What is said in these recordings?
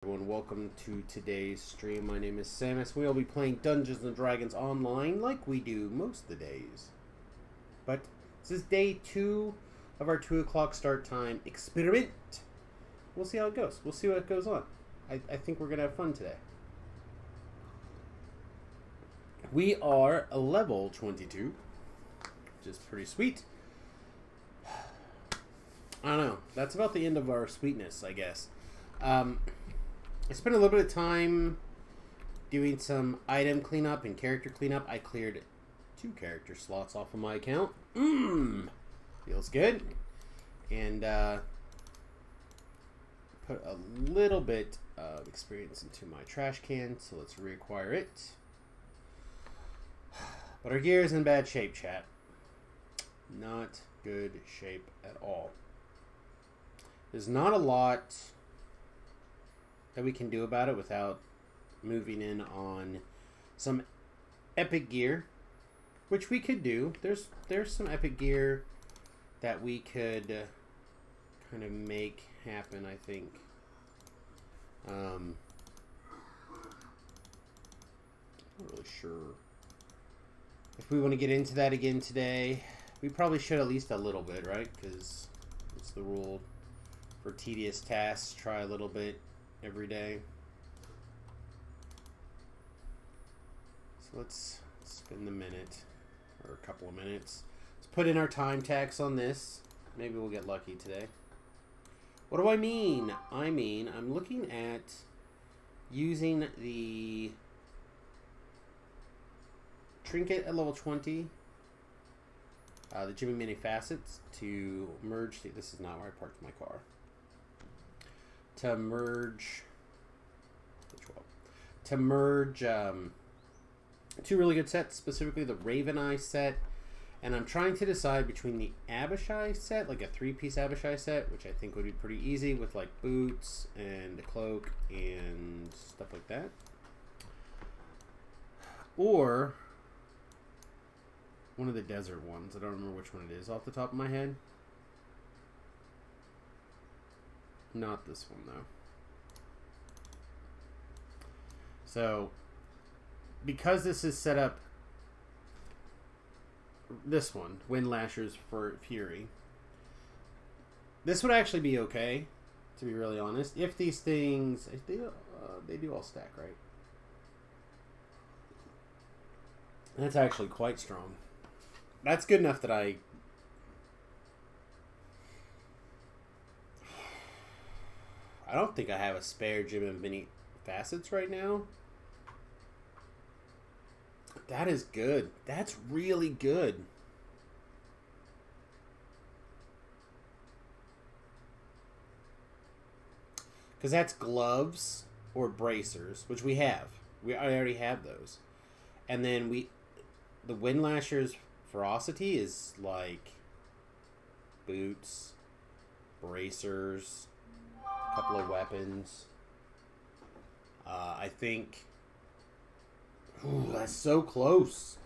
Everyone, welcome to today's stream. My name is Samus. We'll be playing Dungeons and Dragons online like we do most of the days. But this is day 2 of our 2 o'clock start time experiment. We'll see how it goes. We'll see what goes on. I think we're going to have fun today. We are a level 22, which is pretty sweet. I don't know. That's about the end of our sweetness, I guess. I spent a little bit of time doing some item cleanup and character cleanup. I cleared 2 character slots off of my account. Feels good. And put a little bit of experience into my trash can, so let's reacquire it. But our gear is in bad shape, chat. Not good shape at all. There's not a lot that we can do about it without moving in on some epic gear, which we could do. There's some epic gear that we could kind of make happen, I think. I'm not really sure if we want to get into that again today. We probably should at least a little bit, right? Because it's the rule for tedious tasks. Try a little bit every day. So let's spend the minute or a couple of minutes. Let's put in our time tax on this. Maybe we'll get lucky today. What do I mean? I mean, I'm looking at using the trinket at level 20, the Jimmy Mini Facets, to merge. This is not where I parked my car. To merge 2 really good sets, specifically the Raven Eye set, and I'm trying to decide between the Abishai set, like a 3-piece Abishai set, which I think would be pretty easy with like boots and a cloak and stuff like that, or one of the desert ones. I don't remember which one it is off the top of my head. Not this one, though. So, because this is set up, this one, Wind Lashers for Fury, this would actually be okay, to be really honest, if these things, they do all stack, right? That's actually quite strong. That's good enough that I don't think I have a spare Jim and Mini Facets right now. That is good. That's really good. Because that's gloves or bracers, which we have. I already have those. And then the Wind Lasher's Ferocity is like boots, bracers, couple of weapons. I think. Ooh, that's so close.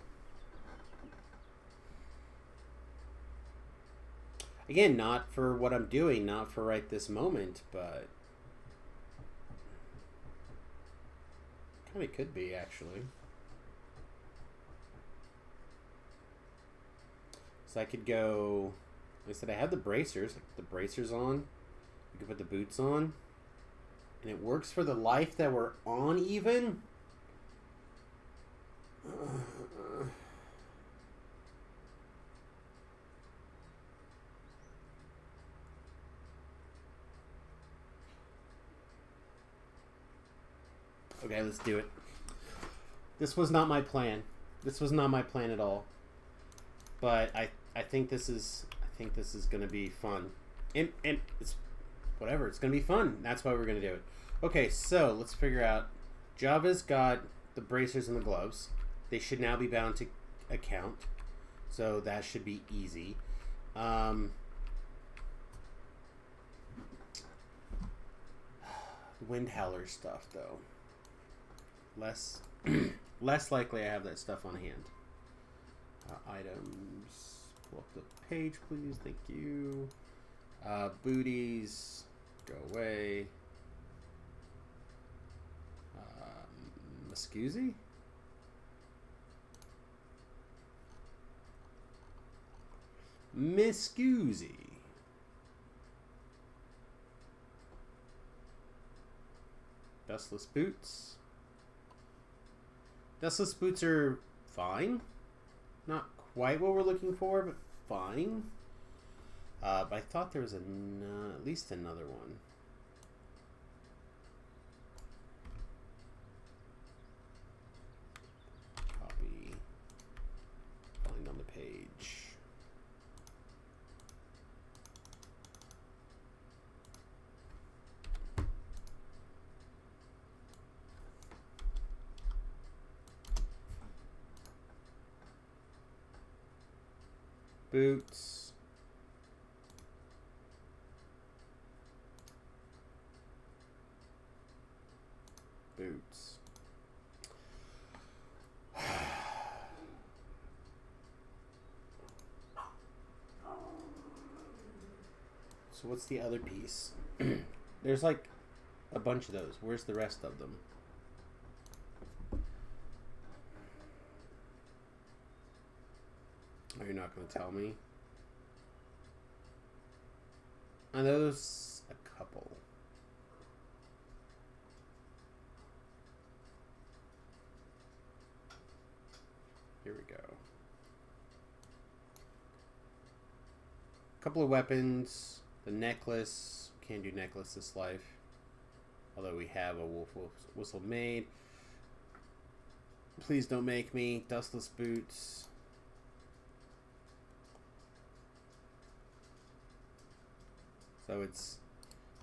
Again, not for what I'm doing, not for right this moment, but kind of could be actually. So I could go. Like I said, I have the bracers. The bracers on. You can put the boots on. And it works for the life that we're on even. Okay, let's do it. This was not my plan. This was not my plan at all. But I think this is gonna be fun. And it's whatever, it's gonna be fun. That's why we're gonna do it. Okay, so let's figure out. Java's got the bracers and the gloves. They should now be bound to account, so that should be easy. Wind Howler stuff, though. Less likely I have that stuff on hand. Items. Pull up the page, please. Thank you. Booties. Go away. Muscoozy? Muscoozy. Dustless boots. Dustless boots are fine. Not quite what we're looking for, but fine. But I thought there was at least another one. Copy. Find on the page. Boots. Boots. So what's the other piece? There's like a bunch of those. Where's the rest of them? Oh, you're not going to tell me? I know there's a couple. Here we go. Couple of weapons. The necklace. Can't do necklace this life. Although we have a wolf whistle made. Please don't make me. Dustless boots. So it's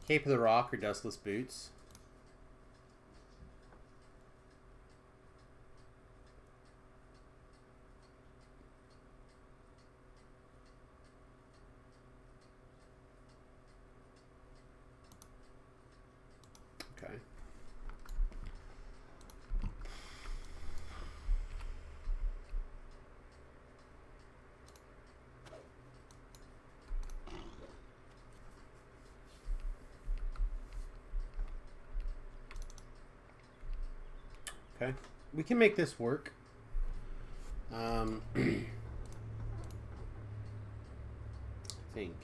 Cape of the Rock or Dustless boots. Okay. Okay, we can make this work. I think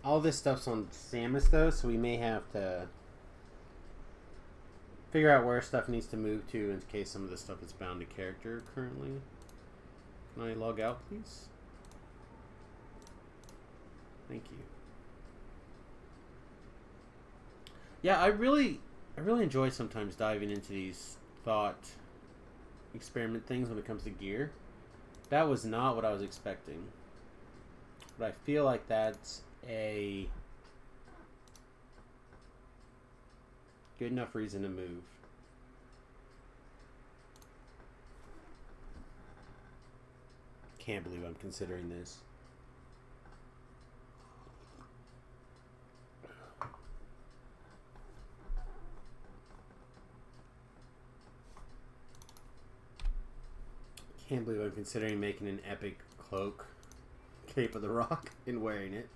all this stuff's on Samus though, so we may have to figure out where stuff needs to move to in case some of this stuff is bound to character currently. Can I log out, please? Thank you. Yeah, I really enjoy sometimes diving into these thought experiment things when it comes to gear. That was not what I was expecting. But I feel like that's a good enough reason to move. Can't believe I'm considering this. Can't believe I'm considering making an epic cloak, Cape of the Rock, and wearing it.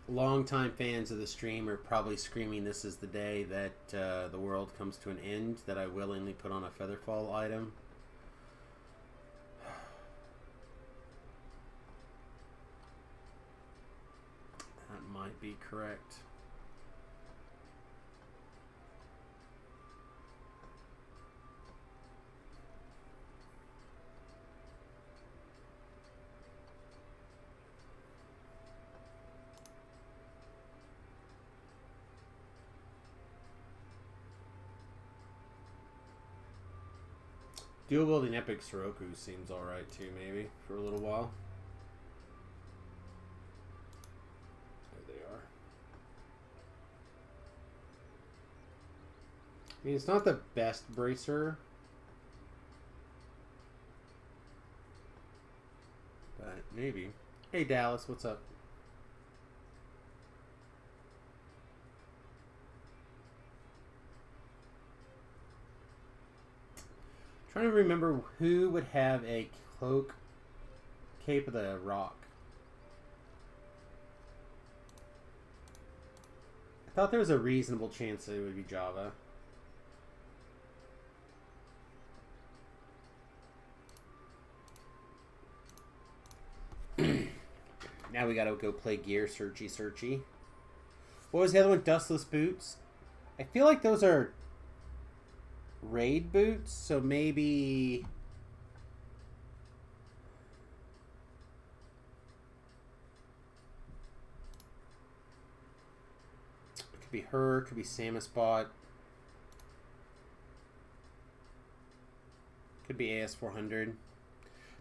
Longtime fans of the stream are probably screaming this is the day that the world comes to an end, that I willingly put on a Featherfall item. That might be correct. Dual wielding epic Soroku seems alright too, maybe, for a little while. There they are. I mean, it's not the best bracer, but maybe. Hey Dallas, what's up? Trying to remember who would have a cloak Cape of the Rock. thought there was a reasonable chance that it would be Java. Now we gotta go play Gear Searchy. What was the other one? Dustless Boots? I feel like those are raid boots, so maybe... It could be her, could be Samus Bot. Could be AS400.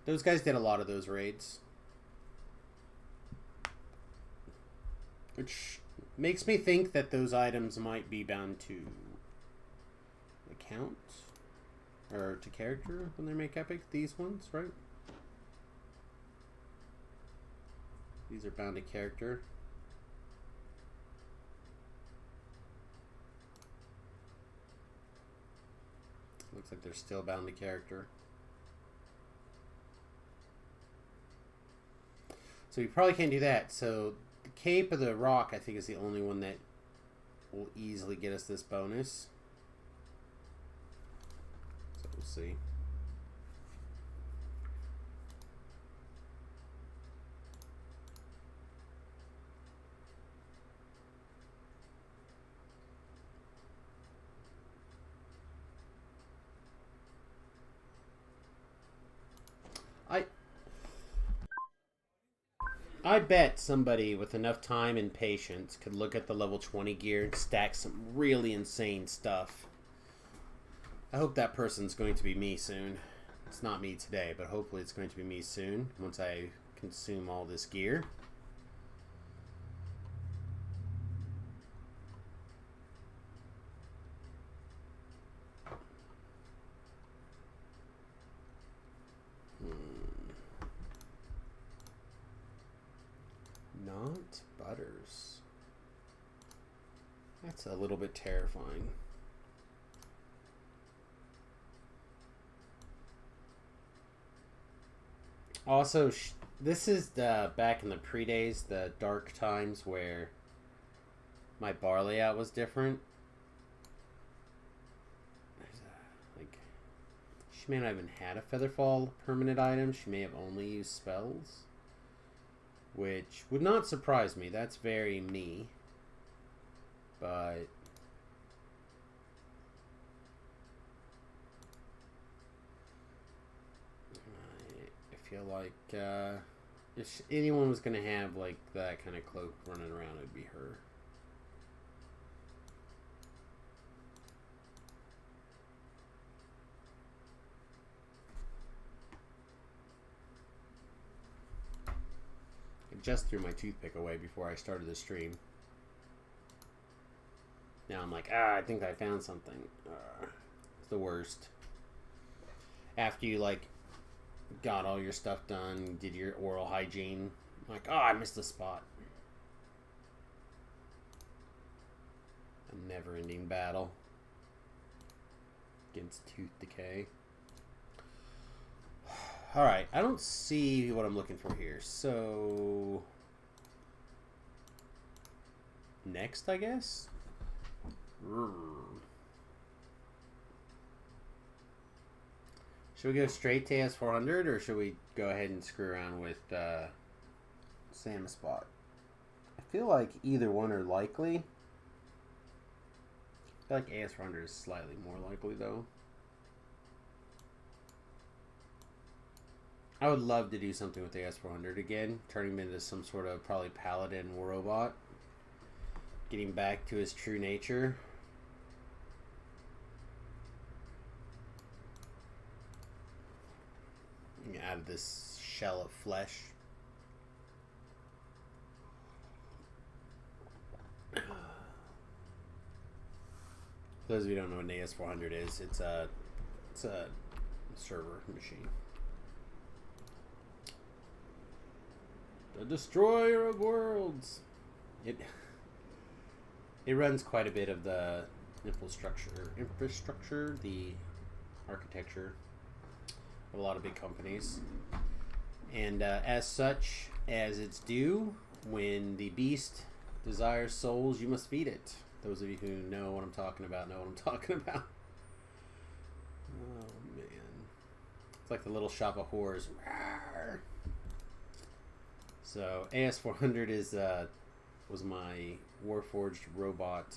Those guys did a lot of those raids. Which makes me think that those items might be bound to account or to character when they make epic. These ones, right? These are bound to character. Looks like they're still bound to character. So we probably can't do that. So the Cape of the Rock, I think, is the only one that will easily get us this bonus. So we'll see. I bet somebody with enough time and patience could look at the level 20 gear and stack some really insane stuff. I hope that person's going to be me soon. It's not me today, but hopefully it's going to be me soon once I consume all this gear. Not Butters. That's a little bit terrifying. Also, this is the back in the pre-days, the dark times where my bar layout was different. Like, she may not even had a Featherfall permanent item. She may have only used spells. Which would not surprise me. That's very me. But I feel like if anyone was going to have like that kind of cloak running around, it'd be her. Just threw my toothpick away before I started the stream. Now I'm like, I think I found something. It's the worst. After you, like, got all your stuff done, did your oral hygiene, I'm like, I missed a spot. A never-ending battle against tooth decay. Alright, I don't see what I'm looking for here. So, next, I guess? Should we go straight to AS400, or should we go ahead and screw around with Samus Bot? I feel like either one are likely. I feel like AS400 is slightly more likely, though. I would love to do something with the AS400 again, turning him into some sort of probably paladin robot, getting back to his true nature. Out of this shell of flesh. For those of you who don't know what an AS400 is, it's a server machine. The destroyer of worlds. It runs quite a bit of the infrastructure, the architecture of a lot of big companies, and as such, as it's due, when the beast Desire souls, you must feed it. Those of you who know what I'm talking about know what I'm talking about. Oh, man. It's like the Little Shop of Horrors. Rawr. So, AS400 is was my Warforged robot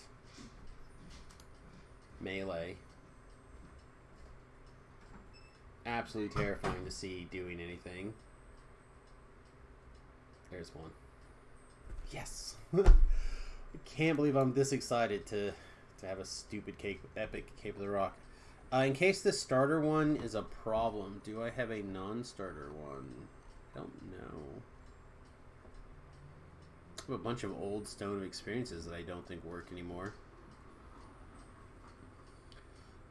melee. Absolutely terrifying to see doing anything. There's one. Yes! I can't believe I'm this excited to have a stupid epic Cape of the Rock. In case the starter one is a problem, do I have a non-starter one? I don't know. I have a bunch of old Stone of Experiences that I don't think work anymore.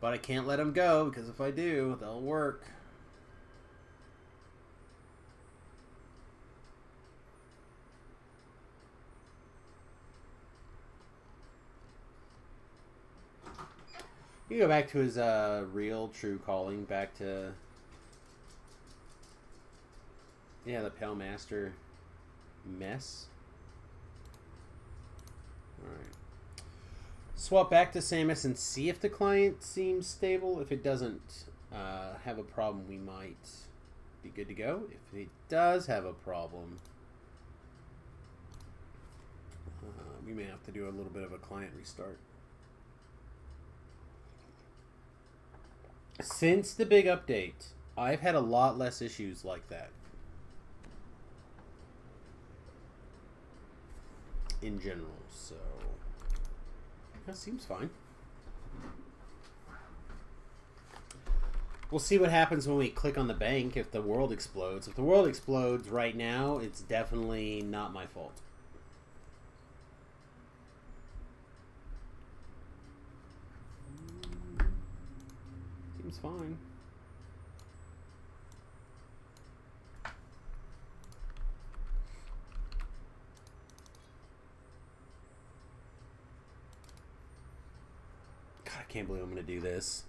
But I can't let them go, because if I do, they'll work. You go back to his real, true calling, back to... Yeah, the Pale Master mess. Alright. Swap back to Samus and see if the client seems stable. If it doesn't have a problem, we might be good to go. If it does have a problem, we may have to do a little bit of a client restart. Since the big update, I've had a lot less issues like that. In general, so that seems fine. We'll see what happens when we click on the bank if the world explodes. If the world explodes right now, it's definitely not my fault. Seems fine. God, I can't believe I'm going to do this.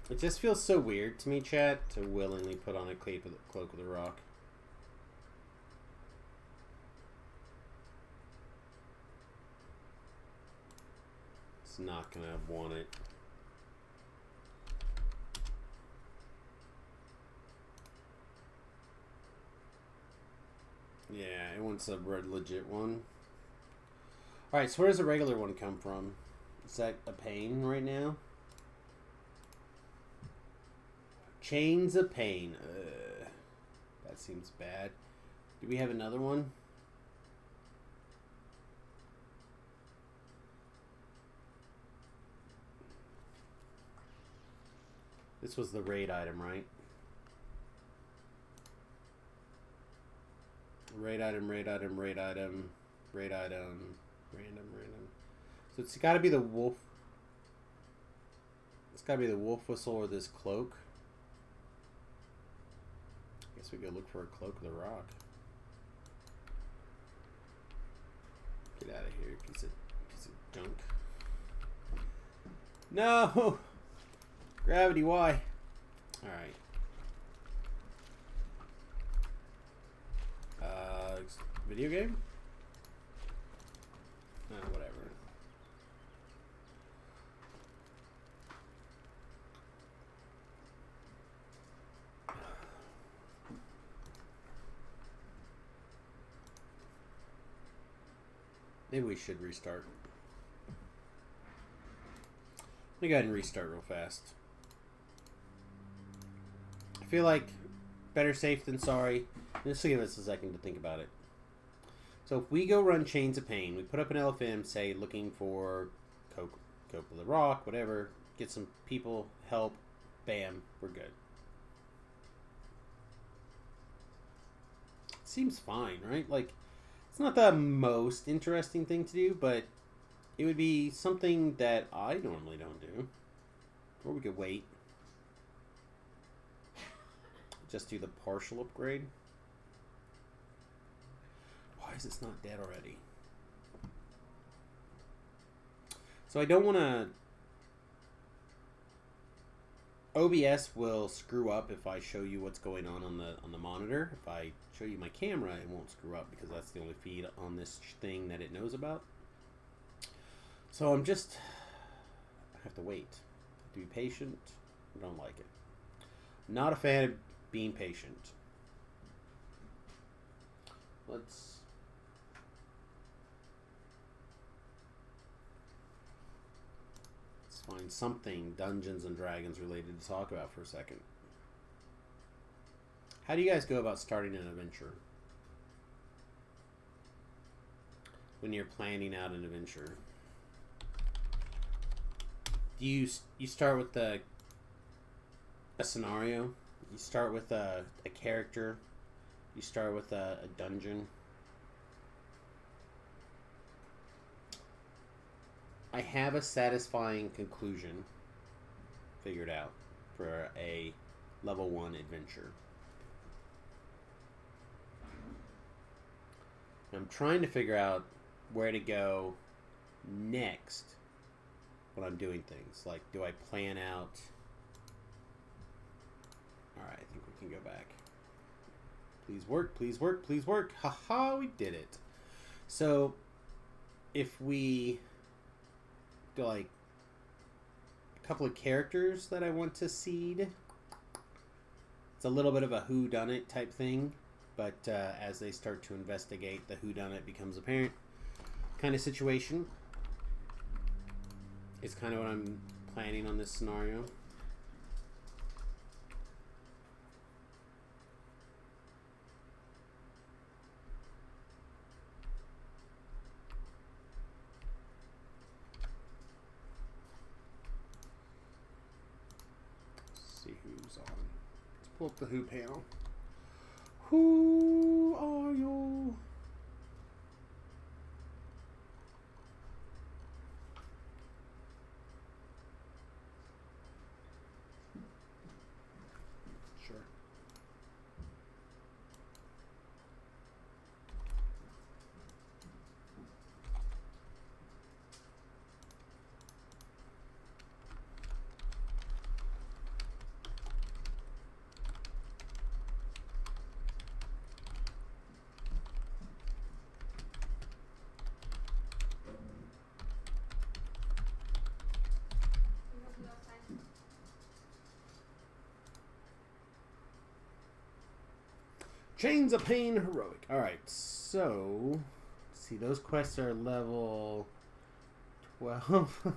It just feels so weird to me, chat, to willingly put on a Cloak of the Rock. It's not going to want it. Yeah, it wants a legit one. Alright, so where does the regular one come from? Is that a pain right now? Chains of Pain. That seems bad. Do we have another one? This was the raid item, right? Raid item, raid item, raid item, raid item, random. So it's got to be the wolf. It's got to be the wolf whistle or this cloak. I guess we go look for a Cloak of the Rock. Get out of here, piece of junk. No! Gravity, why? Alright. Video game? Whatever. Maybe we should restart. Let me go ahead and restart real fast. I feel like better safe than sorry. Just give us a second to think about it. So if we go run Chains of Pain, we put up an LFM, say looking for Cope of the Rock, whatever, get some people, help, bam, we're good. Seems fine, right? Like, it's not the most interesting thing to do, but it would be something that I normally don't do. Or we could wait. Just do the partial upgrade. Why is this not dead already? So I don't want to... OBS will screw up if I show you what's going on the monitor. If I show you my camera, it won't screw up because that's the only feed on this thing that it knows about. So I have to wait. To be patient. I don't like it. Not a fan of being patient. Let's find something Dungeons and Dragons related to talk about for a second. How do you guys go about starting an adventure? When you're planning out an adventure, do you start with a scenario? You start with a character? You start with a dungeon? I have a satisfying conclusion figured out for a level 1 adventure. I'm trying to figure out where to go next when I'm doing things. Like, do I plan out... Alright, I think we can go back. Please work, please work, please work. Haha, we did it. So, if we... like a couple of characters that I want to seed. It's a little bit of a whodunit type thing, but as they start to investigate, the whodunit becomes apparent kind of situation. It's kind of what I'm planning on this scenario. Pull up the Who panel. Who are you? Sure. Chains of Pain Heroic. Alright, so... see, those quests are level 12.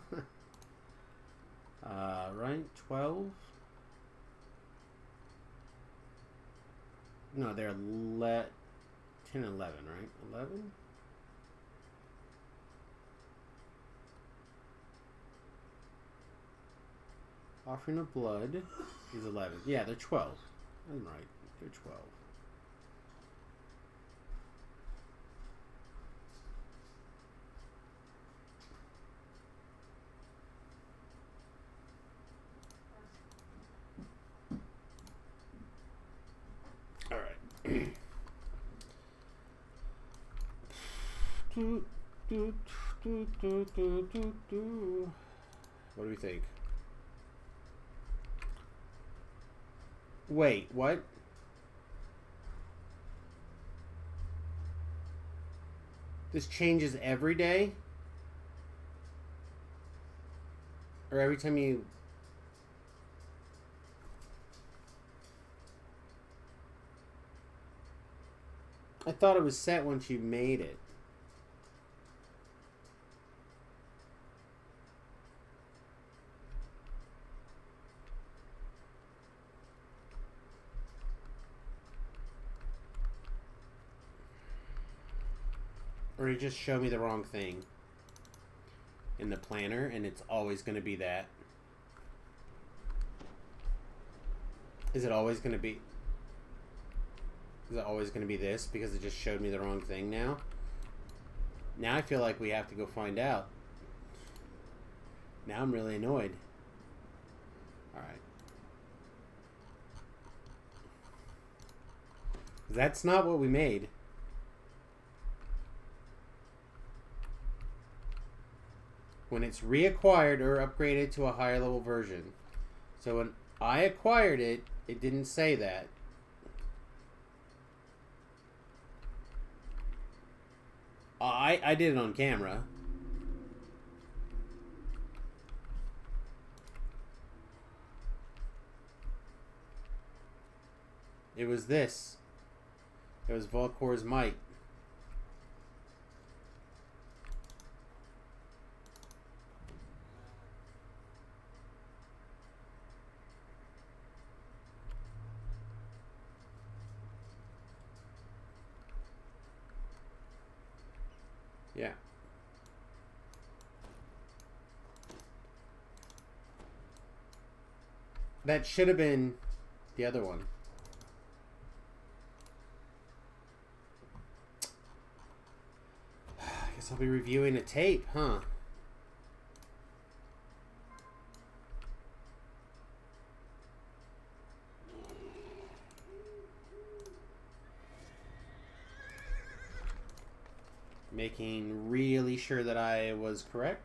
Right? 12? No, they're 10 and 11, right? 11? Offering of Blood is 11. Yeah, they're 12. I'm right. They're 12. What do we think? Wait, what? This changes every day? Or every time you... I thought it was set once you made it. Or you just show me the wrong thing in the planner, and it's always going to be that. Is it always going to be... is it always going to be this because it just showed me the wrong thing now? Now I feel like we have to go find out. Now I'm really annoyed. Alright. That's not what we made. When it's reacquired or upgraded to a higher level version. So when I acquired it. It didn't say that. I did it on camera. It was this. It was Volkor's Might. Yeah. That should have been the other one. I guess I'll be reviewing a tape, huh? Making really sure that I was correct.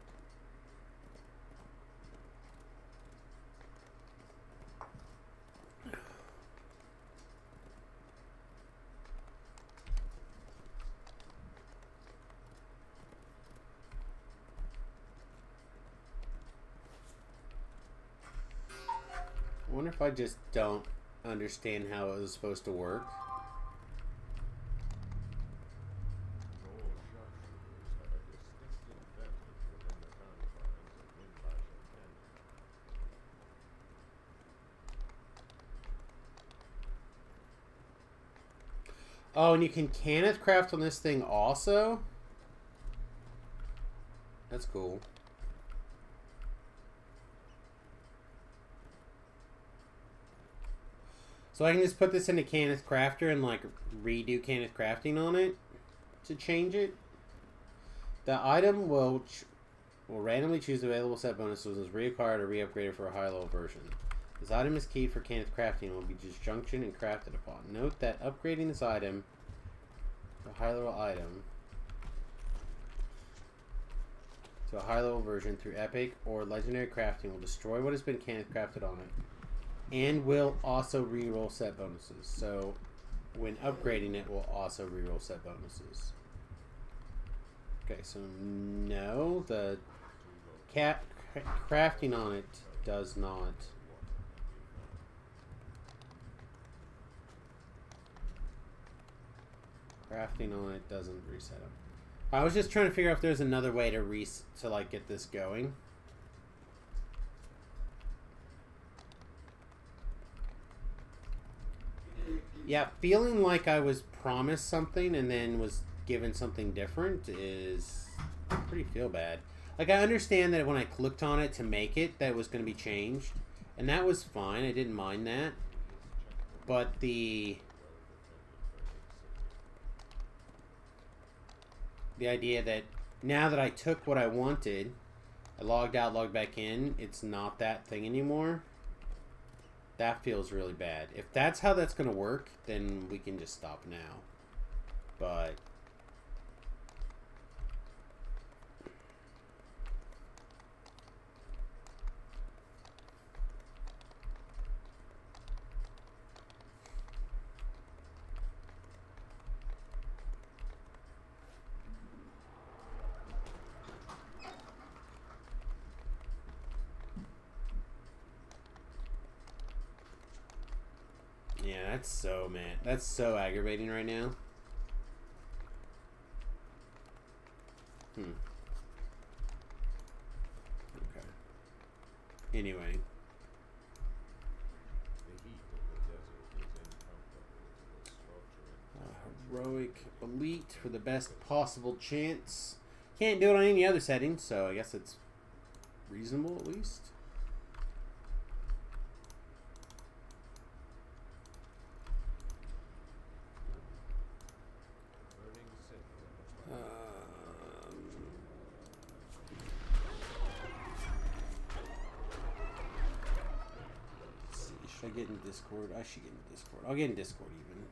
I wonder if I just don't understand how it was supposed to work. Oh, and you can Cannith craft on this thing also? That's cool. So I can just put this into Cannith Crafter and like redo Cannith Crafting on it to change it. The item will randomly choose available set bonuses as reacquired or re-upgraded for a high level version. This item is key for Cannith Crafting and will be disjunctioned and crafted upon. Note that upgrading this item to a high level item to a high level version through epic or legendary crafting will destroy what has been Cannith crafted on it and will also reroll set bonuses. So when upgrading it will also reroll set bonuses. Okay, so no, the crafting on it does not. Crafting on it doesn't reset them. I was just trying to figure out if there's another way to like get this going. Yeah, feeling like I was promised something and then was given something different is pretty feel bad. Like, I understand that when I clicked on it to make it, that was going to be changed. And that was fine. I didn't mind that. But the idea that now that I took what I wanted, I logged out, logged back in, it's not that thing anymore. That feels really bad. If that's how that's going to work, then we can just stop now. But yeah, that's so mad. That's so aggravating right now. Okay. Anyway. Heroic Elite for the best possible chance. Can't do it on any other setting, so I guess it's reasonable at least. Should I get in Discord? I should get in Discord. I'll get in Discord even.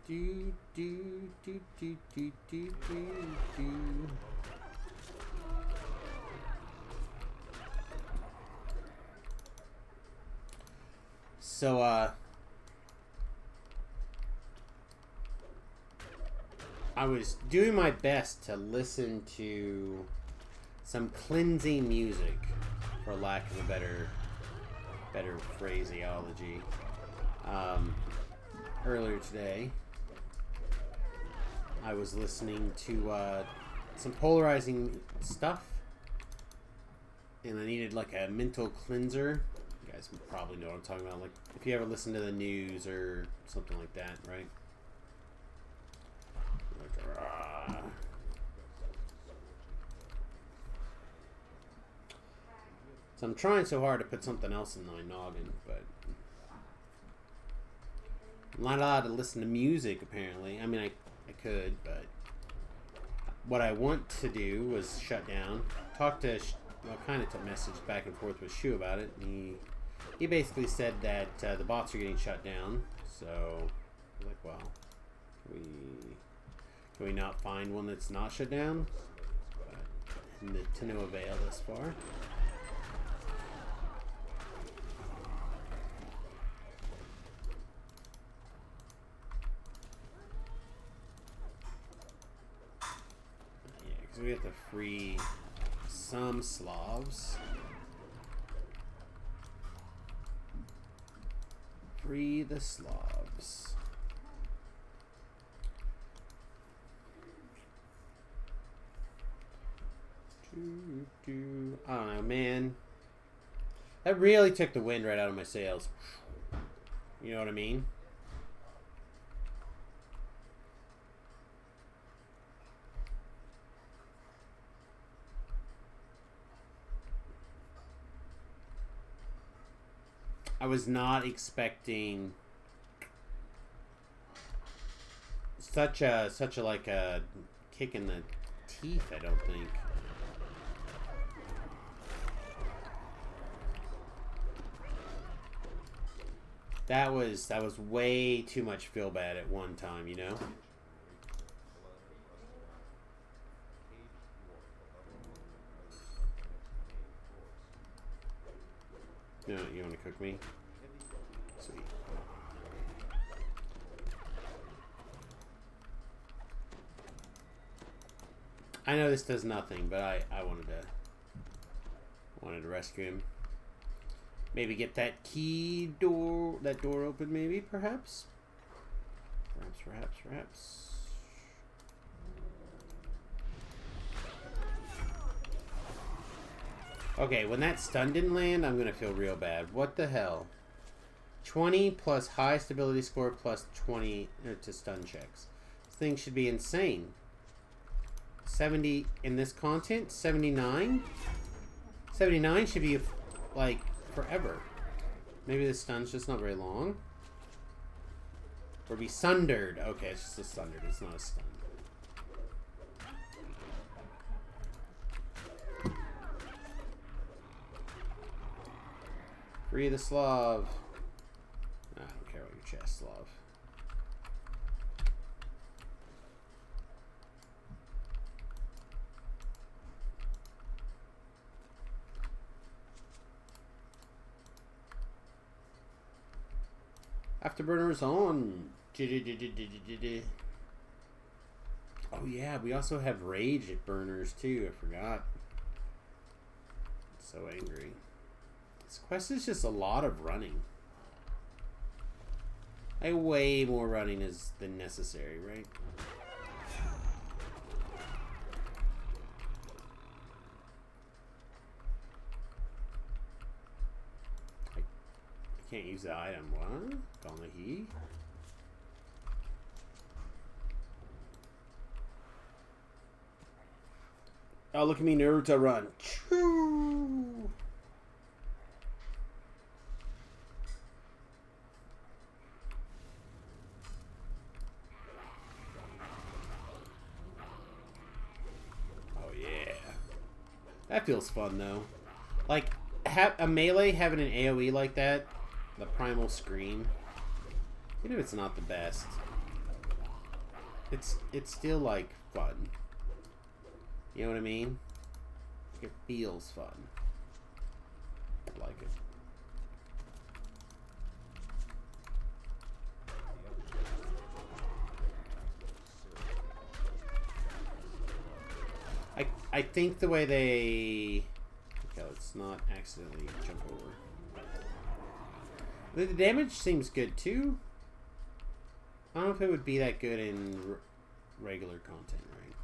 Do do do do do do do do. So, I was doing my best to listen to some cleansing music, for lack of a better phraseology. Earlier today, I was listening to some polarizing stuff, and I needed like a mental cleanser. You guys probably know what I'm talking about. Like if you ever listen to the news or something like that, right? Like, so I'm trying so hard to put something else in my noggin, but I'm not allowed to listen to music apparently. I mean, I could, but what I want to do was shut down. Talk to, well, kind of to message back and forth with Shu about it. And he basically said that the bots are getting shut down. So, like, well, can we not find one that's not shut down? But to no avail thus far. We have to free some Slavs. Free the Slavs. I don't know, man. That really took the wind right out of my sails. You know what I mean? I was not expecting such a like a kick in the teeth, I don't think. That was way too much feel bad at one time, you know? No, you want to cook me? Sweet. I know this does nothing, but I wanted to rescue him. Maybe get that that door open, maybe, perhaps? Perhaps. Okay, when that stun didn't land, I'm gonna feel real bad. What the hell? 20 plus high stability score plus 20 to stun checks. This thing should be insane. 70 in this content? 79? 79 should be, like, forever. Maybe the stun's just not very long. Or be sundered. Okay, it's just a sundered. It's not a stun. Free the Slav. I don't care what your chest, Slav. Afterburners on. Oh yeah, we also have rage burners too. I forgot. So angry. This quest is just a lot of running. Like way more running is than necessary, right? I can't use the item. What? Gamahi? Oh, look at me, Naruto run. Choo! That feels fun, though. Like, a melee having an AoE like that, the Primal Scream, even if it's not the best, it's still, like, fun. You know what I mean? It feels fun. I like it. I think the way they... Okay, let's not accidentally jump over. The damage seems good too. I don't know if it would be that good in regular content, right?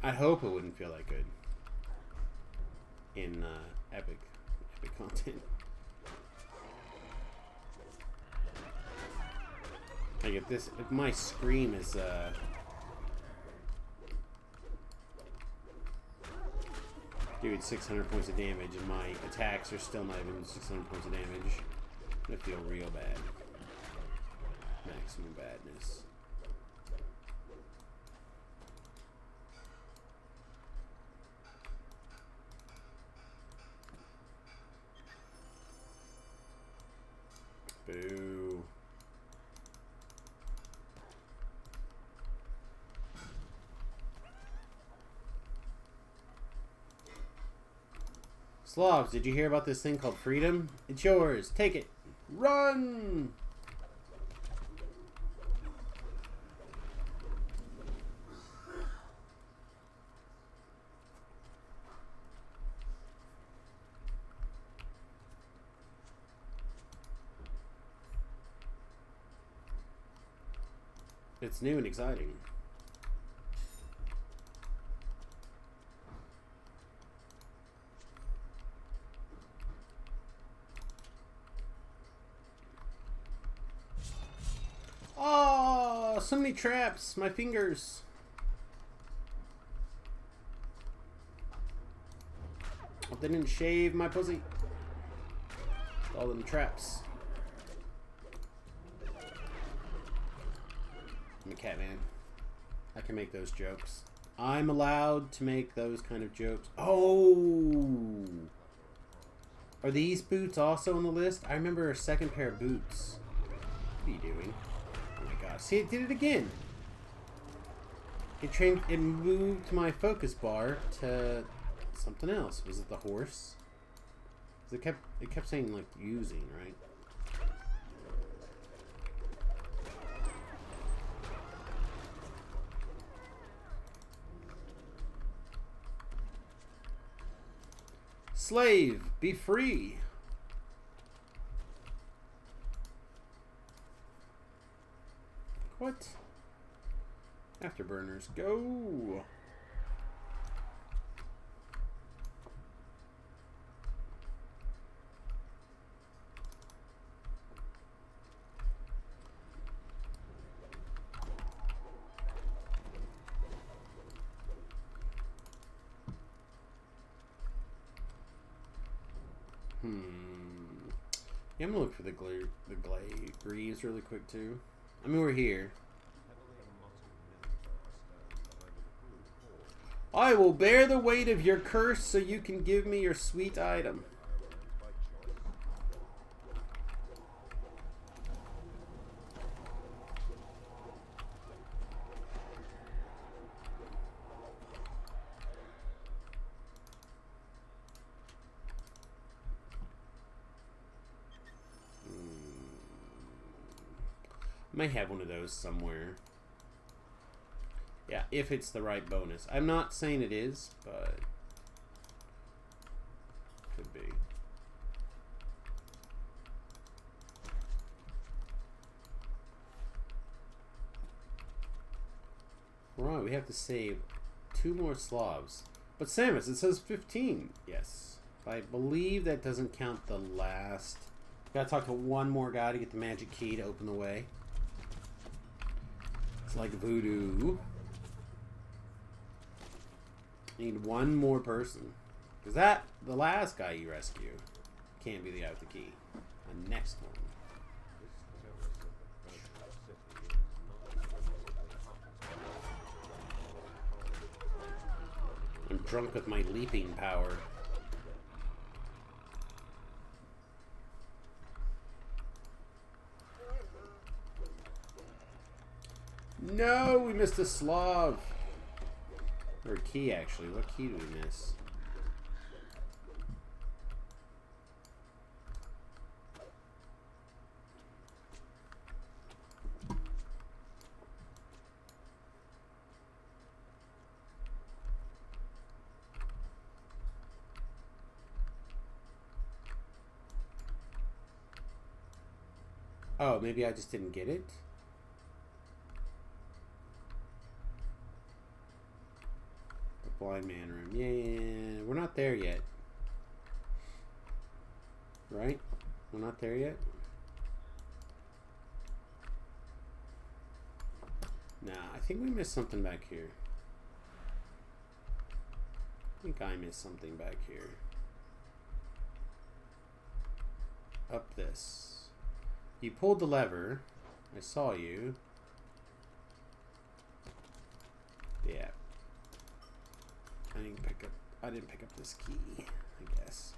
I hope it wouldn't feel that good in epic content. Like if my scream is doing 600 points of damage and my attacks are still not even 600 points of damage, I'm gonna feel real bad. Maximum badness. Boo. Slavs, did you hear about this thing called freedom? It's yours. Take it. Run! It's new and exciting. Oh, so many traps. My fingers. Hope they didn't shave my pussy. All them traps. I'm a cat man. I can make those jokes. I'm allowed to make those kind of jokes. Oh! Are these boots also on the list? I remember a second pair of boots. What are you doing? Oh my gosh. See, it did it again. It moved my focus bar to something else. Was it the horse? It kept saying, like, using, right? Slave, be free. What? Afterburners, go. Yeah, I'm gonna look for the Greaves really quick too. I mean, we're here. I will bear the weight of your curse so you can give me your sweet item. May have one of those somewhere. Yeah, if it's the right bonus. I'm not saying it is, but could be. Right, we have to save 2 more Slavs. But Samus, it says 15. Yes. I believe that doesn't count the last. Gotta talk to one more guy to get the magic key to open the way. It's like voodoo. Need one more person. Because the last guy you rescue can't be the guy with the key. The next one. I'm drunk with my leaping power. No, we missed a Slav. Or a key, actually. What key did we miss? Oh, maybe I just didn't get it? The blind man room. Yeah, we're not there yet. Right? We're not there yet? Nah, I think we missed something back here. I think I missed something back here. Up this. You pulled the lever. I saw you. Yeah. I didn't pick up this key, I guess.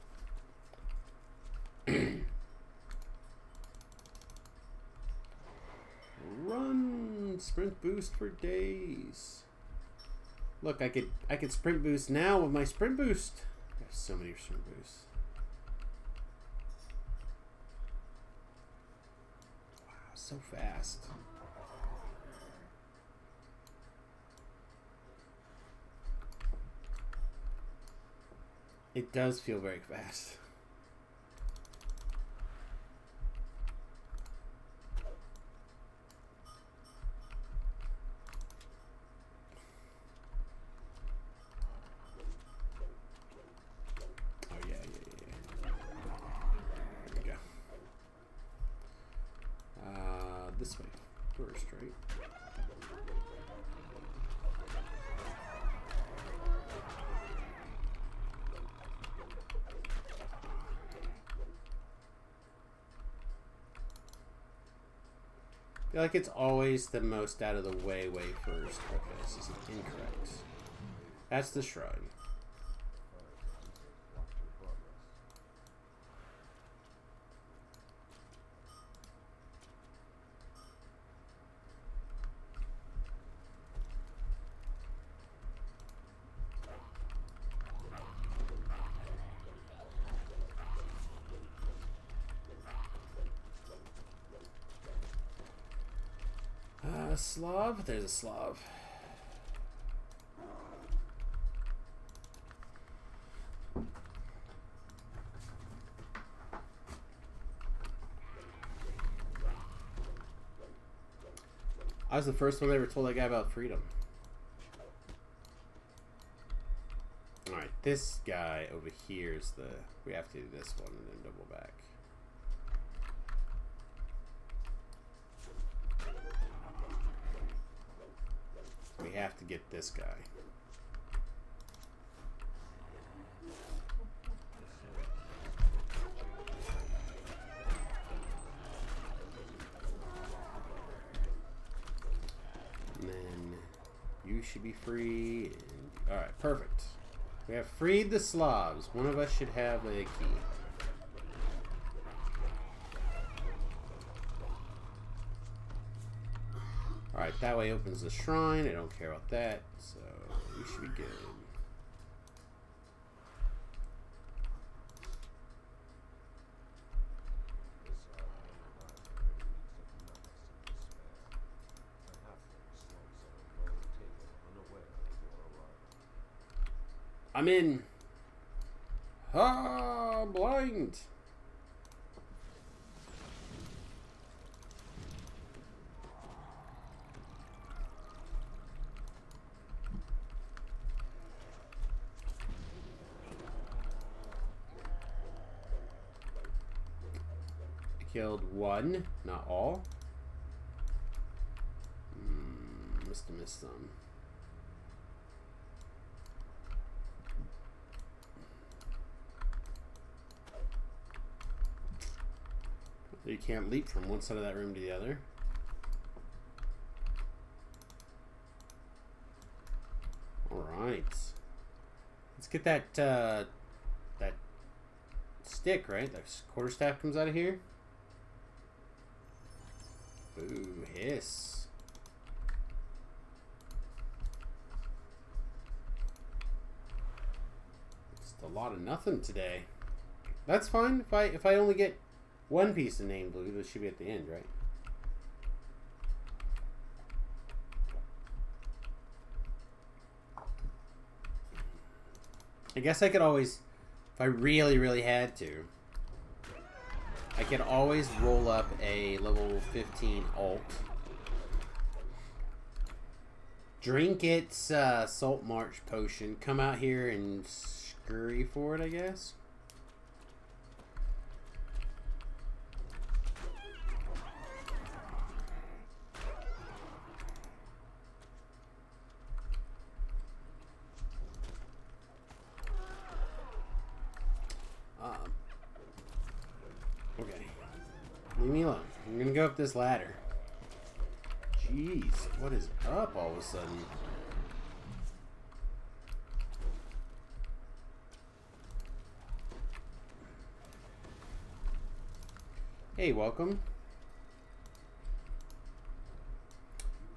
Run! Sprint boost for days. Look, I could sprint boost now with my sprint boost. I have so many sprint boosts. Wow, so fast. It does feel very fast. This way first, right? I feel like it's always the most out of the way first. Okay, this is incorrect. That's the shrine. Slav? There's a Slav. I was the first one that ever told that guy about freedom. Alright, this guy over here is the... We have to do this one and then double back. We have to get this guy. And then you should be free. Alright, perfect. We have freed the Slavs. One of us should have a key. Alright, that way opens the shrine. I don't care about that, so we should be good. I'm in. Ah, blind. Killed one, not all. Must have missed some. You can't leap from one side of that room to the other. All right, let's get that that stick, right? That quarterstaff comes out of here. Ooh, hiss. Just a lot of nothing today. That's fine. If I only get one piece of name blue, this should be at the end, right? I guess I could always, if I really, really had to, I can always roll up a level 15 alt. Drink its Salt March potion. Come out here and scurry for it, I guess. Okay. Leave me alone. I'm gonna go up this ladder. Jeez, what is up all of a sudden? Hey, welcome.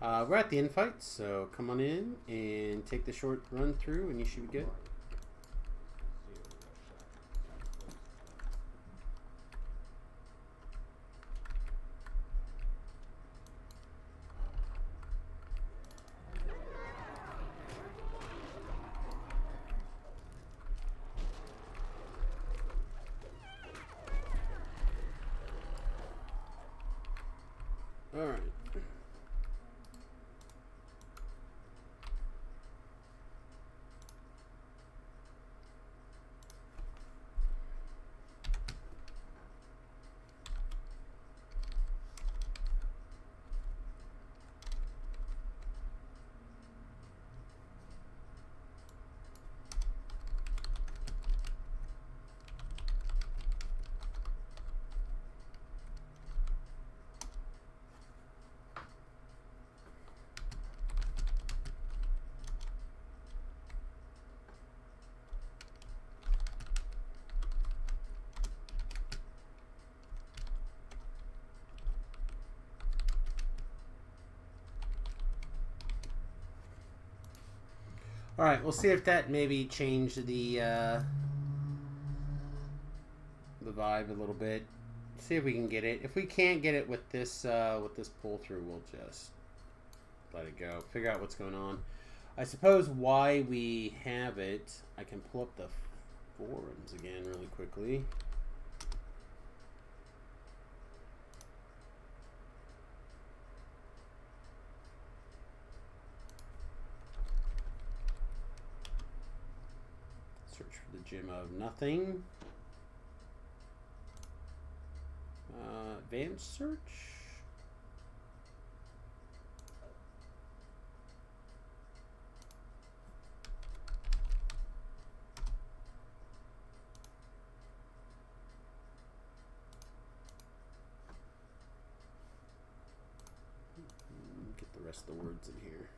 We're at the end fight, so come on in and take the short run through and you should be good. Alright. All right, we'll see if that maybe changed the vibe a little bit. See if we can get it. If we can't get it with this pull through, we'll just let it go. Figure out what's going on. I suppose why we have it. I can pull up the forums again really quickly. Search for the Gem of Nothing. Advanced search. Get the rest of the words in here.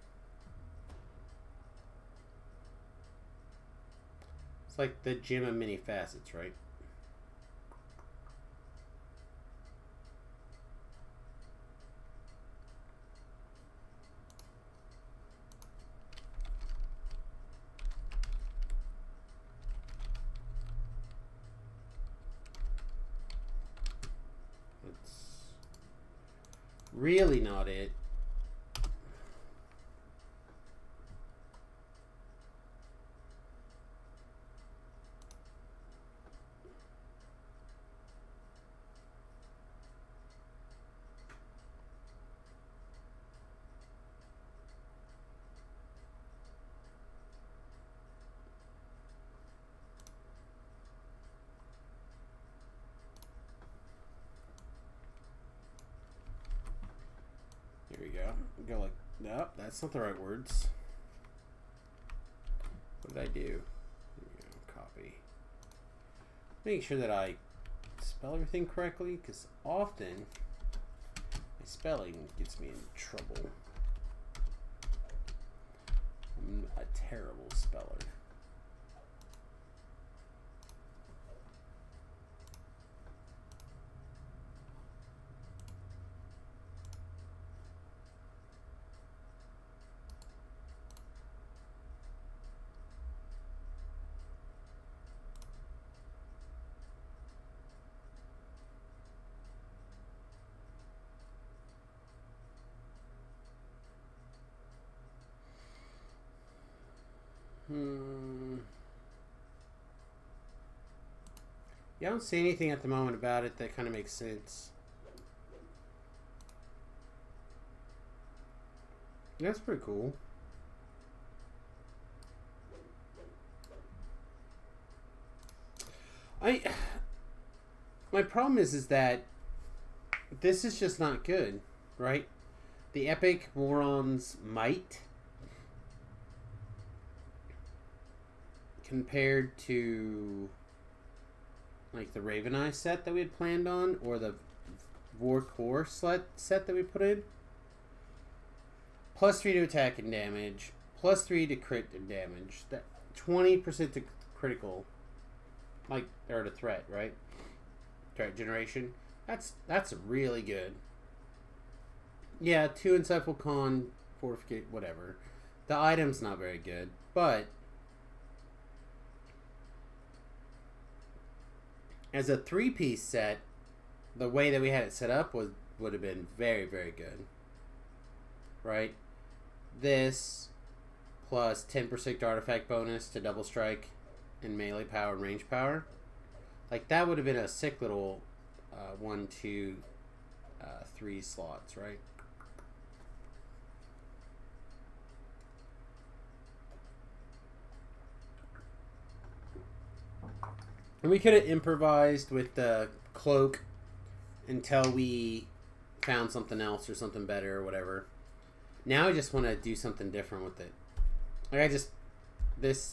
It's like the Gem of Many Facets, right? That's really not it. There we go. Go like, nope, that's not the right words. What did I do? There we go, copy. Make sure that I spell everything correctly, because often my spelling gets me in trouble. I'm a terrible speller. Yeah, I don't see anything at the moment about it that kind of makes sense. That's pretty cool. My problem is that this is just not good, right? The Epic Moron's Might compared to like the Raven Eye set that we had planned on, or the War Core set that we put in. +3 to attack and damage, +3 to crit and damage. That 20% to critical, like, or to threat, right? Threat generation. That's really good. Yeah, 2 Insightful Con, Fortificate, whatever. The item's not very good, but as a 3-piece set, the way that we had it set up would have been very, very good. Right? This plus 10% artifact bonus to double strike and melee power and range power. Like, that would have been a sick little 1, 2, 3 slots, right? And we could have improvised with the cloak until we found something else or something better or whatever. Now I just want to do something different with it. Like, I just... This...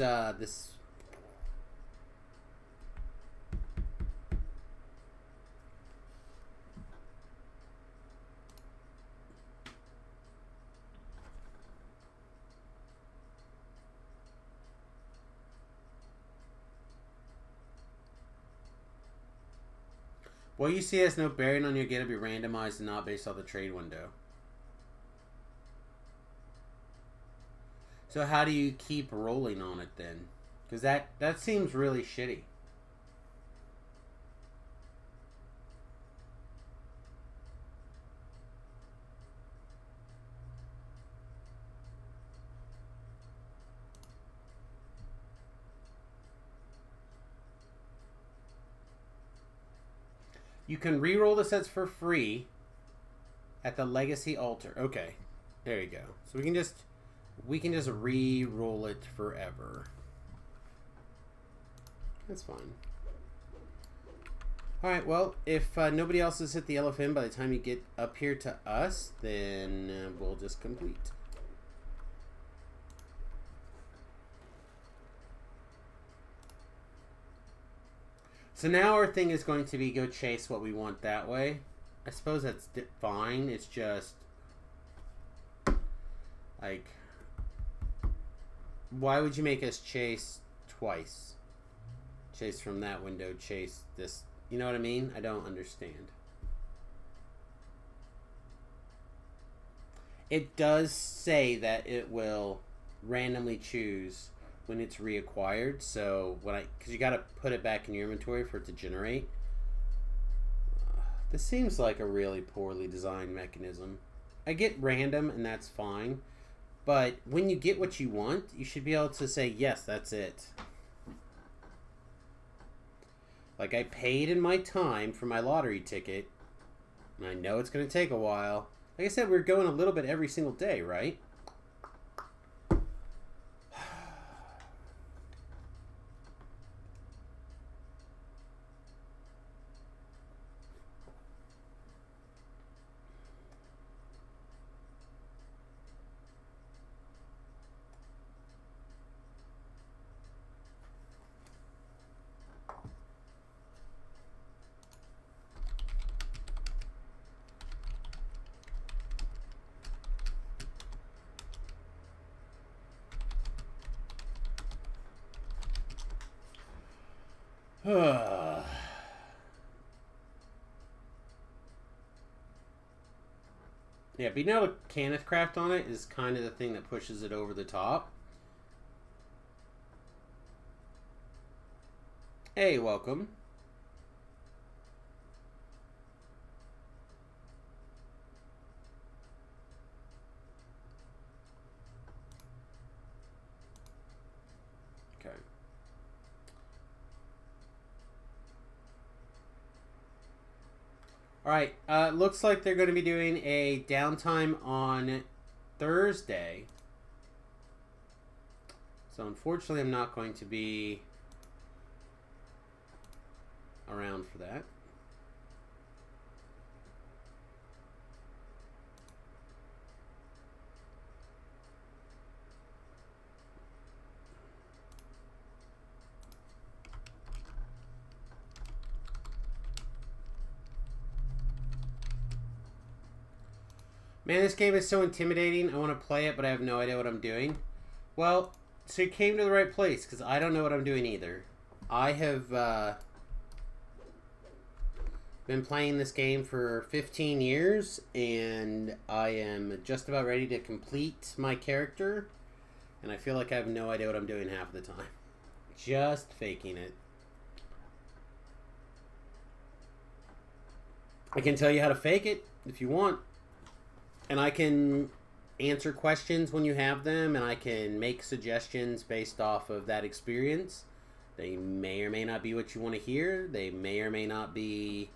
What you see has no bearing on your game to be randomized and not based off the trade window. So how do you keep rolling on it then? Because that seems really shitty. You can re-roll the sets for free at the Legacy Altar. Okay, there you go. So we can just re-roll it forever. That's fine. All right. Well, if nobody else has hit the LFM by the time you get up here to us, then we'll just complete. So now our thing is going to be go chase what we want that way. I suppose that's fine. It's just like, why would you make us chase twice? Chase from that window, chase this. You know what I mean? I don't understand. It does say that it will randomly choose when it's reacquired. So because you got to put it back in your inventory for it to generate. This seems like a really poorly designed mechanism. I get random and that's fine, but when you get what you want, you should be able to say, yes, that's it. Like, I paid in my time for my lottery ticket, and I know it's going to take a while. Like I said, we're going a little bit every single day, right? Yeah, being able to Cannith Craft on it is kind of the thing that pushes it over the top. Hey, welcome. Okay. All right. Looks like they're going to be doing a downtime on Thursday. So unfortunately, I'm not going to be around for that. Man, this game is so intimidating. I want to play it, but I have no idea what I'm doing. Well, so you came to the right place, because I don't know what I'm doing either. I have been playing this game for 15 years, and I am just about ready to complete my character, and I feel like I have no idea what I'm doing half the time. Just faking it. I can tell you how to fake it if you want. And I can answer questions when you have them, and I can make suggestions based off of that experience. They may or may not be what you want to hear. They may or may not be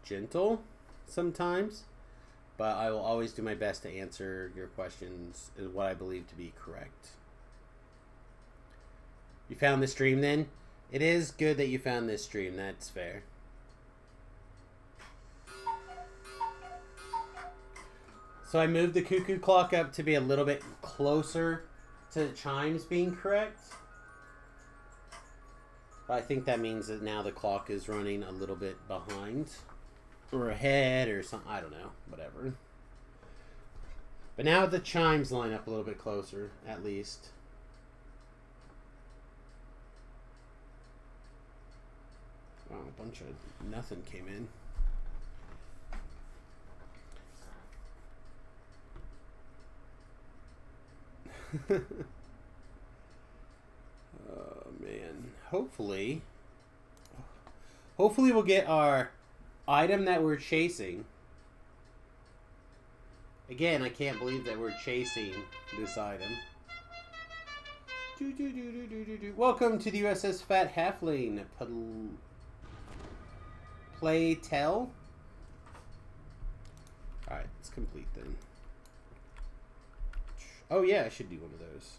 gentle sometimes. But I will always do my best to answer your questions in what I believe to be correct. You found the stream then? It is good that you found this stream. That's fair. So I moved the cuckoo clock up to be a little bit closer to the chimes being correct. But I think that means that now the clock is running a little bit behind. Or ahead or something. I don't know. Whatever. But now the chimes line up a little bit closer, at least. Wow, a bunch of nothing came in. Oh man, hopefully we'll get our item that we're chasing. Again, I can't believe that we're chasing this item. Welcome to the USS Fat Halfling. Play tell. Alright, it's complete then. Oh yeah, I should do one of those.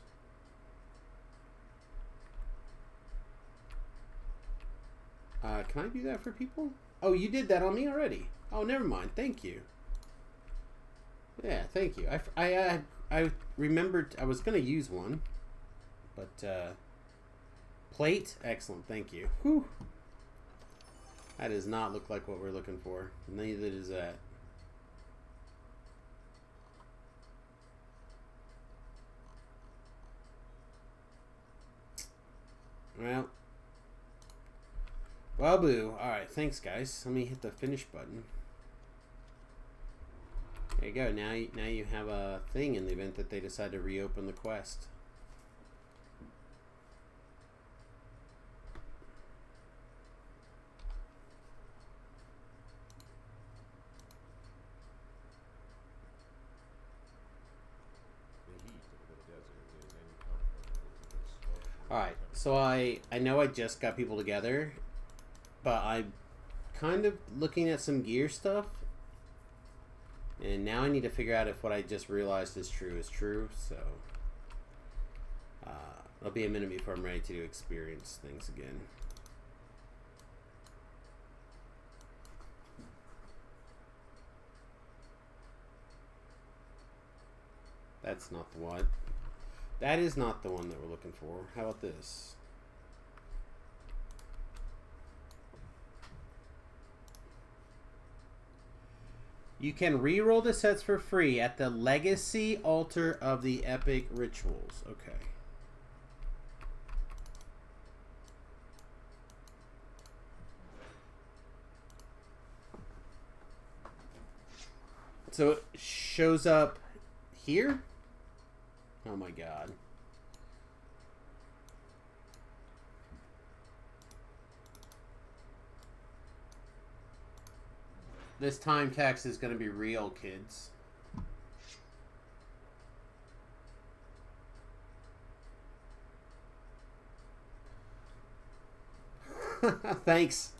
Can I do that for people? Oh, you did that on me already. Oh, never mind. Thank you. Yeah, thank you. I remembered I was gonna use one, but plate, excellent. Thank you. Whew. That does not look like what we're looking for. Neither does that. Well, boo. Alright, thanks, guys. Let me hit the finish button. There you go. Now you have a thing in the event that they decide to reopen the quest. Alright, so I know I just got people together, but I'm kind of looking at some gear stuff, and now I need to figure out if what I just realized is true, so it'll be a minute before I'm ready to experience things again. That's not the one. That is not the one that we're looking for. How about this? You can re-roll the sets for free at the Legacy Altar of the Epic Rituals. Okay. So it shows up here? Oh my god. This time tax is going to be real, kids. Thanks.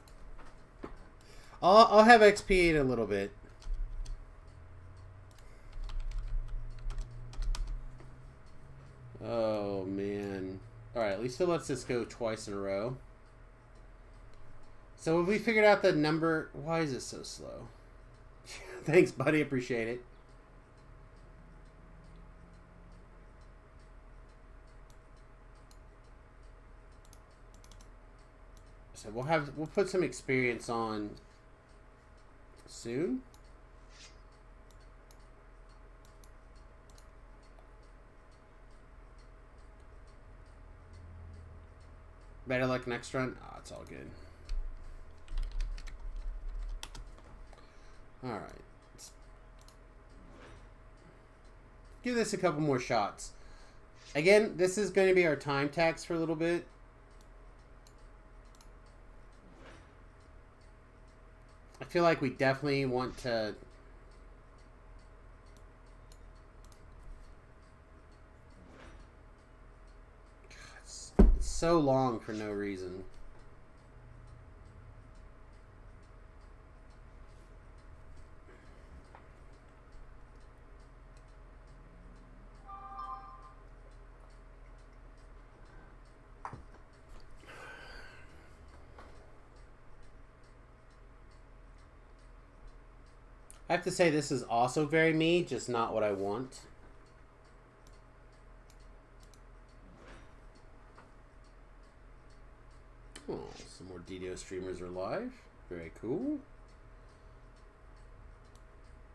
I'll have XP in a little bit. Oh, man. Alright, at least it lets us go twice in a row. So have we figured out the number? Why is it so slow? Thanks, buddy. Appreciate it. So we'll put some experience on soon. Better luck next run. Oh, it's all good. All right. Let's give this a couple more shots. Again, this is going to be our time tax for a little bit. I feel like we definitely want to... It's so long for no reason. I have to say this is also very me, just not what I want. Oh, some more DDO streamers are live. Very cool.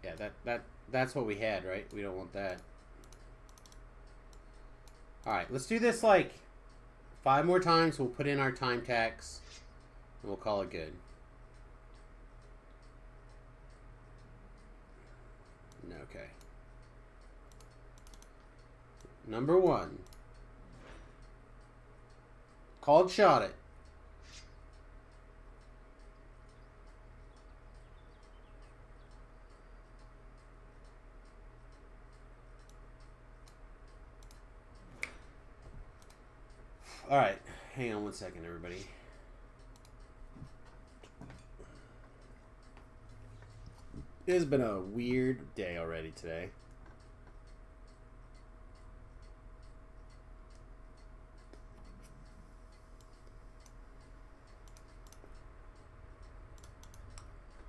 Yeah, that's what we had, right? We don't want that. Alright, let's do this like 5 more times. We'll put in our time tax and we'll call it good. Okay. Number 1. Called shot it. Alright, hang on one second, everybody. It has been a weird day already today.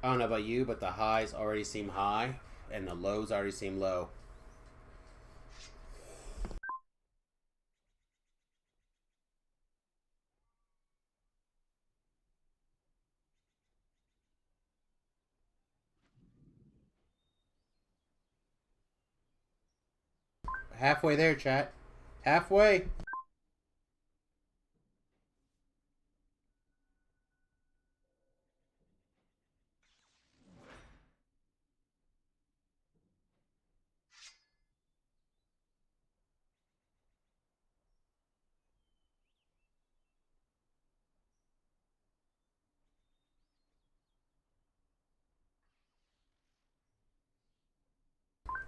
I don't know about you, but the highs already seem high, and the lows already seem low. Halfway there, chat. Halfway.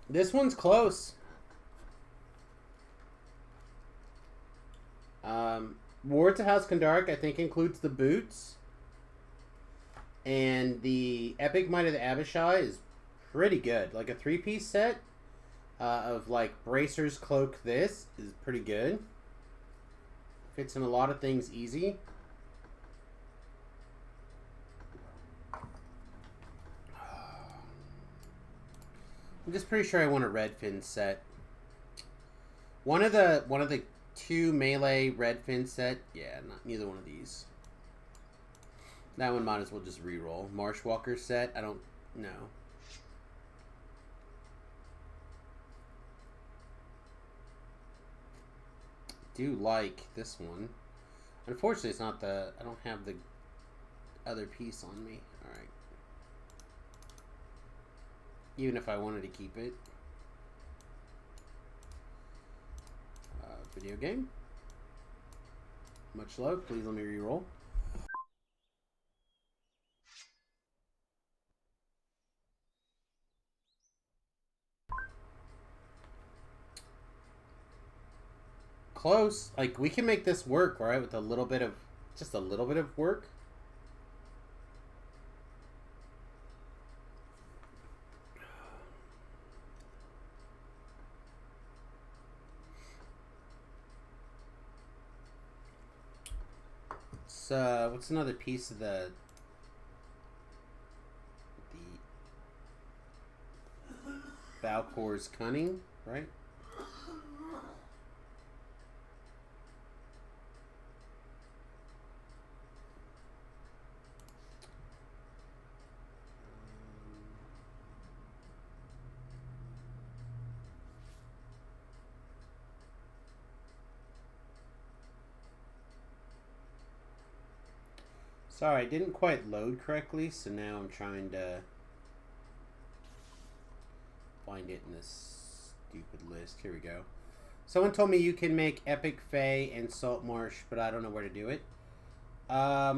This one's close. War to House Kandarik, I think, includes the boots. And the Epic Might of the Abishai is pretty good. Like a 3-piece set of like bracers, cloak, this is pretty good. Fits in a lot of things easy. I'm just pretty sure I want a Redfin set. One of the 2 melee Redfin set. Yeah, neither one of these. That one might as well just reroll. Marshwalker set. I don't know. Do like this one. Unfortunately, it's not the... I don't have the other piece on me. Alright. Even if I wanted to keep it. Video game. Much love. Please let me reroll. Close. Like, we can make this work, right? With a little bit of... Just a little bit of work. what's another piece of the Valkor's cunning, right? Sorry, I didn't quite load correctly, so now I'm trying to find it in this stupid list. Here we go. Someone told me you can make Epic Fae and Saltmarsh, but I don't know where to do it. I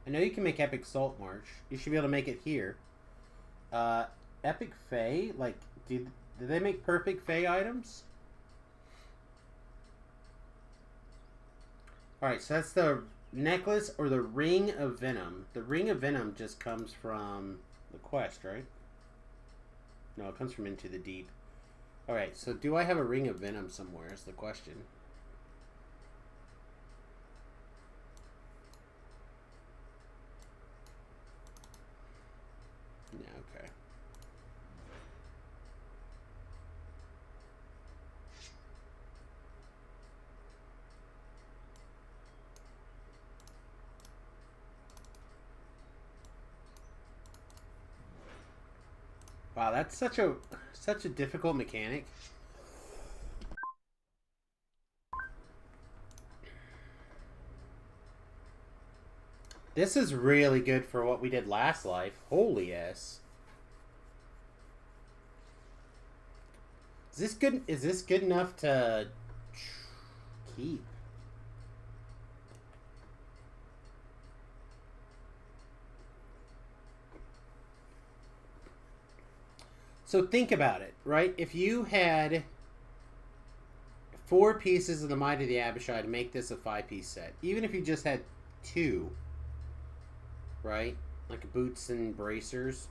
know you can make Epic Saltmarsh. You should be able to make it here. Epic Fae? Like, did they make perfect Fae items? Alright, so that's the necklace or the Ring of Venom. The Ring of Venom just comes from the quest, right? No, it comes from Into the Deep. Alright, so do I have a Ring of Venom somewhere is the question. Yeah, okay. Wow, that's such a difficult mechanic. This is really good for what we did last life. Holy yes. Is this good? Is this good enough to keep? So think about it, right? If you had 4 pieces of the Might of the Abishai to make this a 5-piece set, even if you just had 2, right? Like boots and bracers,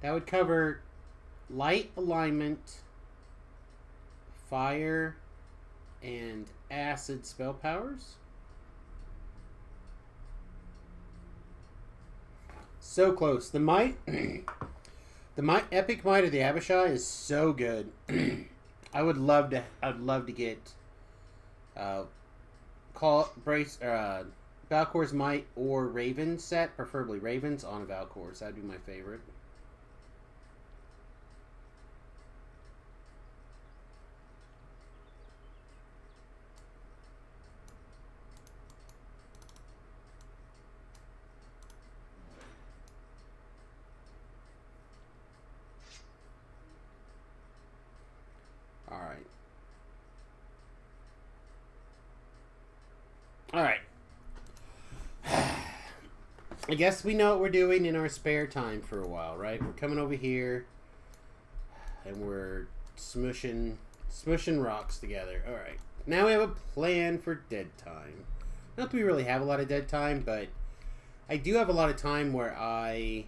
that would cover light alignment, fire, and acid spell powers. So close. The Epic Might of the Abishai is so good. I'd love to get Valkor's Might or Raven set, preferably Ravens on Valkor's. That'd be my favorite. Alright. I guess we know what we're doing in our spare time for a while, right? We're coming over here and we're smushing rocks together. Alright. Now we have a plan for dead time. Not that we really have a lot of dead time, but I do have a lot of time where I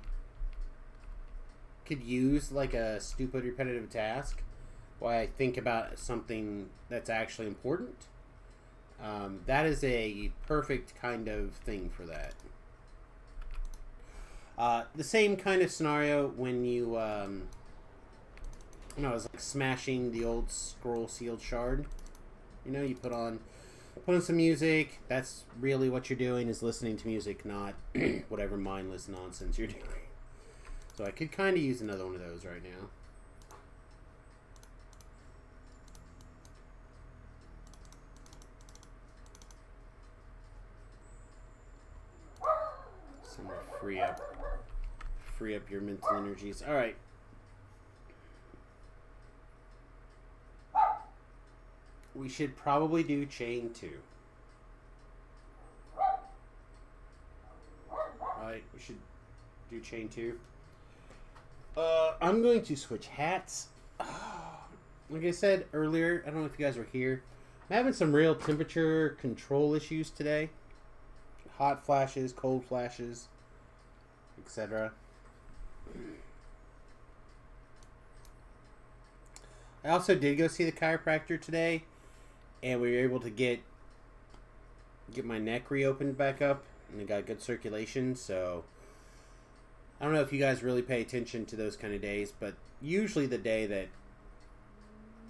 could use like a stupid repetitive task while I think about something that's actually important. That is a perfect kind of thing for that. The same kind of scenario when you, it's like smashing the old scroll sealed shard. You know, you put on some music. That's really what you're doing, is listening to music, not whatever mindless nonsense you're doing. So I could kind of use another one of those right now. Free up your mental energies. All right. We should probably do chain 2. Alright, we should do chain 2. I'm going to switch hats. Like I said earlier, I don't know if you guys were here. I'm having some real temperature control issues today. Hot flashes, cold flashes, etc. I also did go see the chiropractor today, and we were able to get my neck reopened back up, and it got good circulation. So I don't know if you guys really pay attention to those kind of days, but usually the day that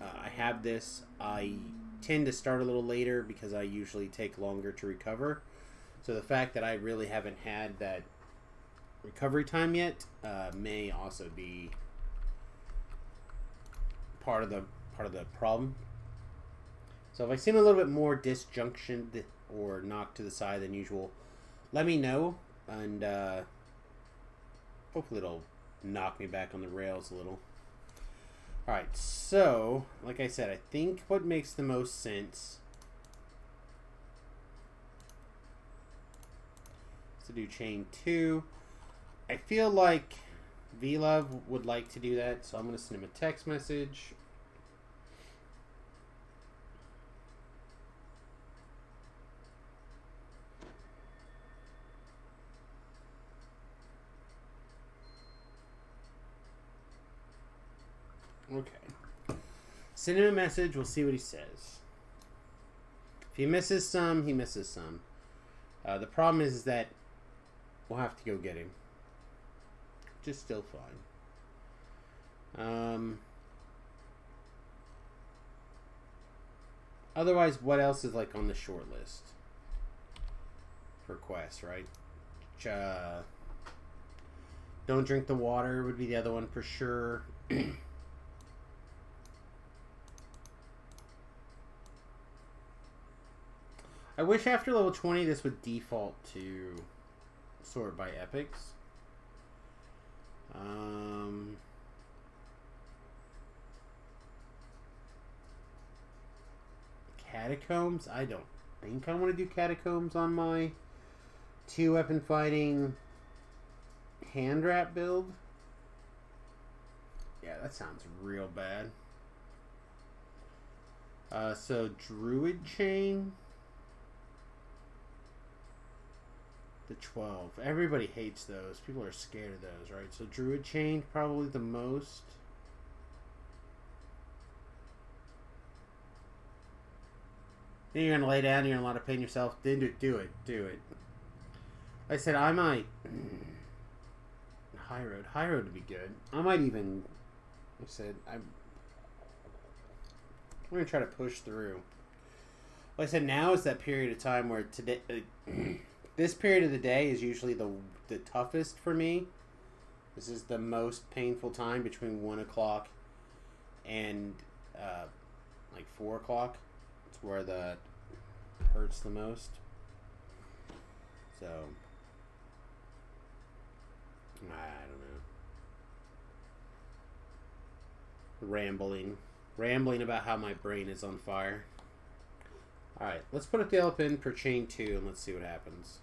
I have this, I tend to start a little later because I usually take longer to recover. So the fact that I really haven't had that recovery time yet may also be part of the problem. So if I seem a little bit more disjunctioned or knocked to the side than usual, let me know, and hopefully it'll knock me back on the rails a little. Alright, so, like I said, I think what makes the most sense is to do chain 2. I feel like V-Love would like to do that, so I'm going to send him a text message. Okay. Send him a message. We'll see what he says. If he misses some, he misses some. The problem is that we'll have to go get him. Which is still fine. Otherwise, what else is like on the short list for quests, right? Don't drink the water would be the other one for sure. I wish after level 20 this would default to sort by epics. Catacombs? I don't think I want to do catacombs on my 2-weapon fighting hand wrap build. Yeah, that sounds real bad. So Druid Chain. The 12. Everybody hates those. People are scared of those, right? So Druid Chain, probably the most. Then you're going to lay down, you're going to let it pain yourself. Then do it. Like I said, I might... High Road would be good. I might even... Like I said, I'm going to try to push through. Like I said, now is that period of time where today... This period of the day is usually the toughest for me. This is the most painful time between 1 o'clock and like 4 o'clock. It's where the hurts the most. So I don't know. Rambling about how my brain is on fire. Alright, let's put a Thalip in for chain 2 and let's see what happens.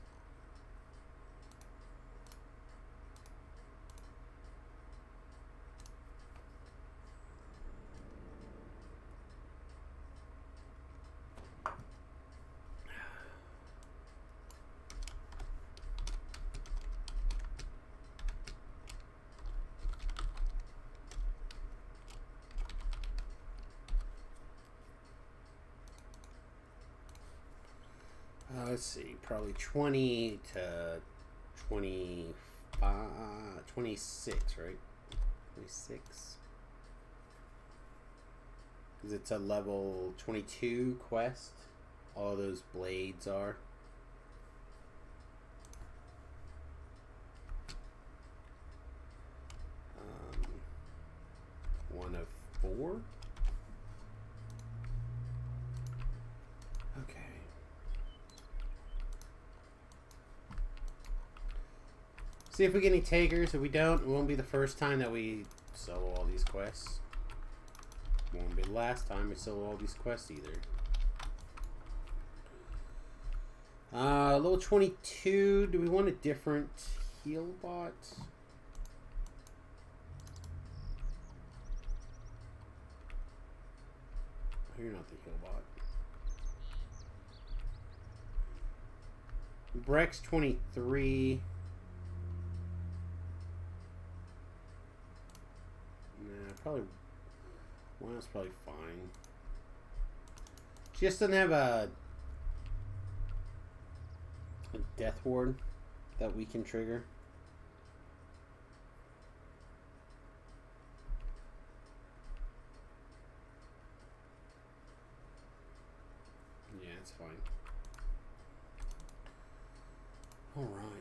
Let's see, probably 20 to 25, 26, right? 26. Because it's a level 22 quest. All those blades are. One of 4. Okay. See if we get any takers. If we don't, it won't be the first time that we solo all these quests. It won't be the last time we solo all these quests either. Level 22. Do we want a different heal bot? You're not the heal bot. Brex 23. Nah, probably. Well, that's probably fine. She just doesn't have a death ward that we can trigger. Yeah, it's fine. All right.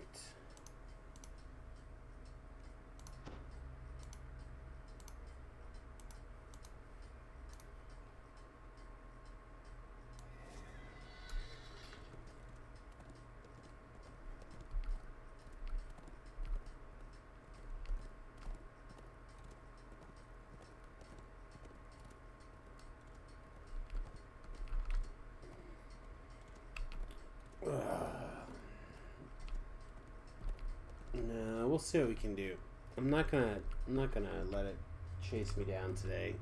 No, we'll see what we can do. I'm not gonna let it chase me down today.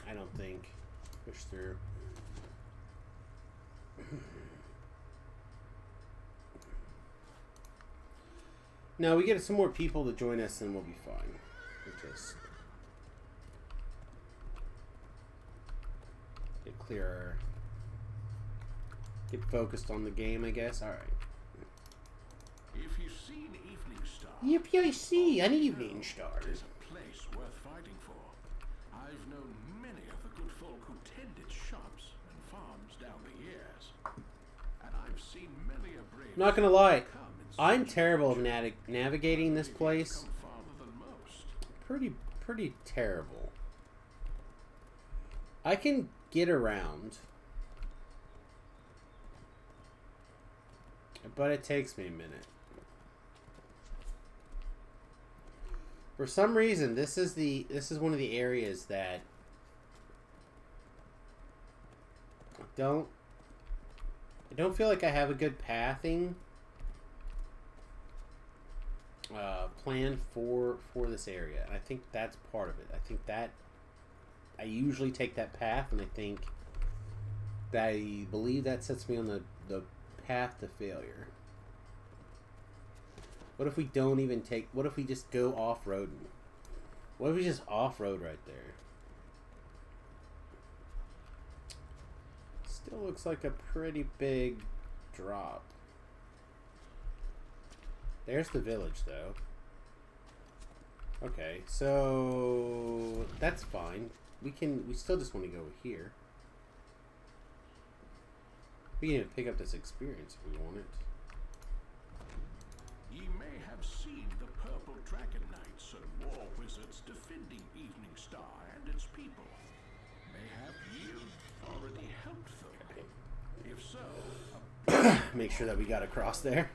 I don't think. Push through. No, we get some more people to join us and we'll be fine. We'll just get clearer. Get focused on the game, I guess. Alright. If you've seen Evening Star, If you see an Evening Star, there's a place worth fighting for. I've known many of the good folk who tended shops and farms down the years, and I've seen many a brave. I'm not gonna lie, come in I'm search terrible of at navigating this Maybe place. come farther than most. Pretty terrible. I can get around, but it takes me a minute. For some reason, this is one of the areas that I don't feel like I have a good pathing plan for this area, and I think that's part of it. I think that I usually take that path, and I believe that sets me on the path to failure. What if we don't even take... What if we just go off-roading? What if we just off-road right there? Still looks like a pretty big drop. There's the village, though. Okay, so... That's fine. We still just want to go here. We can even pick up this experience if we want it. Ye may have seen the Purple Dragon Knights and War Wizards defending Evening Star and its people. Mayhap you already helped them. If so, Make sure that we got across there.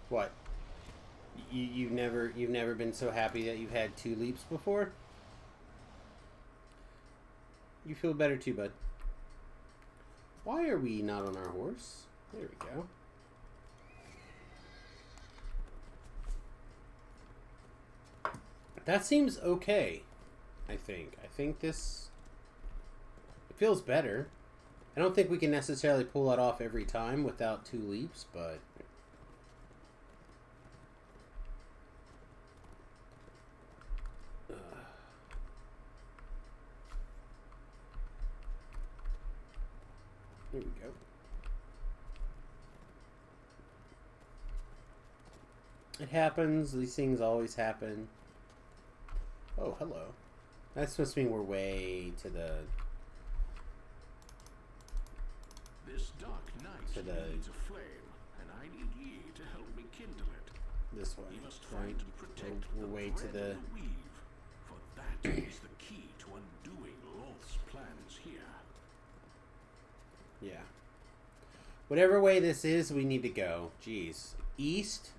What? You've never been so happy that you've had 2 leaps before? You feel better too, bud. Why are we not on our horse? There we go. That seems okay, I think. I think this... It feels better. I don't think we can necessarily pull that off every time without 2 leaps, but... There we go. It happens. These things always happen. Oh, hello. That's supposed to mean we're way to the... this dark night To the- needs a flame, and I need ye to help me kindle it. This way, Ye must right? find and protect We're the way thread to of the... the weave, for that is the key to undoing Loth's plans here. Yeah. Whatever way this is, we need to go. Jeez. East?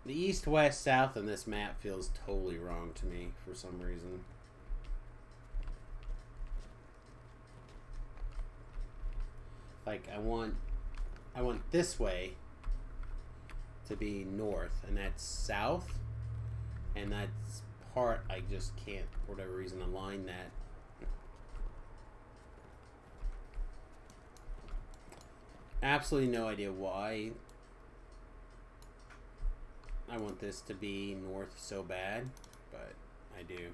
The east, west, south on this map feels totally wrong to me for some reason. Like, I want this way to be north, and that's south, and that's part I just can't, for whatever reason, align that. Absolutely no idea why I want this to be north so bad, but I do.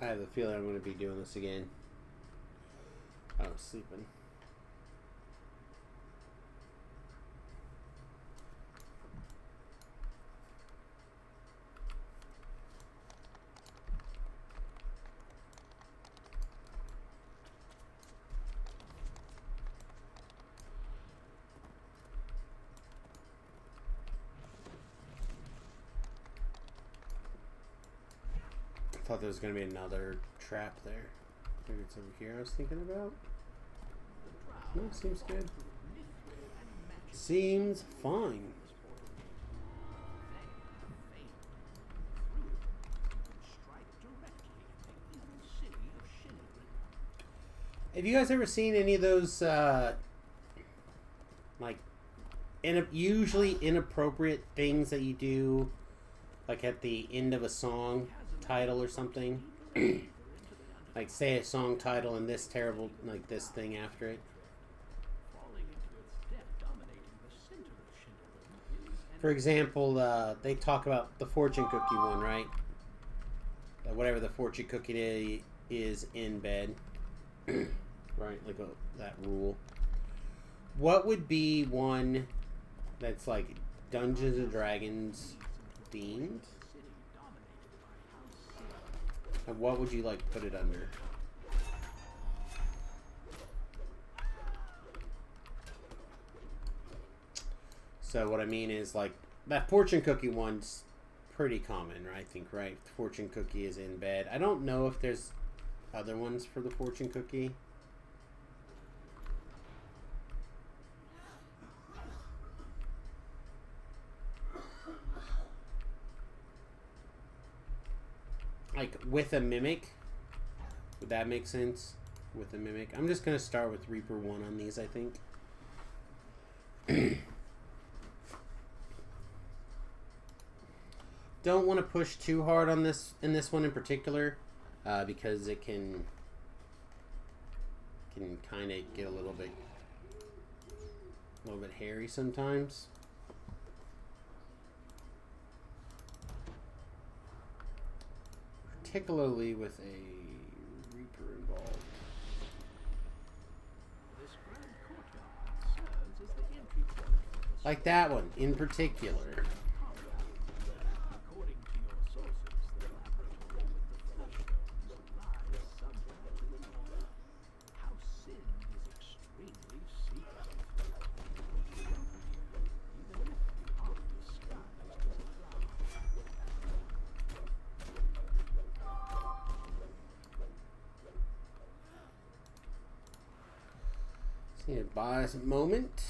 I have the feeling I'm going to be doing this again. I was sleeping. I thought there was going to be another trap there. Maybe it's over here I was thinking about. No, seems good. Seems fine. Have you guys ever seen any of those, like, usually inappropriate things that you do, like at the end of a song title or something? Like, say a song title and this terrible, like, this thing after it. For example, they talk about the fortune cookie one, right? Whatever the fortune cookie is in bed. Right, like that rule. What would be one that's like Dungeons and Dragons themed? And what would you like put it under? So what I mean is, like, that fortune cookie one's pretty common, I think, right? The fortune cookie is in bed. I don't know if there's other ones for the fortune cookie. Like, with a mimic? Would that make sense? With a mimic? I'm just going to start with Reaper 1 on these, I think. Don't want to push too hard on this in this one in particular, because it can kind of get a little bit hairy sometimes. Particularly with a Reaper involved. Like that one in particular. Need to buy a moment.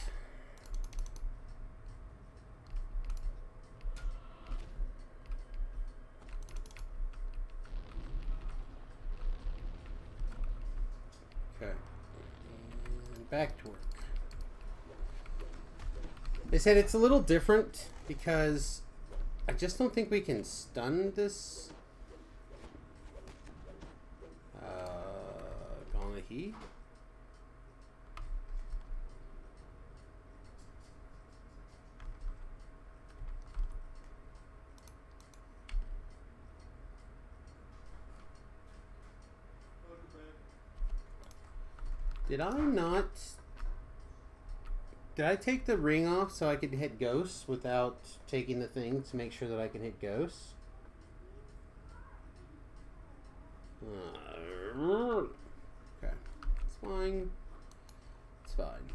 Okay. And back to work. They said it's a little different because I just don't think we can stun this Ganahi. Did I not... Did I take the ring off so I could hit ghosts without taking the thing to make sure that I can hit ghosts? Okay. It's fine. It's fine.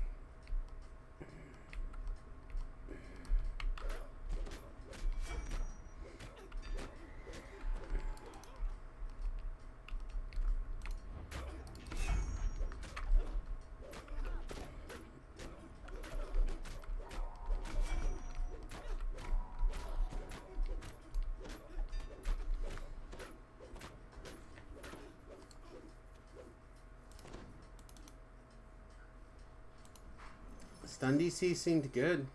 Stun DC seemed good.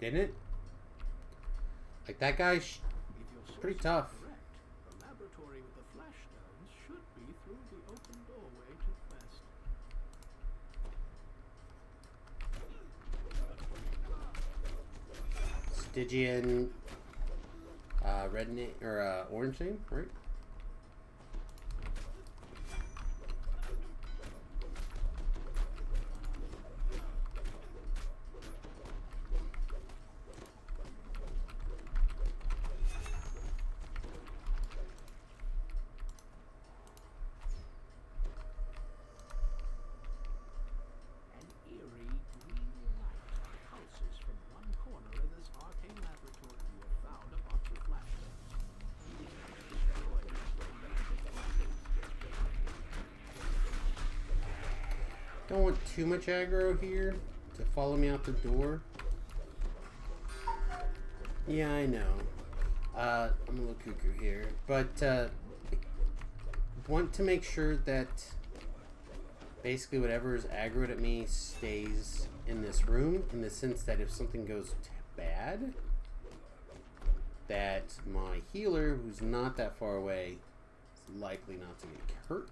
Didn't it? Like, that guy's pretty tough. The laboratory with the flash stones should be through the open doorway to the west. Stygian red name or orange name, right? Don't want too much aggro here to follow me out the door. Yeah, I know. I'm a little cuckoo here, but want to make sure that basically whatever is aggroed at me stays in this room, in the sense that if something goes bad, that my healer, who's not that far away, is likely not to get hurt.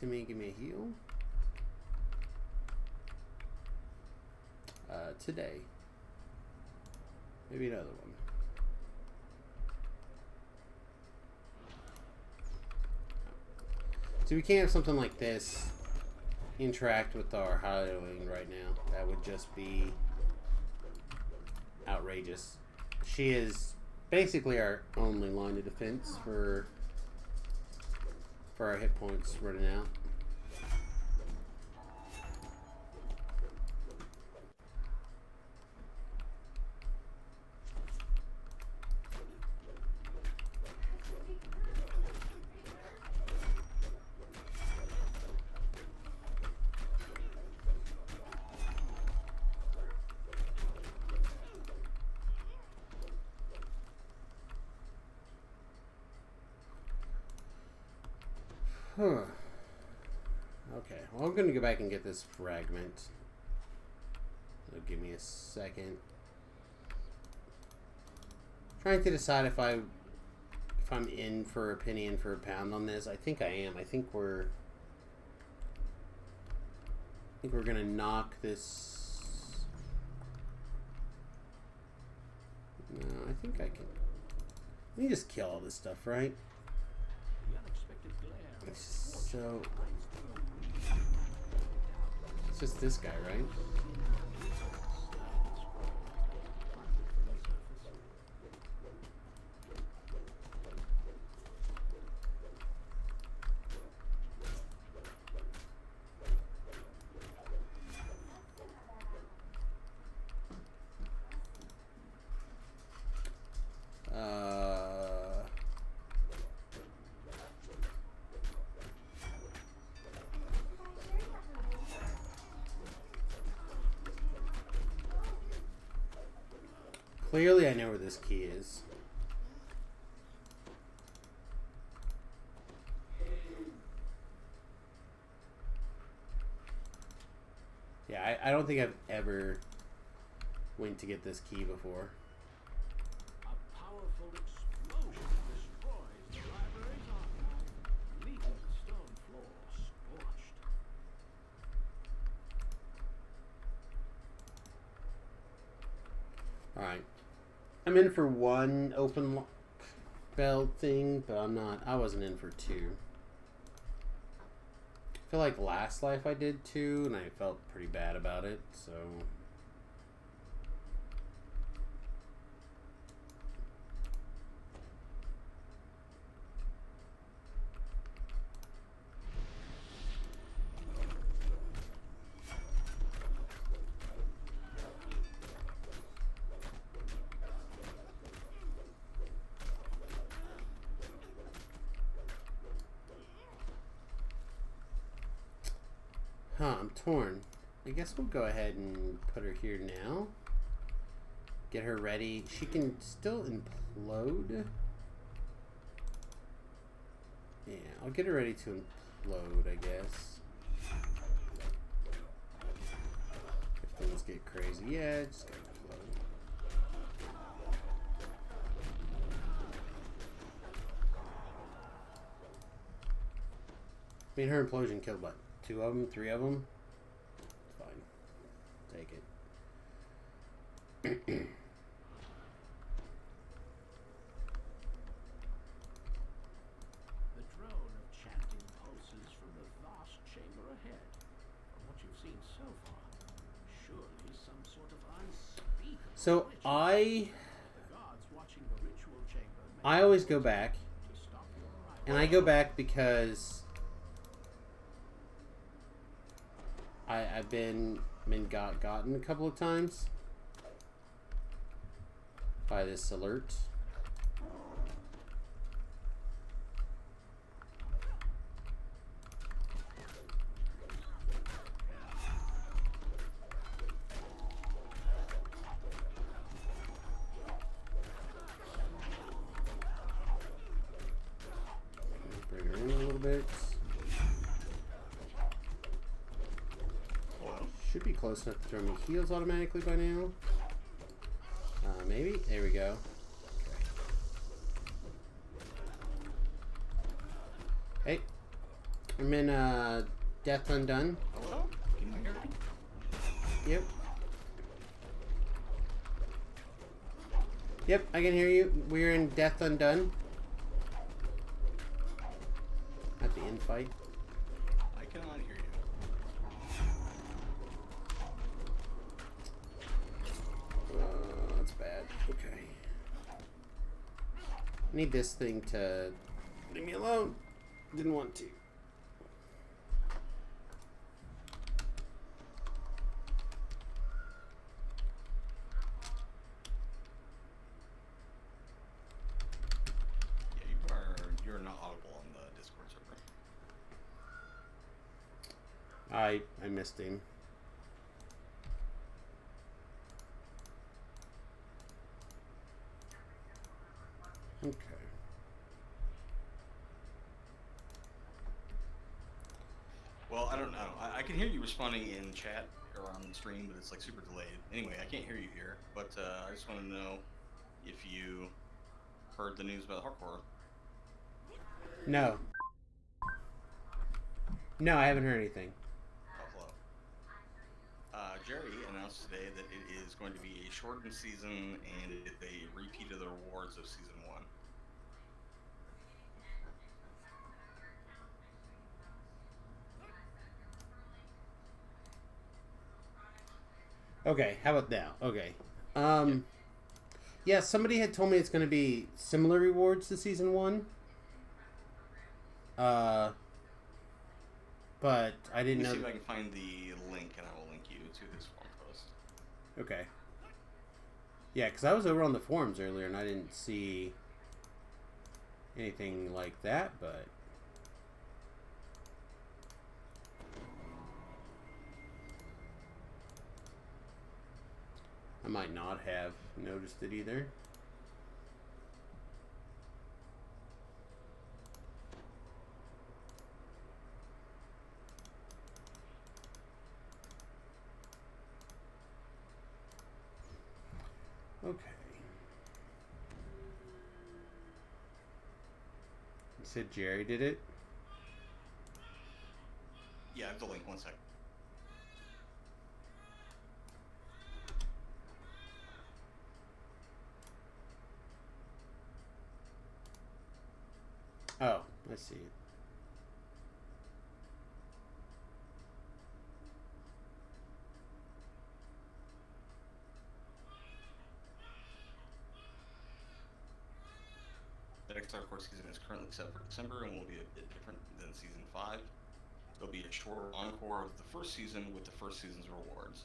To me, give me a heal. Today. Maybe another one. So we can't have something like this interact with our Highling right now. That would just be outrageous. She is basically our only line of defense for our hit points running out. Huh. Okay, well, I'm going to go back and get this fragment. So give me a second. Trying to decide if I'm in for a penny in for a pound on this. I think I am. I think we're going to knock this. No, I think I can. Let me just kill all this stuff, right? So it's just this guy, right? Clearly, I know where this key is. Yeah, I don't think I've ever went to get this key before. A powerful explosion destroys the library's archive, leaving the stone floor scorched. Alright. I'm in for one open lock belt thing, but I wasn't in for two. I feel like last life I did two, and I felt pretty bad about it, so... I'm torn. I guess we'll go ahead and put her here now. Get her ready. She can still implode. Yeah, I'll get her ready to implode, I guess. If things get crazy. Yeah, just gotta implode. I mean, her implosion killed what? 2 of them? 3 of them? It's fine. Take it. The drone of chanting pulses from the vast chamber ahead. From what you've seen so far, surely some sort of unspeakable So ritual. I The guards watching the ritual chamber I always go back, to stop your arrival. and I go back because I've been gotten a couple of times by this alert. Bring her in a little bit. Should be close enough to throw me heals automatically by now. Maybe? There we go. Okay. I'm in Death Undone. Hello? Can you hear me? Yep. Yep, I can hear you. We're in Death Undone. At the end fight. I cannot hear you. That's bad. Okay. I need this thing to leave me alone. Didn't want to. Yeah, you're not audible on the Discord server. I missed him. Okay. Well, I don't know. I can hear you responding in chat or on stream, but it's like super delayed. Anyway, I can't hear you here, but I just want to know if you heard the news about hardcore. No. No, I haven't heard anything. Buffalo. Jerry announced today that it is going to be a shortened season and it is a repeat of the rewards of season 1. Okay, how about now? Okay. Yeah, somebody had told me it's going to be similar rewards to season 1. But I didn't know. Let me see if I can find the link and I will link you to this forum post. Okay. Yeah, because I was over on the forums earlier and I didn't see anything like that, but... I might not have noticed it either. Okay. You said Jerry did it? Yeah, I have the link. 1 sec. Oh, I see it. The next hardcore season is currently set for December and will be a bit different than season 5. There'll be a short encore of the first season with the first season's rewards.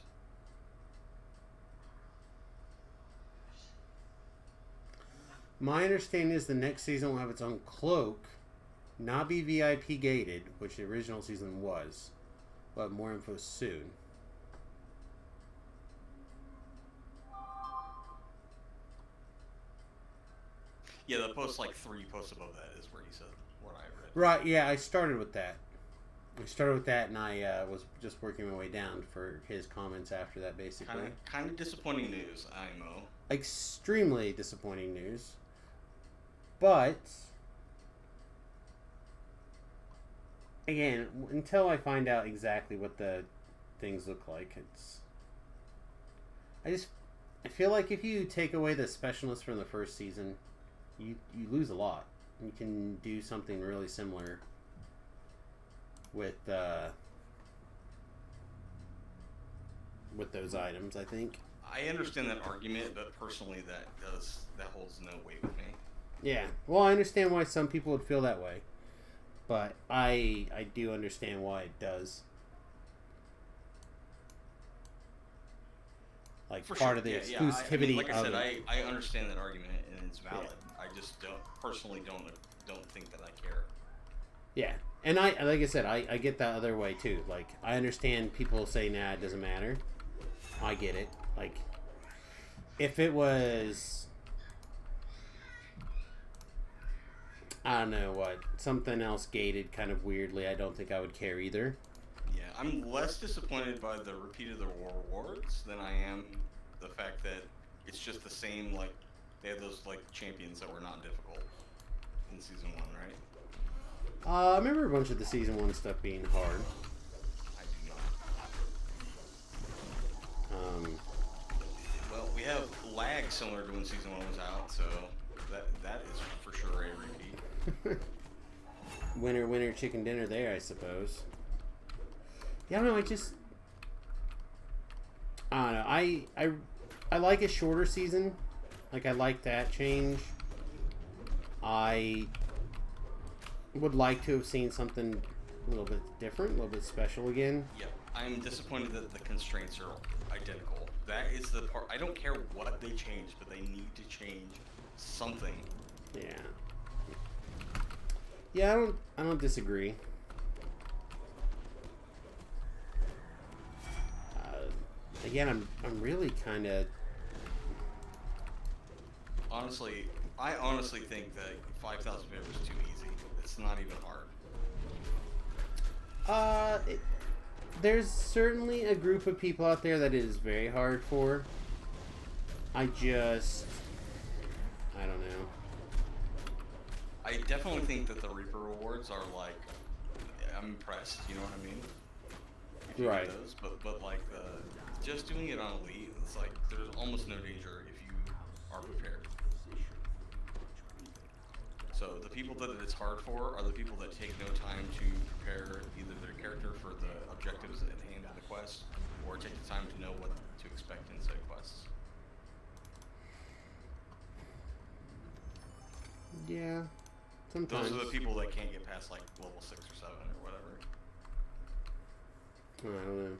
My understanding is the next season will have its own cloak, not be VIP gated, which the original season was, but more info soon. Yeah, the post like 3 posts above that is where he said what I read. Right, yeah, I started with that. And I was just working my way down for his comments after that, basically. Kind of disappointing news, IMO. Extremely disappointing news. But again, until I find out exactly what the things look like, I feel like if you take away the specialness from the first season, you lose a lot. You can do something really similar with those items, I think. I understand that argument, but personally, that holds no weight with me. Yeah. Well, I understand why some people would feel that way, but I do understand why it does. Like For part sure. of the Yeah, exclusivity like I of said, it. I understand that argument and it's valid. I just personally don't think that I care. Yeah. And like I said, I get that other way too. Like, I understand people say, nah, it doesn't matter. I get it. Like, if it was, I don't know what, something else gated kind of weirdly, I don't think I would care either. Yeah, I'm less disappointed by the repeat of the rewards than I am the fact that it's just the same, like, they have those, like, champions that were not difficult in Season 1, right? I remember a bunch of the Season 1 stuff being hard. I do not. Well, we have lag similar to when Season 1 was out, so that is for sure a repeat. Winner, chicken dinner there, I suppose. Yeah, I don't know, I don't know, I like a shorter season. Like, I like that change. I would like to have seen something a little bit different, a little bit special again. Yep, I'm disappointed that the constraints are identical. That is the part. I don't care what they change, but they need to change something. Yeah. Yeah, I don't disagree. Again, I'm really kind of. Honestly, I honestly think that 5,000 favors is too easy. It's not even hard. There's certainly a group of people out there that it is very hard for. I don't know. I definitely think that the Reaper rewards are like, I'm impressed. You know what I mean? If you Right. do those, but like just doing it on Elite, it's like there's almost no danger if you are prepared. So the people that it's hard for are the people that take no time to prepare either their character for the objectives at hand of the quest, or take the time to know what to expect in said quests. Yeah. Sometimes. Those are the people that can't get past like level 6 or 7 or whatever. I don't know.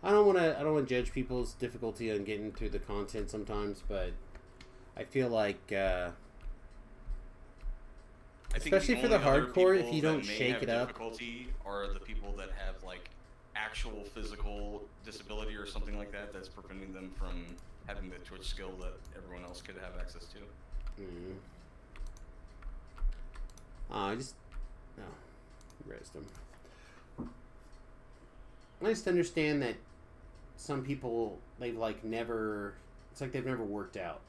I don't want to judge people's difficulty on getting through the content sometimes, but I feel like I think especially for the only other hardcore, if people you don't that may shake have it up. difficulty are the people that have like actual physical disability or something like that that's preventing them from having the Twitch skill that everyone else could have access to. Rest them. I just understand that some people they've never worked out,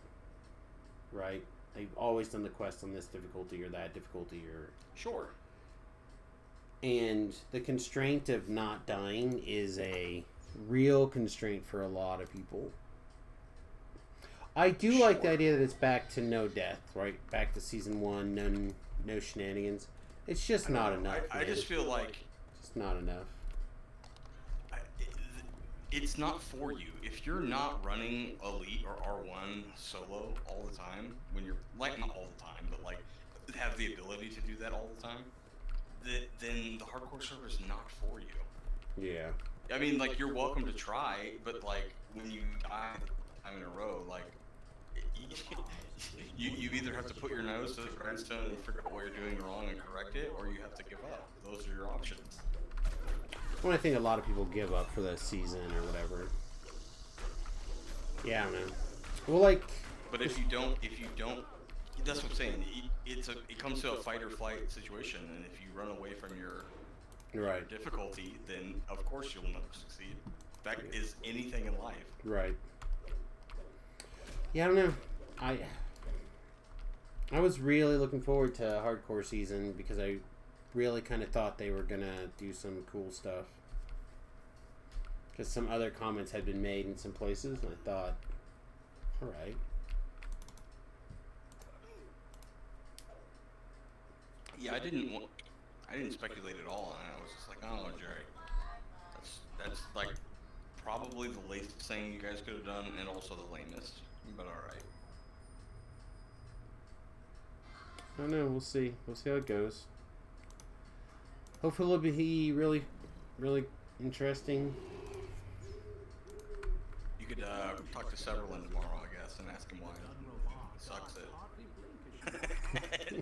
right? They've always done the quest on this difficulty or that difficulty Sure. and the constraint of not dying is a real constraint for a lot of people. I do like the idea that it's back to no death, right? Back to Season 1, no shenanigans. It's just not enough. I just feel like it's not enough. It's not for you. If you're not running Elite or R1 solo all the time, when you're like not all the time, but like have the ability to do that all the time, then the hardcore server is not for you. Yeah. I mean, like you're welcome to try, but like when you die time in a row, like you either have to put your nose to the grindstone and figure out what you're doing wrong and correct it, or you have to give up. Those are your options. Well, I think a lot of people give up for the season or whatever. Yeah, I don't know. Well, but if you don't, that's what I'm saying. It comes to a fight or flight situation, and if you run away from your right, difficulty, then of course you'll never succeed. That is anything in life. right. Yeah, I don't know. I was really looking forward to hardcore season because I really kind of thought they were gonna do some cool stuff. Because some other comments had been made in some places, and I thought, alright. Yeah, I didn't speculate at all on it. I was just like, oh, Jerry, that's like probably the latest thing you guys could have done, and also the lamest. But all right. I don't know. We'll see. We'll see how it goes. Hopefully, it'll be really, really interesting. You could talk to Severlin tomorrow, I guess, and ask him why he sucks at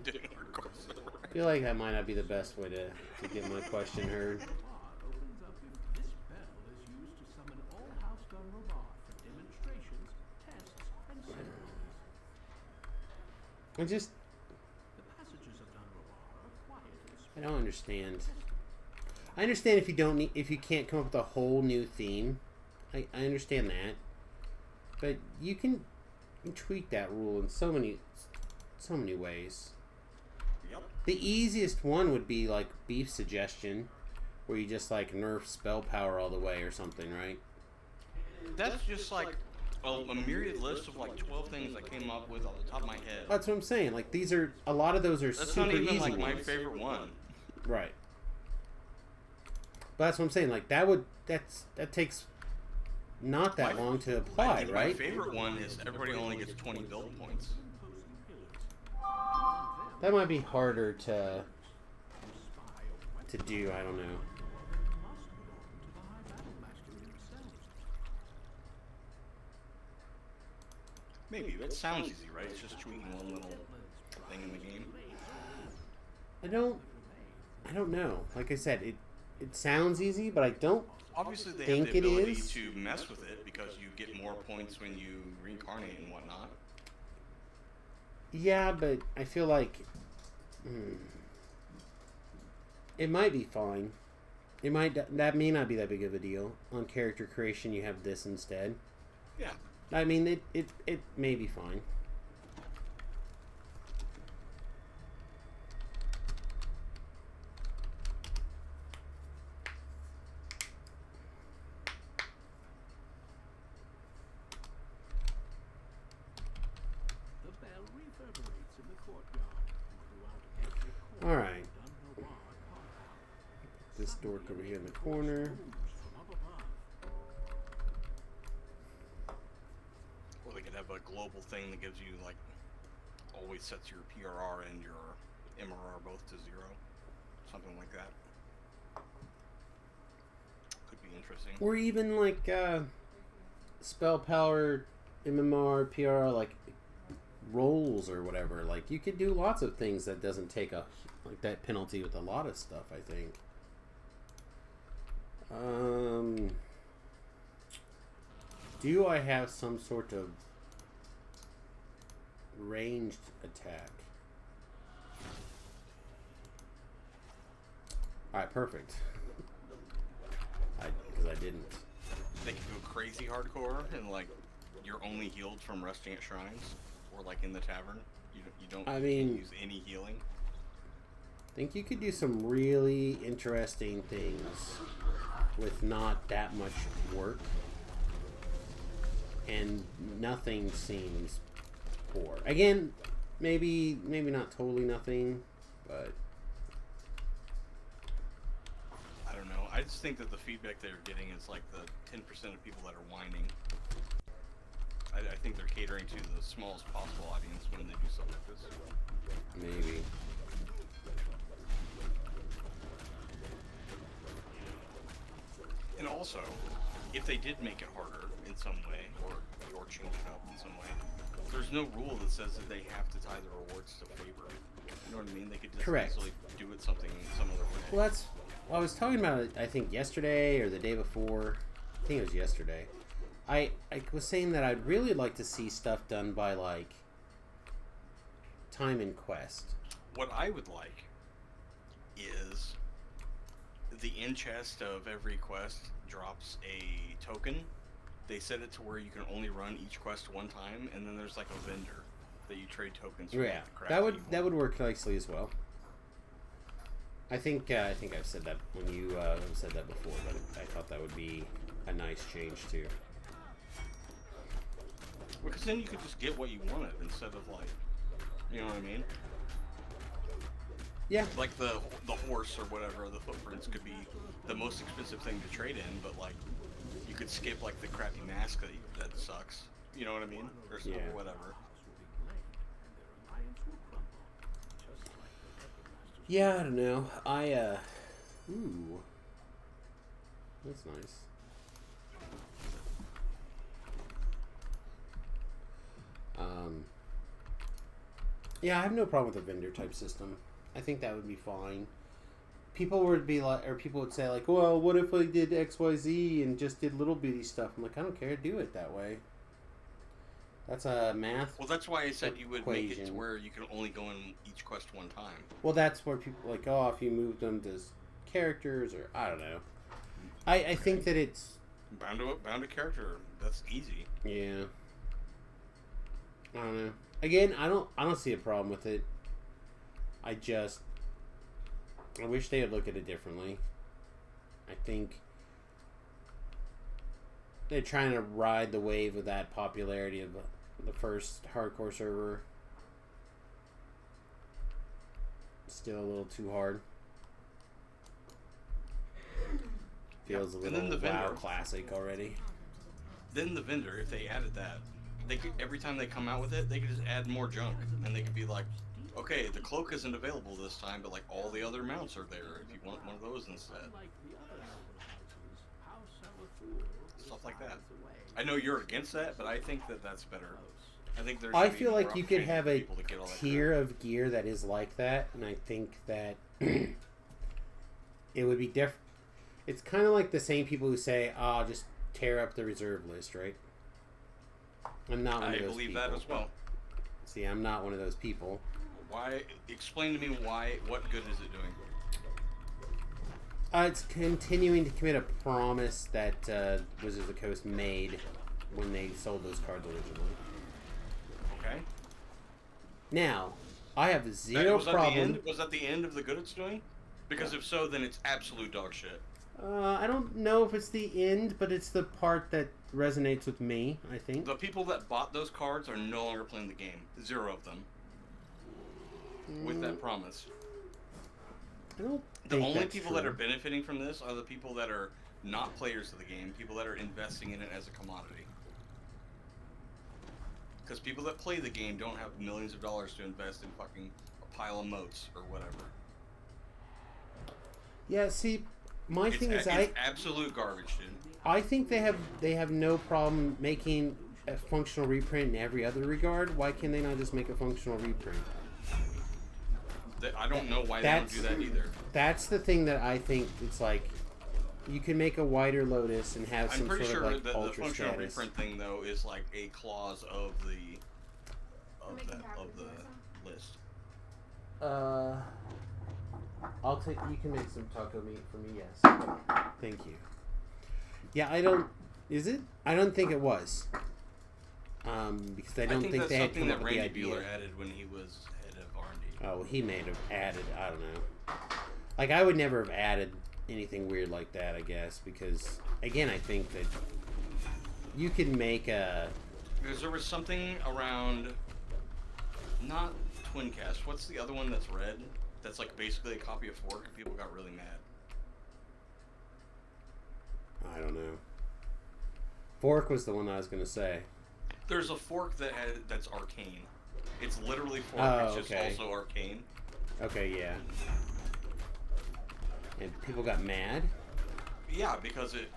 doing hardcore server. I feel like that might not be the best way to get my question heard. I don't understand. I understand if you can't come up with a whole new theme. I understand that. But you can tweak that rule in so many ways. Yep. The easiest one would be like Beef suggestion, where you just like nerf spell power all the way or something, right? That's just like a myriad list of like 12 things I came up with off the top of my head. That's what I'm saying. Like a lot of those are That's super not even easy like my ones. favorite one. Right. But that's what I'm saying. Like that takes not that long to apply, right? My favorite one is everybody only gets 20 build points. That might be harder to do. I don't know. Maybe. It sounds easy, right? It's just tweaking one little thing in the game. I don't know. Like I said, it sounds easy, but I don't Obviously, they think have the it ability is. to mess with it because you get more points when you reincarnate and whatnot. Yeah, but I feel like it might be fine. That may not be that big of a deal. On character creation, you have this instead. Yeah. I mean, it may be fine. All right. This dork over here in the corner. Or they could have a global thing that gives you, like, always sets your PRR and your MRR both to 0. Something like that. Could be interesting. Or even like spell power, MMR, PR, like rolls or whatever. Like you could do lots of things that doesn't take like that penalty with a lot of stuff, I think. Do I have some sort of ranged attack? Alright, perfect. Because I didn't. They could go crazy hardcore and, like, you're only healed from resting at shrines or, like, in the tavern. You don't I mean, use any healing. I think you could do some really interesting things with not that much work, and nothing seems poor. Again, maybe not totally nothing, but I don't know. I just think that the feedback they're getting is like the 10% of people that are whining. I think they're catering to the smallest possible audience when they do stuff like this. maybe. And also, if they did make it harder in some way, or change it up in some way, there's no rule that says that they have to tie the rewards to favor. You know what I mean? They could just Correct. easily do it some other way. Well, I was talking about it, I think yesterday or the day before. I think it was yesterday. I was saying that I'd really like to see stuff done by, like, time and quest. What I would like is the end chest of every quest drops a token. They set it to where you can only run each quest one time, and then there's like a vendor that you trade tokens for. Yeah, that would work nicely as well. I think I've said that when you said that before, but I thought that would be a nice change too. Because then you could just get what you wanted instead of like, you know what I mean? Yeah. Like the horse or whatever, the footprints could be the most expensive thing to trade in, but like you could skip like the crappy mask that sucks. You know what I mean? Or Yeah. whatever. Yeah, I don't know. Ooh. That's nice. Yeah, I have no problem with a vendor type system. I think that would be fine. People would be like, or people would say like, well, what if I did XYZ and just did little bitty stuff? I'm like, I don't care. Do it that way. That's a math. Well, that's why I said you would make it to equation. where you can only go in each quest one time. Well, that's where people like, oh, if you moved them to characters, or I don't know. I think that it's Bound to character. That's easy. yeah. I don't know. Again, I don't see a problem with it. I wish they would look at it differently. I think they're trying to ride the wave of that popularity of the first hardcore server. Still a little too hard. Feels a And then little the WoW vendor. classic already. Then the vendor, if they added that, they could, every time they come out with it, they could just add more junk, and they could be like, okay, the cloak isn't available this time, but like all the other mounts are there if you want one of those instead. Stuff like that. I know you're against that, but I think that that's better. I think there's. I feel like you could have a tier tier of gear that is like that, and I think that it would be different. It's kind of like the same people who say, "Ah, just tear up the reserve list," right? I'm not one I of those believe people. that as well. See, I'm not one of those people. Why? Explain to me why. What good is it doing? It's continuing to commit a promise that Wizards of the Coast made when they sold those cards originally. Okay. Now, I have zero was problem. That the end? Was that the end of the good it's doing? Because if so, then it's absolute dog shit. I don't know if it's the end, but it's the part that resonates with me, I think. The people that bought those cards are no longer playing the game. 0 of them. With that promise. I don't The think only that's people that true. are benefiting from this are the people that are not players of the game, people that are investing in it as a commodity. Because people that play the game don't have millions of dollars to invest in fucking a pile of moats or whatever. Yeah, see, my thing is it's absolute garbage, dude. I think they have no problem making a functional reprint in every other regard. Why can they not just make a functional reprint? I don't know why they don't do that either. That's the thing that I think it's like. You can make a wider Lotus and have I'm some pretty sort sure of like that the ultra functional status. reprint thing though is like a clause of the list. I'll take. You can make some taco meat for me. Yes. Thank you. Yeah, I don't. Is it? I don't think it was. Because I don't think that's they had something come that up with the Randy idea. Bueller added when he was head of R&D. Oh, he may have added. I don't know. Like I would never have added anything weird like that. I guess because again, I think that you can make a. Because there was something around, not Twincast. What's the other one that's red? That's like basically a copy of Fork, and people got really mad. I don't know. Fork was the one I was gonna say. There's a Fork that's arcane. It's literally Fork. Oh, it's just okay. also arcane. Okay, yeah. And people got mad. Yeah, because it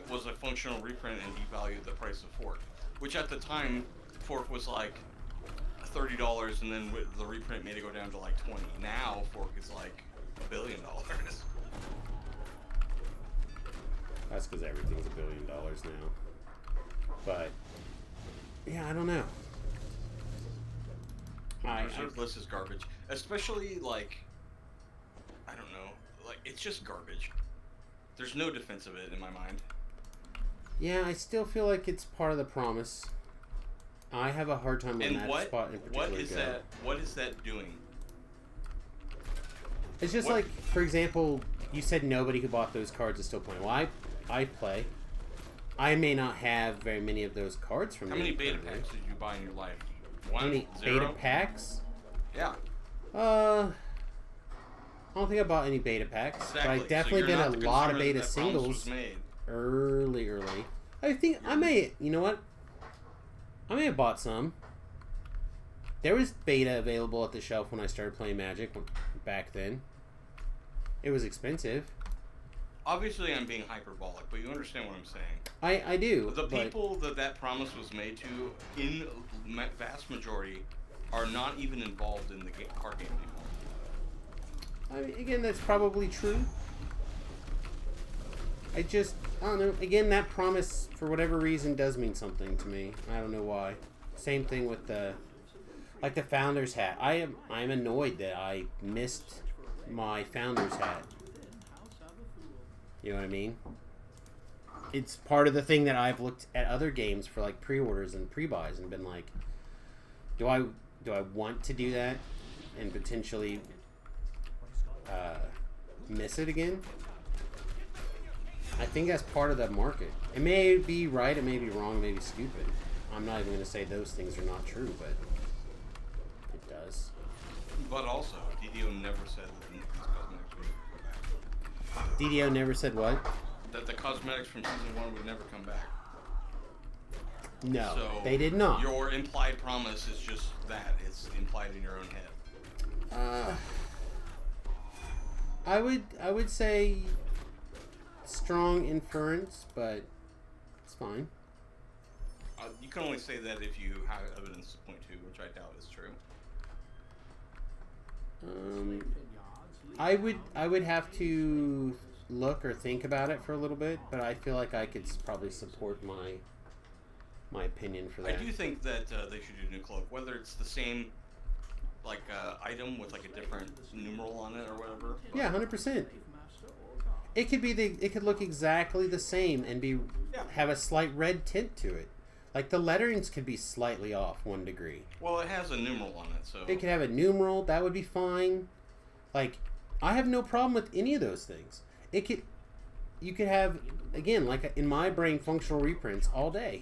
was a functional reprint and devalued the price of Fork, which at the time Fork was like $30, and then with the reprint made it go down to like 20. Now Fork is like $1 billion. That's because everything's $1 billion now. But yeah, I don't know. Reserve list is garbage, especially like I don't know, like it's just garbage. There's no defense of it in my mind. Yeah, I still feel like it's part of the promise. I have a hard time on And that what spot in particular. what is that doing? It's just What- like, for example, you said nobody who bought those cards is still playing. Well, I play. I may not have very many of those cards from How them many beta currently. packs did you buy in your life? How One? many Zero? beta packs? Yeah. I don't think I bought any beta packs, Exactly. but I So definitely you're did not a the lot of consumer beta that promise was singles made. early. I think I may, you know what? I may have bought some. There was beta available at the shelf when I started playing Magic back then. It was expensive. Obviously, I'm being hyperbolic, but you understand what I'm saying. I do. The but people that promise was made to, in vast majority, are not even involved in the card game anymore. I mean, again, that's probably true. I don't know. Again, that promise, for whatever reason, does mean something to me. I don't know why. Same thing with the Founder's hat. I'm annoyed that I missed my Founder's hat. You know what I mean? It's part of the thing that I've looked at other games for like pre-orders and pre-buys and been like, do I want to do that and potentially miss it again? I think that's part of that market. It may be right, it may be wrong, it may be stupid. I'm not even going to say those things are not true, but it does. But also, DDO never said that these cosmetics would never come back. DDO never said what? That the cosmetics from season 1 would never come back. No, So they did not. Your implied promise is just that. It's implied in your own head. I would say strong inference, but it's fine. You can only say that if you have evidence to point to, which I doubt is true. I would have to look or think about it for a little bit, but I feel like I could probably support my opinion for I that. do think that they should do New Cloak, whether it's the same like item with like a different numeral on it or whatever. But Yeah, 100%. It could be it could look exactly the same and be have a slight red tint to it. Like the letterings could be slightly off 1 degree. Well, it has a numeral on it, so It could have a numeral, that would be fine. Like, I have no problem with any of those things. You could have, again, like in my brain, functional reprints all day.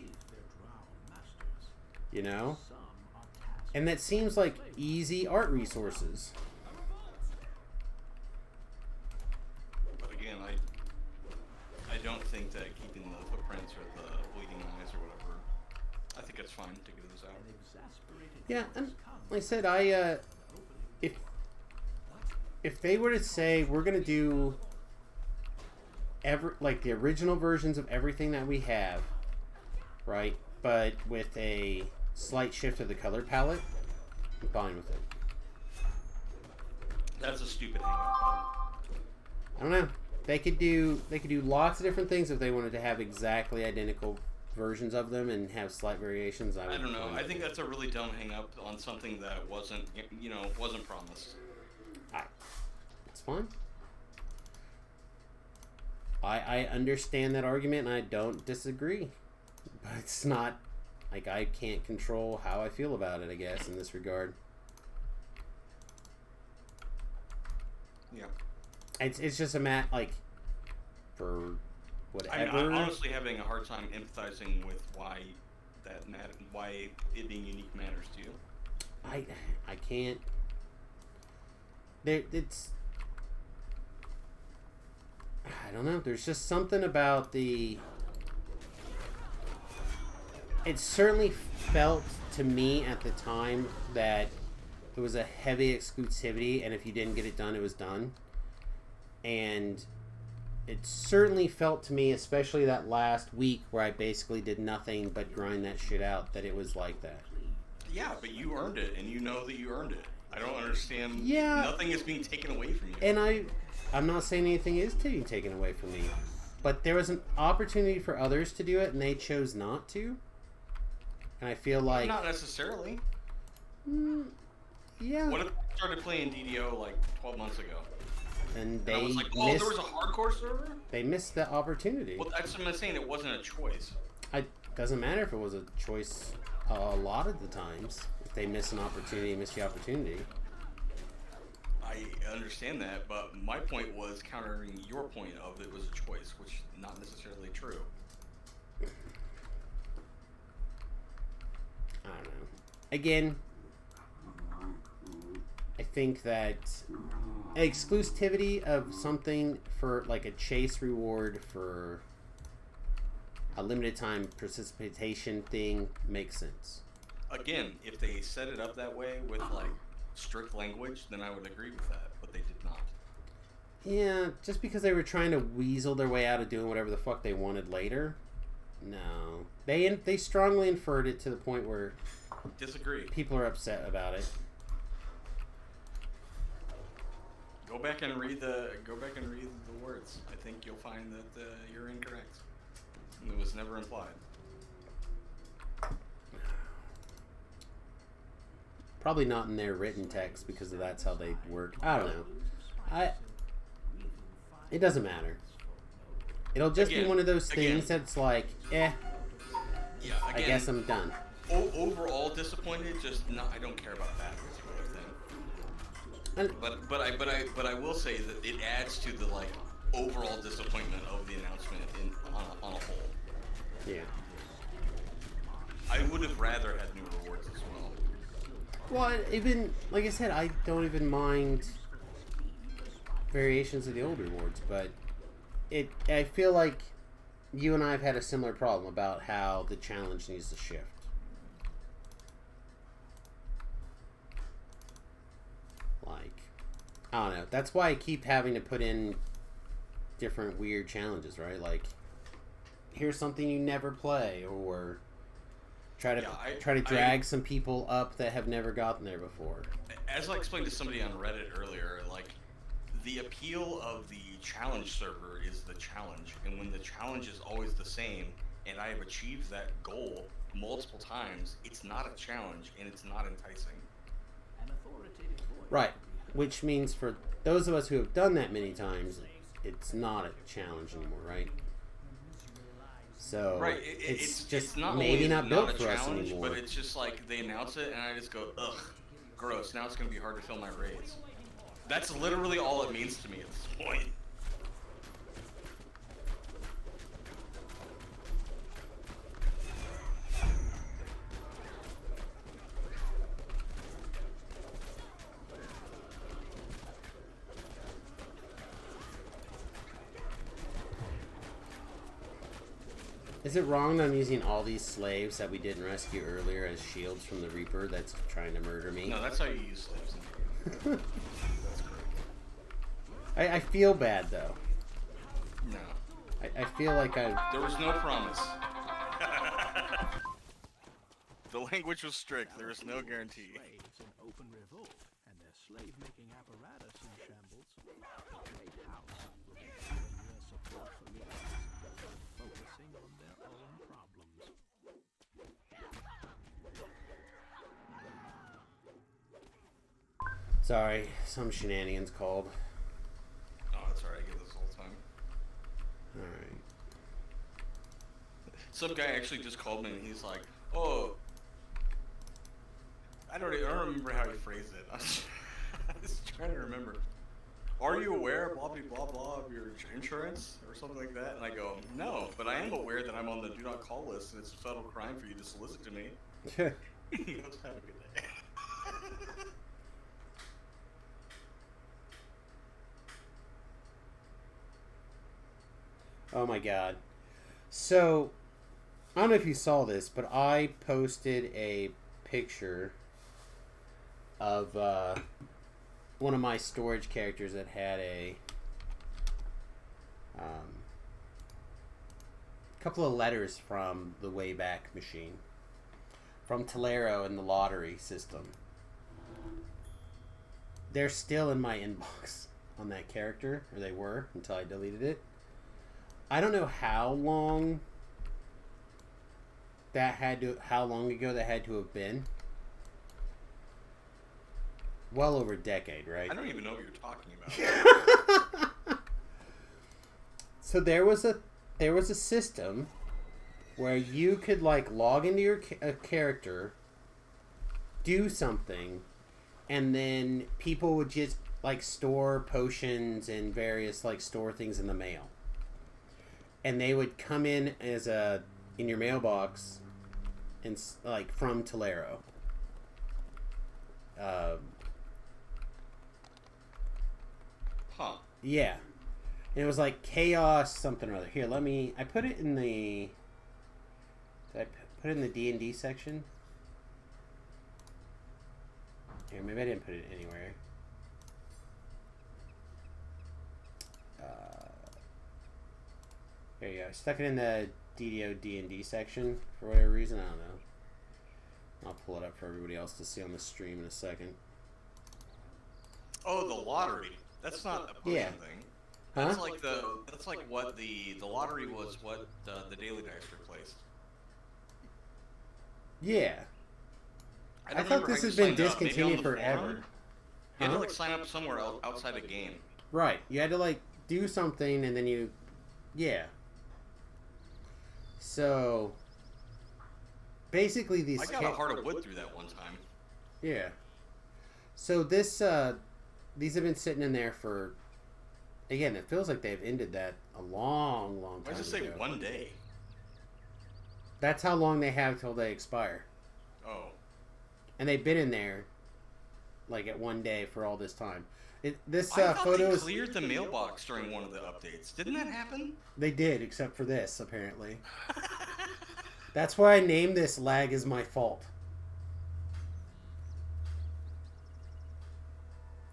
You know? And that seems like easy art resources. But again, I don't think that keeping the footprints or the bleeding eyes or whatever, I think it's fine to get those out. Yeah, and like I said, if they were to say we're gonna do like the original versions of everything that we have, right? But with a slight shift of the color palette, I'm fine with it. That's a stupid hang-up. I don't know. They could do lots of different things if they wanted to have exactly identical versions of them and have slight variations. I don't know. I think that's a really dumb hang-up on something that wasn't promised. It's fine. I understand that argument and I don't disagree. But it's not like I can't control how I feel about it, I guess, in this regard. Yeah. It's just a like for whatever. I'm honestly having a hard time empathizing with why it being unique matters to you. I can't. I don't know. There's just something about it certainly felt to me at the time that it was a heavy exclusivity, and if you didn't get it done, it was done. And it certainly felt to me, especially that last week where I basically did nothing but grind that shit out, that it was like that. Yeah, but you earned it, and you know that you earned it. I don't understand. Yeah. Nothing is being taken away from you. And I'm not saying anything is being taken away from me, but there was an opportunity for others to do it, and they chose not to. And I feel like Not necessarily. yeah. What if I started playing DDO like 12 months ago? And And I they was like, oh, missed. there was a hardcore server? They missed the opportunity. Well, that's what I'm saying. It wasn't a choice. It doesn't matter if it was a choice. A lot of the times, if they miss an opportunity, miss the opportunity. I understand that, but my point was countering your point of it was a choice, which is not necessarily true. I don't know. Again, I think that exclusivity of something for like a chase reward for a limited time participation thing makes sense. Again, if they set it up that way with like strict language, then I would agree with that, but they did not. Yeah, just because they were trying to weasel their way out of doing whatever the fuck they wanted later. No, they strongly inferred it to the point where Disagree. people are upset about it. Go back and read the words. I think you'll find that you're incorrect. It was never implied. Probably not in their written text because that's how they work. I don't know. It doesn't matter. It'll just be one of those things that's like, Yeah, I guess I'm done. Overall disappointed. Just not. I don't care about that particular thing. But I will say that it adds to the like overall disappointment of the announcement on a whole. Yeah. I would have rather had new rewards as well. Well, even like I said, I don't even mind variations of the old rewards, but I feel like you and I have had a similar problem about how the challenge needs to shift. Like, I don't know. That's why I keep having to put in different weird challenges, right? Like, here's something you never play, or try to drag some people up that have never gotten there before. As I explained to somebody on Reddit earlier, like, the appeal of the challenge server is the challenge, and when the challenge is always the same, and I have achieved that goal multiple times, it's not a challenge, and it's not enticing. Right, which means for those of us who have done that many times, it's not a challenge anymore, right? So right, it's just not maybe not built a for us challenge, anymore. but it's just like they announce it, and I just go, ugh, gross. Now it's gonna be hard to fill my raids. That's literally all it means to me at this point. Is it wrong that I'm using all these slaves that we didn't rescue earlier as shields from the Reaper that's trying to murder me? No, that's how you use slaves in the game. That's correct. I feel bad though. No. I feel like There was no promise. The language was strict. There was no guarantee. Slaves in open revolt, and their slave-making apparatus in shambles. The Great House will be giving their support for leaders, focusing on their own problems. Sorry, some shenanigans called. Oh, that's alright. I get this all the time. Alright. Some guy actually just called me and he's like, "Oh, I don't remember how he phrased it. I was trying to remember. Are you aware, blah blah blah blah, of your insurance or something like that?" And I go, "No, but I am aware that I'm on the do not call list, and it's a federal crime for you to solicit to me." He goes, "Have a good day." Oh my god. So, I don't know if you saw this, but I posted a picture of one of my storage characters that had a couple of letters from the Wayback Machine, from Tolero and the lottery system. They're still in my inbox on that character, or they were until I deleted it. I don't know how long ago that had to have been. Well over a decade, right? I don't even know what you're talking about. So there was a system where you could like log into your character, do something, and then people would just like store potions and various like store things in the mail, and they would come in as in your mailbox, and like from Tolero. Yeah, and it was like chaos something or other. Here, I put it in the. Did I put it in the D&D section? Here, maybe I didn't put it anywhere. There you go. I stuck it in the DDO D&D section for whatever reason. I don't know. I'll pull it up for everybody else to see on the stream in a second. Oh, the lottery. That's not a potion thing. Huh? That's like what the lottery was. What the Daily Dice replaced. Yeah. I thought this has been discontinued forever. You had to like sign up somewhere outside a game. Right. You had to like do something and then you. Yeah. So. Basically, these. I got a heart of wood through that one time. Yeah. So this, these have been sitting in there for. Again, it feels like they've ended that a long, long time ago. Why does it say 1 day? That's how long they have till they expire. Oh. And they've been in there, like at 1 day for all this time. This I thought photo they cleared the mailbox during one of the updates. Didn't that happen? They did, except for this, apparently. That's why I named this "Lag is My Fault."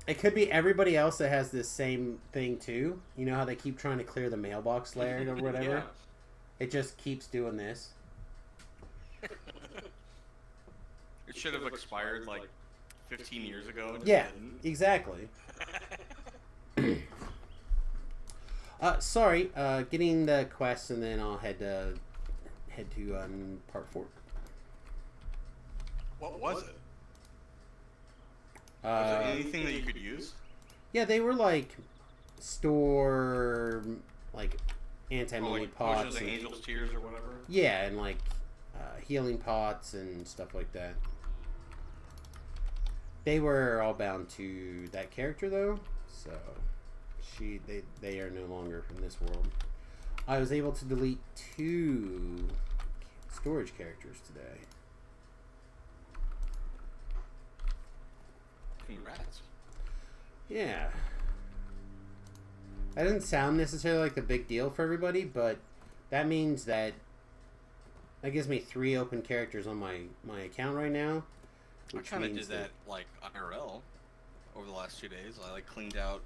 It could be everybody else that has this same thing too. You know how they keep trying to clear the mailbox layer or whatever? Yeah. It just keeps doing this. It should have expired like 15 years ago. And Yeah, didn't. exactly. Sorry, getting the quest and then I'll head to part 4. What was it? Was it anything that you could use? Yeah, they were like store like anti-melee like pots. Potions of Angel's Tears or whatever? Yeah, and like healing pots and stuff like that. They were all bound to that character though, so they are no longer from this world. I was able to delete 2 storage characters today. Congrats. Yeah. That doesn't sound necessarily like a big deal for everybody, but that means that gives me 3 open characters on my account right now. I kind of did that like IRL over the last 2 days. I like cleaned out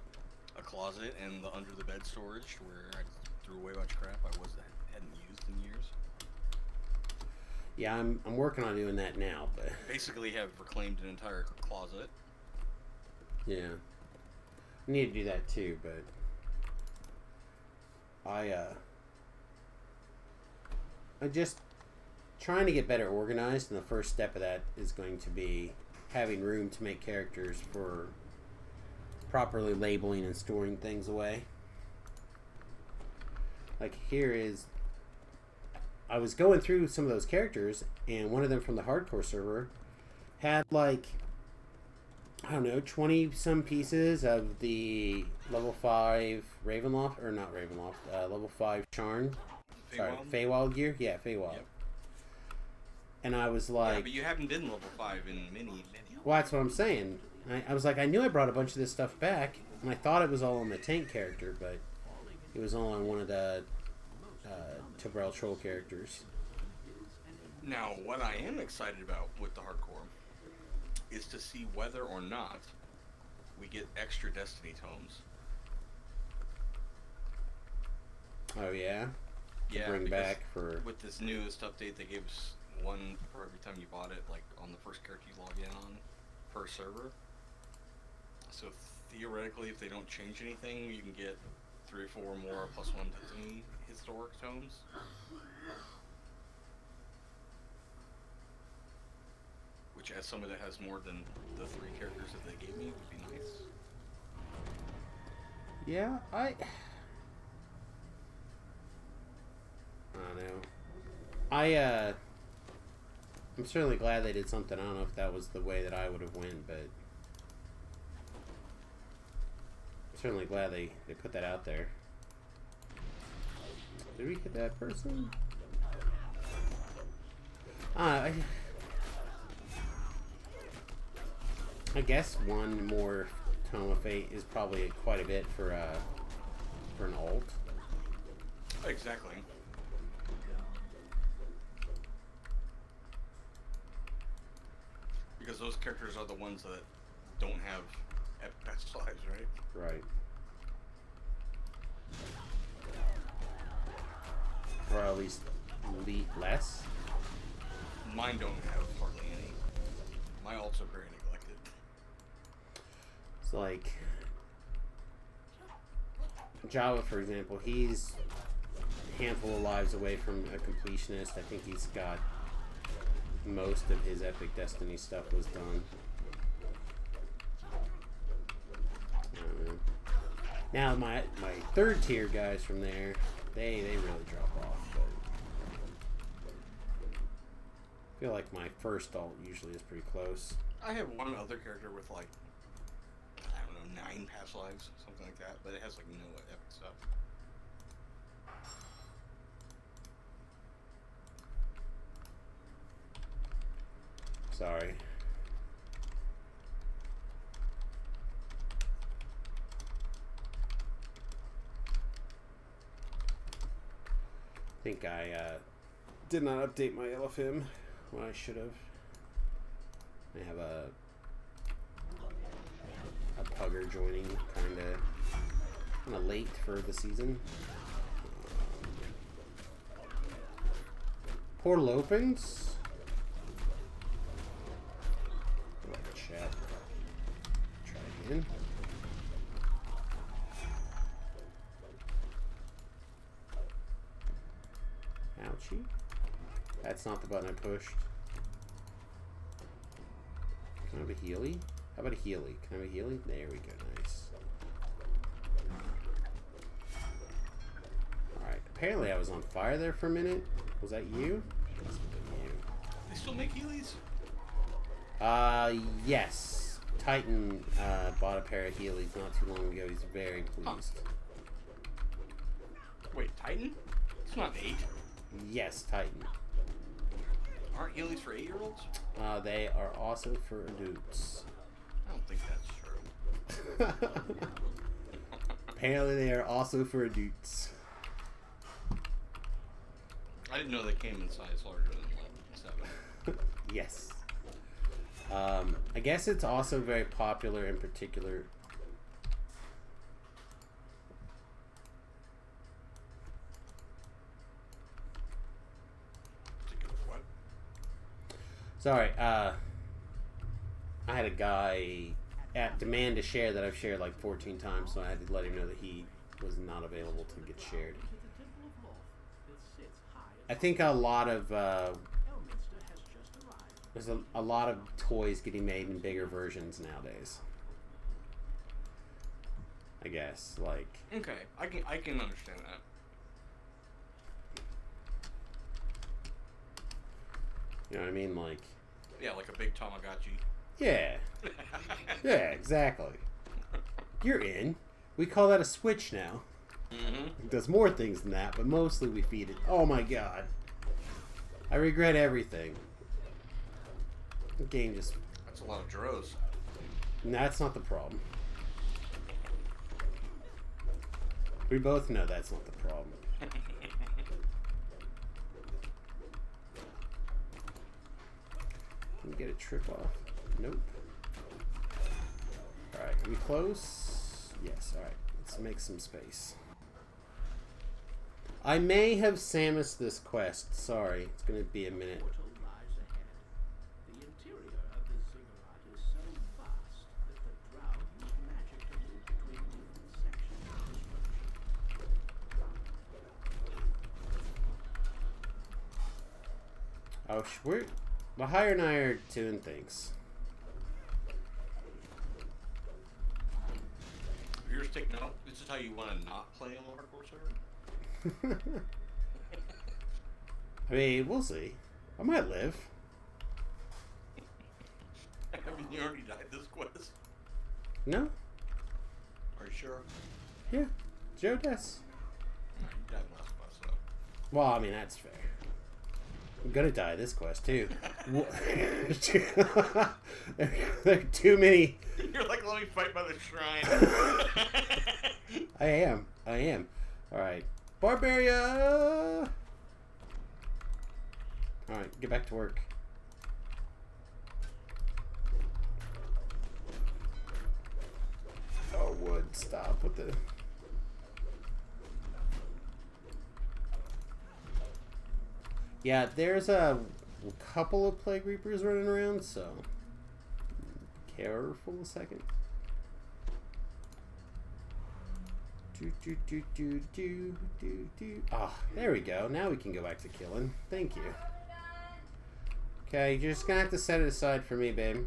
a closet and the under the bed storage where I threw away a bunch of crap I hadn't used in years. Yeah, I'm working on doing that now, but basically have reclaimed an entire closet. Yeah, I need to do that too, but I just trying to get better organized, and the first step of that is going to be having room to make characters for properly labeling and storing things away. Like here is, I was going through some of those characters, and one of them from the hardcore server had like, I don't know, 20 some pieces of the level 5 Ravenloft, or not Ravenloft, level 5 Charn. Sorry, Feywild gear? Yeah, Feywild. Yep. And I was like... Yeah, but you haven't been level 5 in many. Well, that's what I'm saying. I was like, I knew I brought a bunch of this stuff back, and I thought it was all on the tank character, but it was all on one of the Tobrel Troll characters. Now, what I am excited about with the hardcore is to see whether or not we get extra Destiny tomes. Oh, yeah? Yeah, bring back for... With this newest update, they gave us one for every time you bought it, like on the first character you log in on per server. So theoretically, if they don't change anything, you can get 3 or 4 more +1 Destiny historic tomes. Which, as somebody that has more than the 3 characters that they gave me, would be nice. Yeah, I don't know. I'm certainly glad they did something. I don't know if that was the way that I would have went, but Certainly glad they put that out there. Did we hit that person? I guess one more Tome of Fate is probably quite a bit for an alt. Exactly. Because those characters are the ones that don't have epic past lives, right? Right. Or at least less. Mine don't have hardly any. My alts are very neglected. It's like Java, for example, he's a handful of lives away from a completionist. I think he's got most of his Epic Destiny stuff was done. Now my third tier guys from there, they really drop off. But I feel like my first alt usually is pretty close. I have one other character with like, I don't know, 9 past lives, something like that, but it has like no epic stuff. Sorry. I think I did not update my LFM when I should have. I have a pugger joining kind of late for the season. Portal opens. Chat. Try again. Ouchie. That's not the button I pushed. Can I have a Healy? How about a Healy? Can I have a Healy? There we go. Nice. Alright. Apparently I was on fire there for a minute. Was that you? Must have been you. They still make Heelys? Yes. Titan bought a pair of Heelys not too long ago. He's very pleased. Wait, Titan? It's not 8. Yes, Titan. Aren't Heelys for 8-year-olds? They are also for adults. I don't think that's true. Apparently they are also for adults. I didn't know they came in size larger than 7. Yes. I guess it's also very popular in particular. What? Sorry, I had a guy at Demand to Share that I've shared like 14 times, so I had to let him know that he was not available to get shared. I think a lot of there's a lot of toys getting made in bigger versions nowadays. I guess, like. Okay, I can understand that. You know what I mean? Like. Yeah, like a big Tamagotchi. Yeah. Yeah, exactly. You're in. We call that a Switch now. Mm-hmm. It does more things than that, but mostly we feed it. Oh my god. I regret everything. The game just... That's a lot of Drows. That's not the problem. We both know that's not the problem. Can we get a trip off? Nope. Alright, are we close? Yes, alright. Let's make some space. I may have Samus this quest. Sorry, it's going to be a minute. Oh, we're... Bahir and I are doing things. You're just taking out. This is how you want to not play on the hardcore server? I mean, we'll see. I might live. I mean, you already died this quest. No? Are you Sure. Yeah, Joe does. You died last quest, so. Well, I mean, that's fair. I'm gonna die this quest, too. There are too many. You're like, let me fight by the shrine. I am. Alright. Barbaria! Alright, get back to work. Oh, wood, stop with the... Yeah, there's a couple of Plague Reapers running around, so... Be careful a second. Ah, there we go. Now we can go back to killing. Thank you. Okay, you're just gonna have to set it aside for me, babe.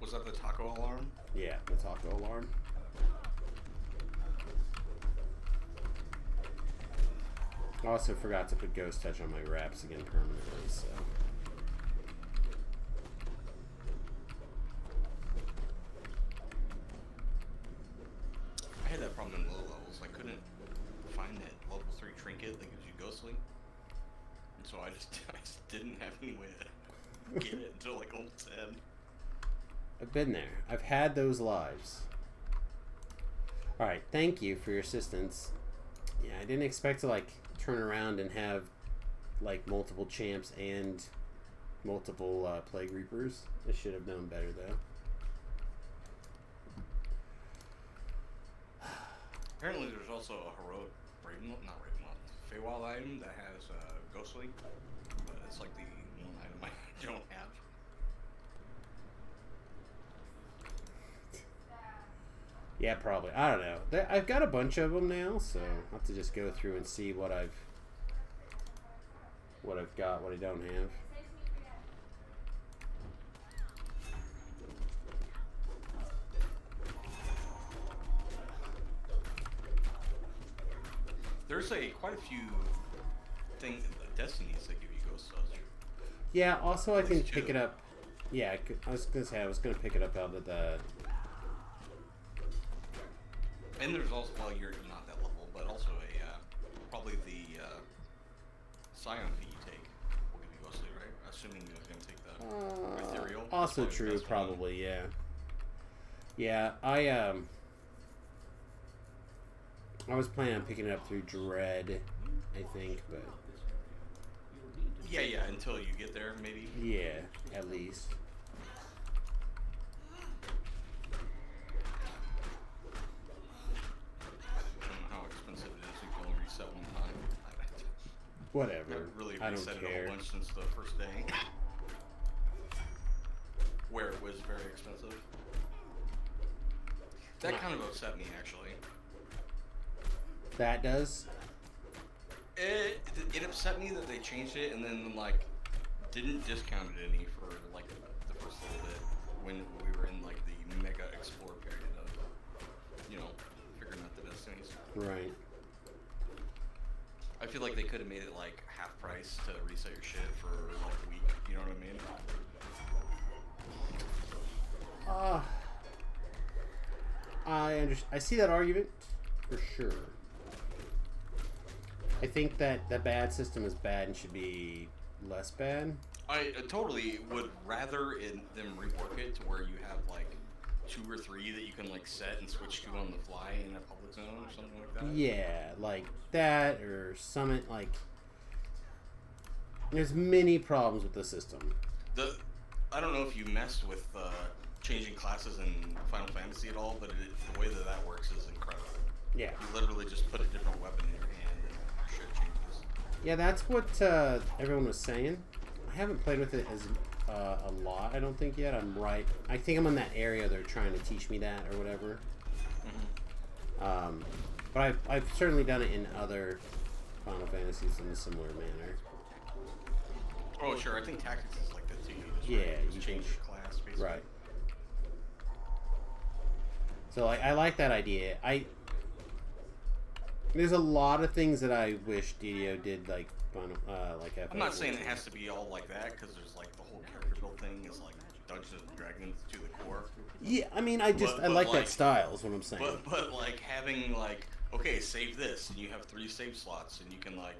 Was that the taco alarm? Yeah, the taco alarm. I also forgot to put Ghost Touch on my wraps again permanently, so... I had that problem in low levels. I couldn't find that level 3 trinket that gives you ghostly. And so I just didn't have any way to get it until like level 10. I've been there. I've had those lives. Alright, thank you for your assistance. Yeah, I didn't expect to, like, turn around and have, like, multiple champs and multiple Plague Reapers. I should have known better, though. Apparently there's also a heroic Feywild item that has ghostly, but it's like the one item I don't have. Yeah, probably. I don't know. I've got a bunch of them now, so I'll have to just go through and see what I've got, what I don't have. There's quite a few things, destinies that give you ghost touch. Yeah, also I can At least pick two. it up. Yeah, I was gonna say I was gonna pick it up out of the. And there's also, well, you're not that level, but also probably the Scion fee you take will give you ghostly, right? Assuming you're going to take the ethereal. Also That's true, that's fine. probably. Yeah. Yeah, I was planning on picking it up through Dread, I think, but Yeah, until you get there, maybe. yeah, at least. I don't know how expensive it is. You can only reset one time. Whatever. I've really I don't reset it a care. whole bunch since the first day. Where it was very expensive. That kind of upset me, actually. That does. It upset me that they changed it and then like didn't discount it any for like the first little bit when we were in like the mega explore period of, you know, figuring out the destinies. Right. I feel like they could have made it like half price to reset your shit for like a week. You know what I mean? I see that argument for sure. I think that the bad system is bad and should be less bad. I totally would rather them rework it to where you have like 2 or 3 that you can like set and switch to on the fly in a public zone or something like that. Yeah, like that or Summit. Like, there's many problems with the system. I don't know if you messed with changing classes in Final Fantasy at all, but the way that works is incredible. Yeah. You literally just put a different weapon in your hand and shit changes. Yeah, that's what everyone was saying. I haven't played with it as a lot, I don't think, yet. I think I'm in that area they're trying to teach me that or whatever. Mm-hmm. But I've certainly done it in other Final Fantasies in a similar manner. Oh, sure. I think Tactics is like that too. Yeah, you you change can- your class, basically. Right. So I like that idea. There's a lot of things that I wish DDO did like FF14. I'm not saying it has to be all like that, because there's like the whole character build thing is like Dungeons and Dragons to the core. Yeah, I mean, I like that style. Is what I'm saying. But like having like, okay, save this, and you have 3 save slots, and you can like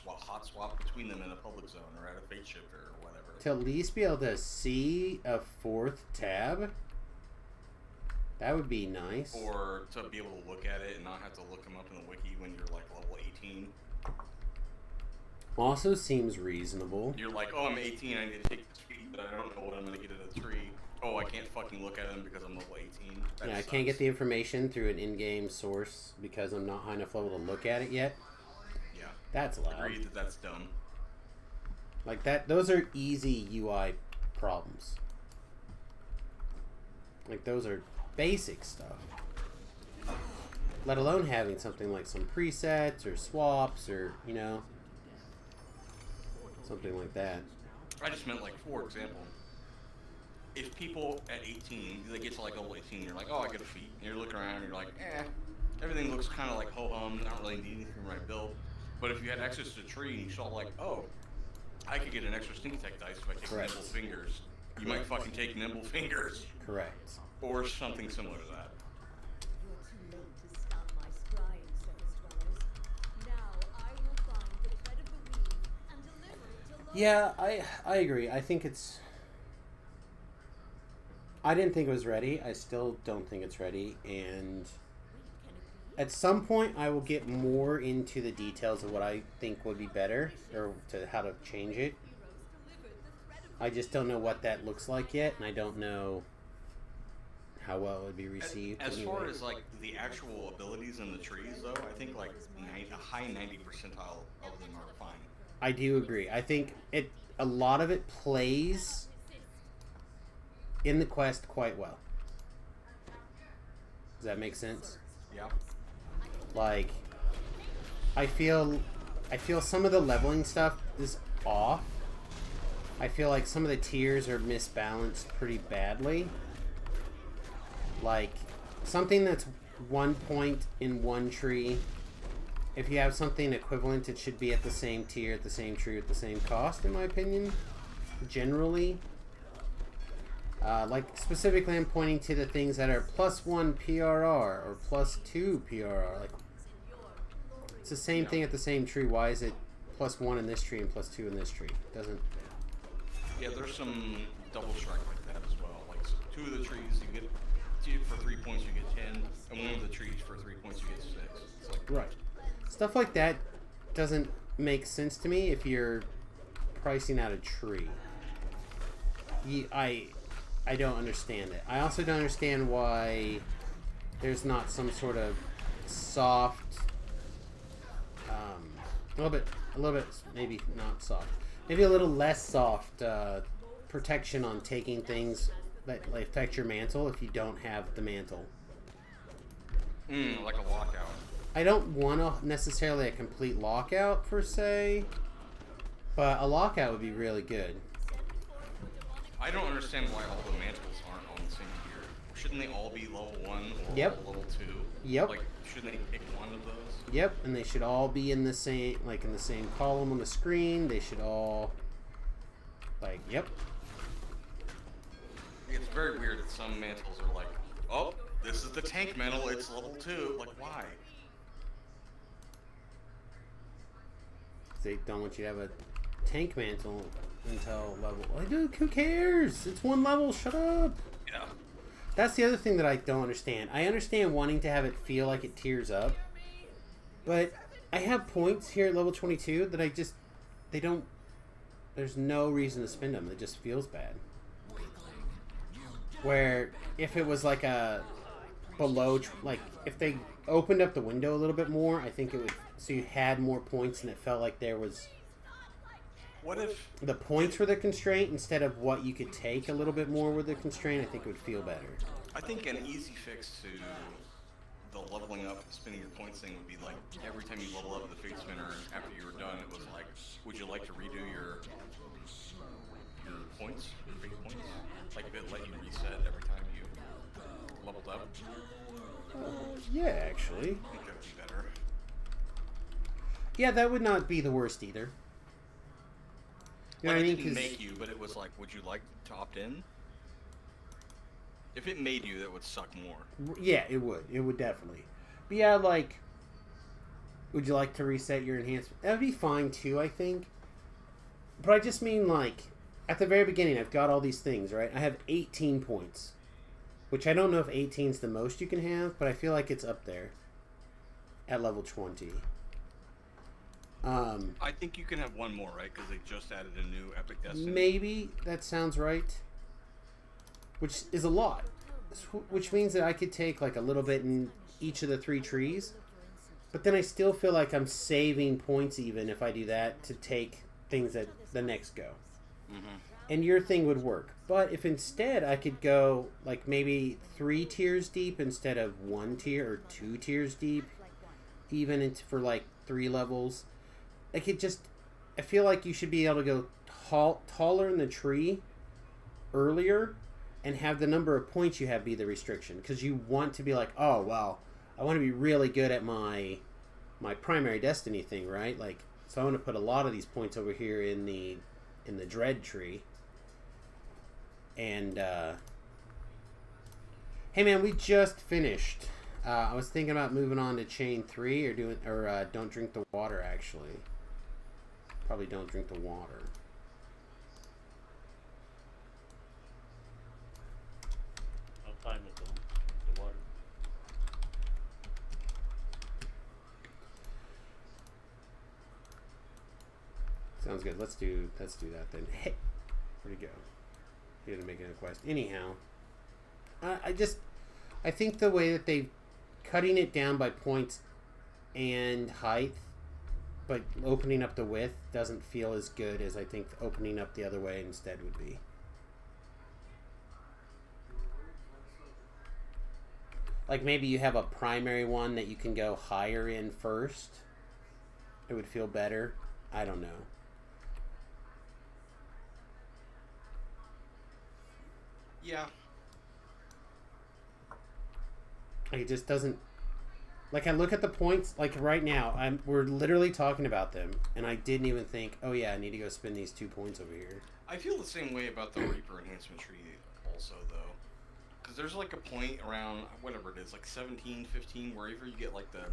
hot swap between them in a public zone or at a fate shifter or whatever. To at least be able to see a 4th tab, that would be nice. Or to be able to look at it and not have to look them up in the wiki when you're like level 18. Also seems reasonable. You're like, oh, I'm 18, I need to take this feat, but I don't know what I'm going to get at a tree. Oh, I can't fucking look at them because I'm level 18. That Yeah, sucks. I can't get the information through an in-game source because I'm not high enough level to look at it yet. Yeah. That's loud. Agreed that that's dumb. Like that, those are easy UI problems. Like those are basic stuff. Let alone having something like some presets or swaps or, you know, something like that. I just meant like, for example, if people at 18, they get to like level 18, you're like, oh, I get a feat. And you're looking around and you're like, everything looks kind of like ho-hum, not really need anything for my build. But if you had access to a tree and you saw like, oh, I could get an extra stink attack dice if I take Correct. nimble fingers. You might fucking take nimble fingers. Correct. Or something similar to that. You're too late to stop my scrying, surface dwellers. Now I will find the thread of the weave and deliver it to Yeah, I agree. I think it's... I didn't think it was ready. I still don't think it's ready. And at some point, I will get more into the details of what I think would be better, or to how to change it. I just don't know what that looks like yet, and I don't know how well it would be received. As anyway. far as like the actual abilities in the trees, though, I think like a high 90 percentile of them are fine. I do agree. I think a lot of it plays in the quest quite well. Does that make sense? Yeah. Like, I feel some of the leveling stuff is off. I feel like some of the tiers are misbalanced pretty badly. Like, something that's 1 point in one tree, if you have something equivalent, it should be at the same tier, at the same tree, at the same cost, in my opinion. Generally. Like, specifically I'm pointing to the things that are +1 PRR or +2 PRR. Like, it's the same thing at the same tree. Why is it +1 in this tree and +2 in this tree? It doesn't... Yeah, there's some double strike like that as well. Like 2 of the trees you get for 3 points you get 10, and 1 of the trees for 3 points you get 6. It's like Right. Stuff like that doesn't make sense to me if you're pricing out a tree. I don't understand it. I also don't understand why there's not some sort of soft, a little bit, maybe not soft, maybe a little less soft protection on taking things that affect your mantle if you don't have the mantle. like a lockout. I don't want necessarily a complete lockout per se, but a lockout would be really good. I don't understand why all the mantles aren't on the same tier. Shouldn't they all be level 1 or Yep. level 2? Yep. Like, shouldn't they pick one of those? Yep, and they should all be in the same, like in the same column on the screen. They should all, like, yep. It's very weird that some mantles are like, oh, this is the tank mantle, it's level 2. Like, why? They don't want you to have a tank mantle until level. Like, dude, who cares? It's 1 level. Shut up. Yeah. That's the other thing that I don't understand. I understand wanting to have it feel like it tiers up, but I have points here at level 22 that I just, they don't, there's no reason to spend them. It just feels bad. Where if it was like a below, like if they opened up the window a little bit more, I think it would, so you had more points and it felt like there was, What if the points were the constraint instead of what you could take a little bit more with the constraint. I think it would feel better. I think an easy fix to the leveling up and spending your points thing would be like every time you level up the fate spinner after you were done, it was like, would you like to redo your points, your fate points? Like it let you reset every time you leveled up. Yeah, actually. I think that would be better. Yeah, that would not be the worst either. You know Like what I it mean? didn't 'Cause- make you, but it was like, would you like to opt in? If it made you, that would suck more. Yeah, it would. It would definitely. But yeah, like, would you like to reset your enhancement? That would be fine too, I think. But I just mean, like, at the very beginning, I've got all these things, right? I have 18 points. Which I don't know if 18 is the most you can have, but I feel like it's up there at level 20. I think you can have one more, right? Because they just added a new Epic Destiny. Maybe that sounds right. Which is a lot. Which means that I could take like a little bit in each of the 3 trees. But then I still feel like I'm saving points even if I do that to take things at the next go. Mm-hmm. And your thing would work. But if instead I could go like maybe 3 tiers deep instead of 1 tier or 2 tiers deep, even for like 3 levels, I feel like you should be able to go taller in the tree earlier and have the number of points you have be the restriction. Because you want to be like, oh, well, I want to be really good at my primary destiny thing, right? Like, so I want to put a lot of these points over here in the dread tree. And, hey man, we just finished. I was thinking about moving on to chain 3 or don't drink the water, actually. Probably don't drink the water. I'm fine with the water. Sounds good. Let's do that then. Hey, where'd he go? He didn't make any quest. Anyhow, I think the way that they cutting it down by points and height, but opening up the width doesn't feel as good as I think opening up the other way instead would be. Like maybe you have a primary one that you can go higher in first. It would feel better. I don't know. Yeah. Like it just doesn't. Like I look at the points. Like right now, we're literally talking about them, and I didn't even think, oh yeah, I need to go spend these 2 points over here. I feel the same way about the Reaper enhancement tree also, though. Because there's like a point around, whatever it is, like 17, 15, wherever you get like the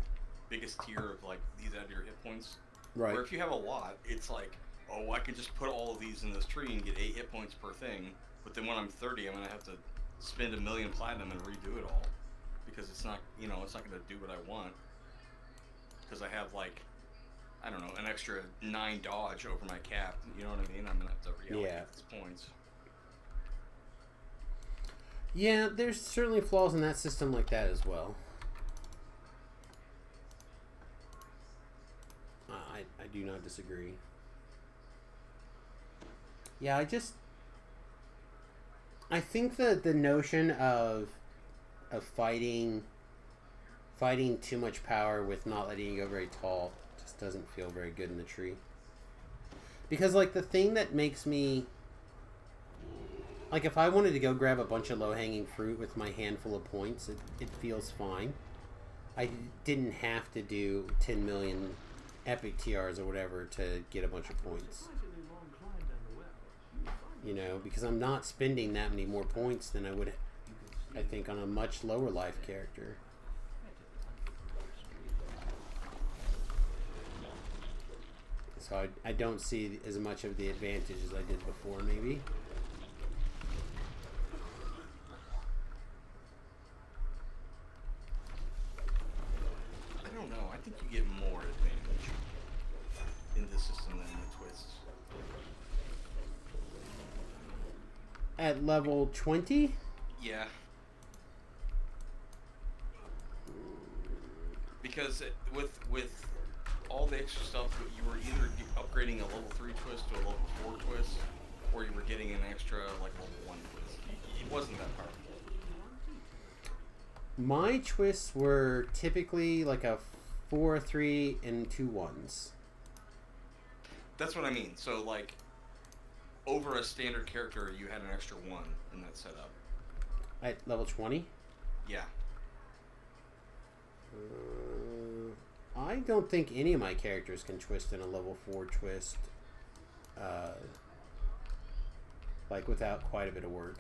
biggest tier of like these add your hit points. Right. Where if you have a lot, it's like, oh, I can just put all of these in this tree and get 8 hit points per thing. But then when I'm 30, I'm going to have to spend 1 million platinum and redo it all. Because it's not, it's not going to do what I want. Because I have like, I don't know, an extra 9 dodge over my cap. You know what I mean? I'm going to have to reallocate these points. Yeah, there's certainly flaws in that system like that as well. I do not disagree. Yeah, I think that the notion of fighting too much power with not letting you go very tall just doesn't feel very good in the tree. Because like the thing that makes me like if I wanted to go grab a bunch of low-hanging fruit with my handful of points, it feels fine. I didn't have to do 10 million epic TRs or whatever to get a bunch of points. Because I'm not spending that many more points than I would, I think, on a much lower life character. So I don't see as much of the advantage as I did before, maybe. I don't know. I think you get more advantage in this system than in the twists. At level 20? Yeah. Because with all the extra stuff, you were either upgrading a level 3 twist to a level 4 twist, or you were getting an extra like level 1 twist. It wasn't that powerful. My twists were typically like a 4, 3, and 2 1s. That's what I mean. So like, over a standard character, you had an extra 1 in that setup. At level 20? Yeah. I don't think any of my characters can twist in a level 4 twist. Like without quite a bit of work.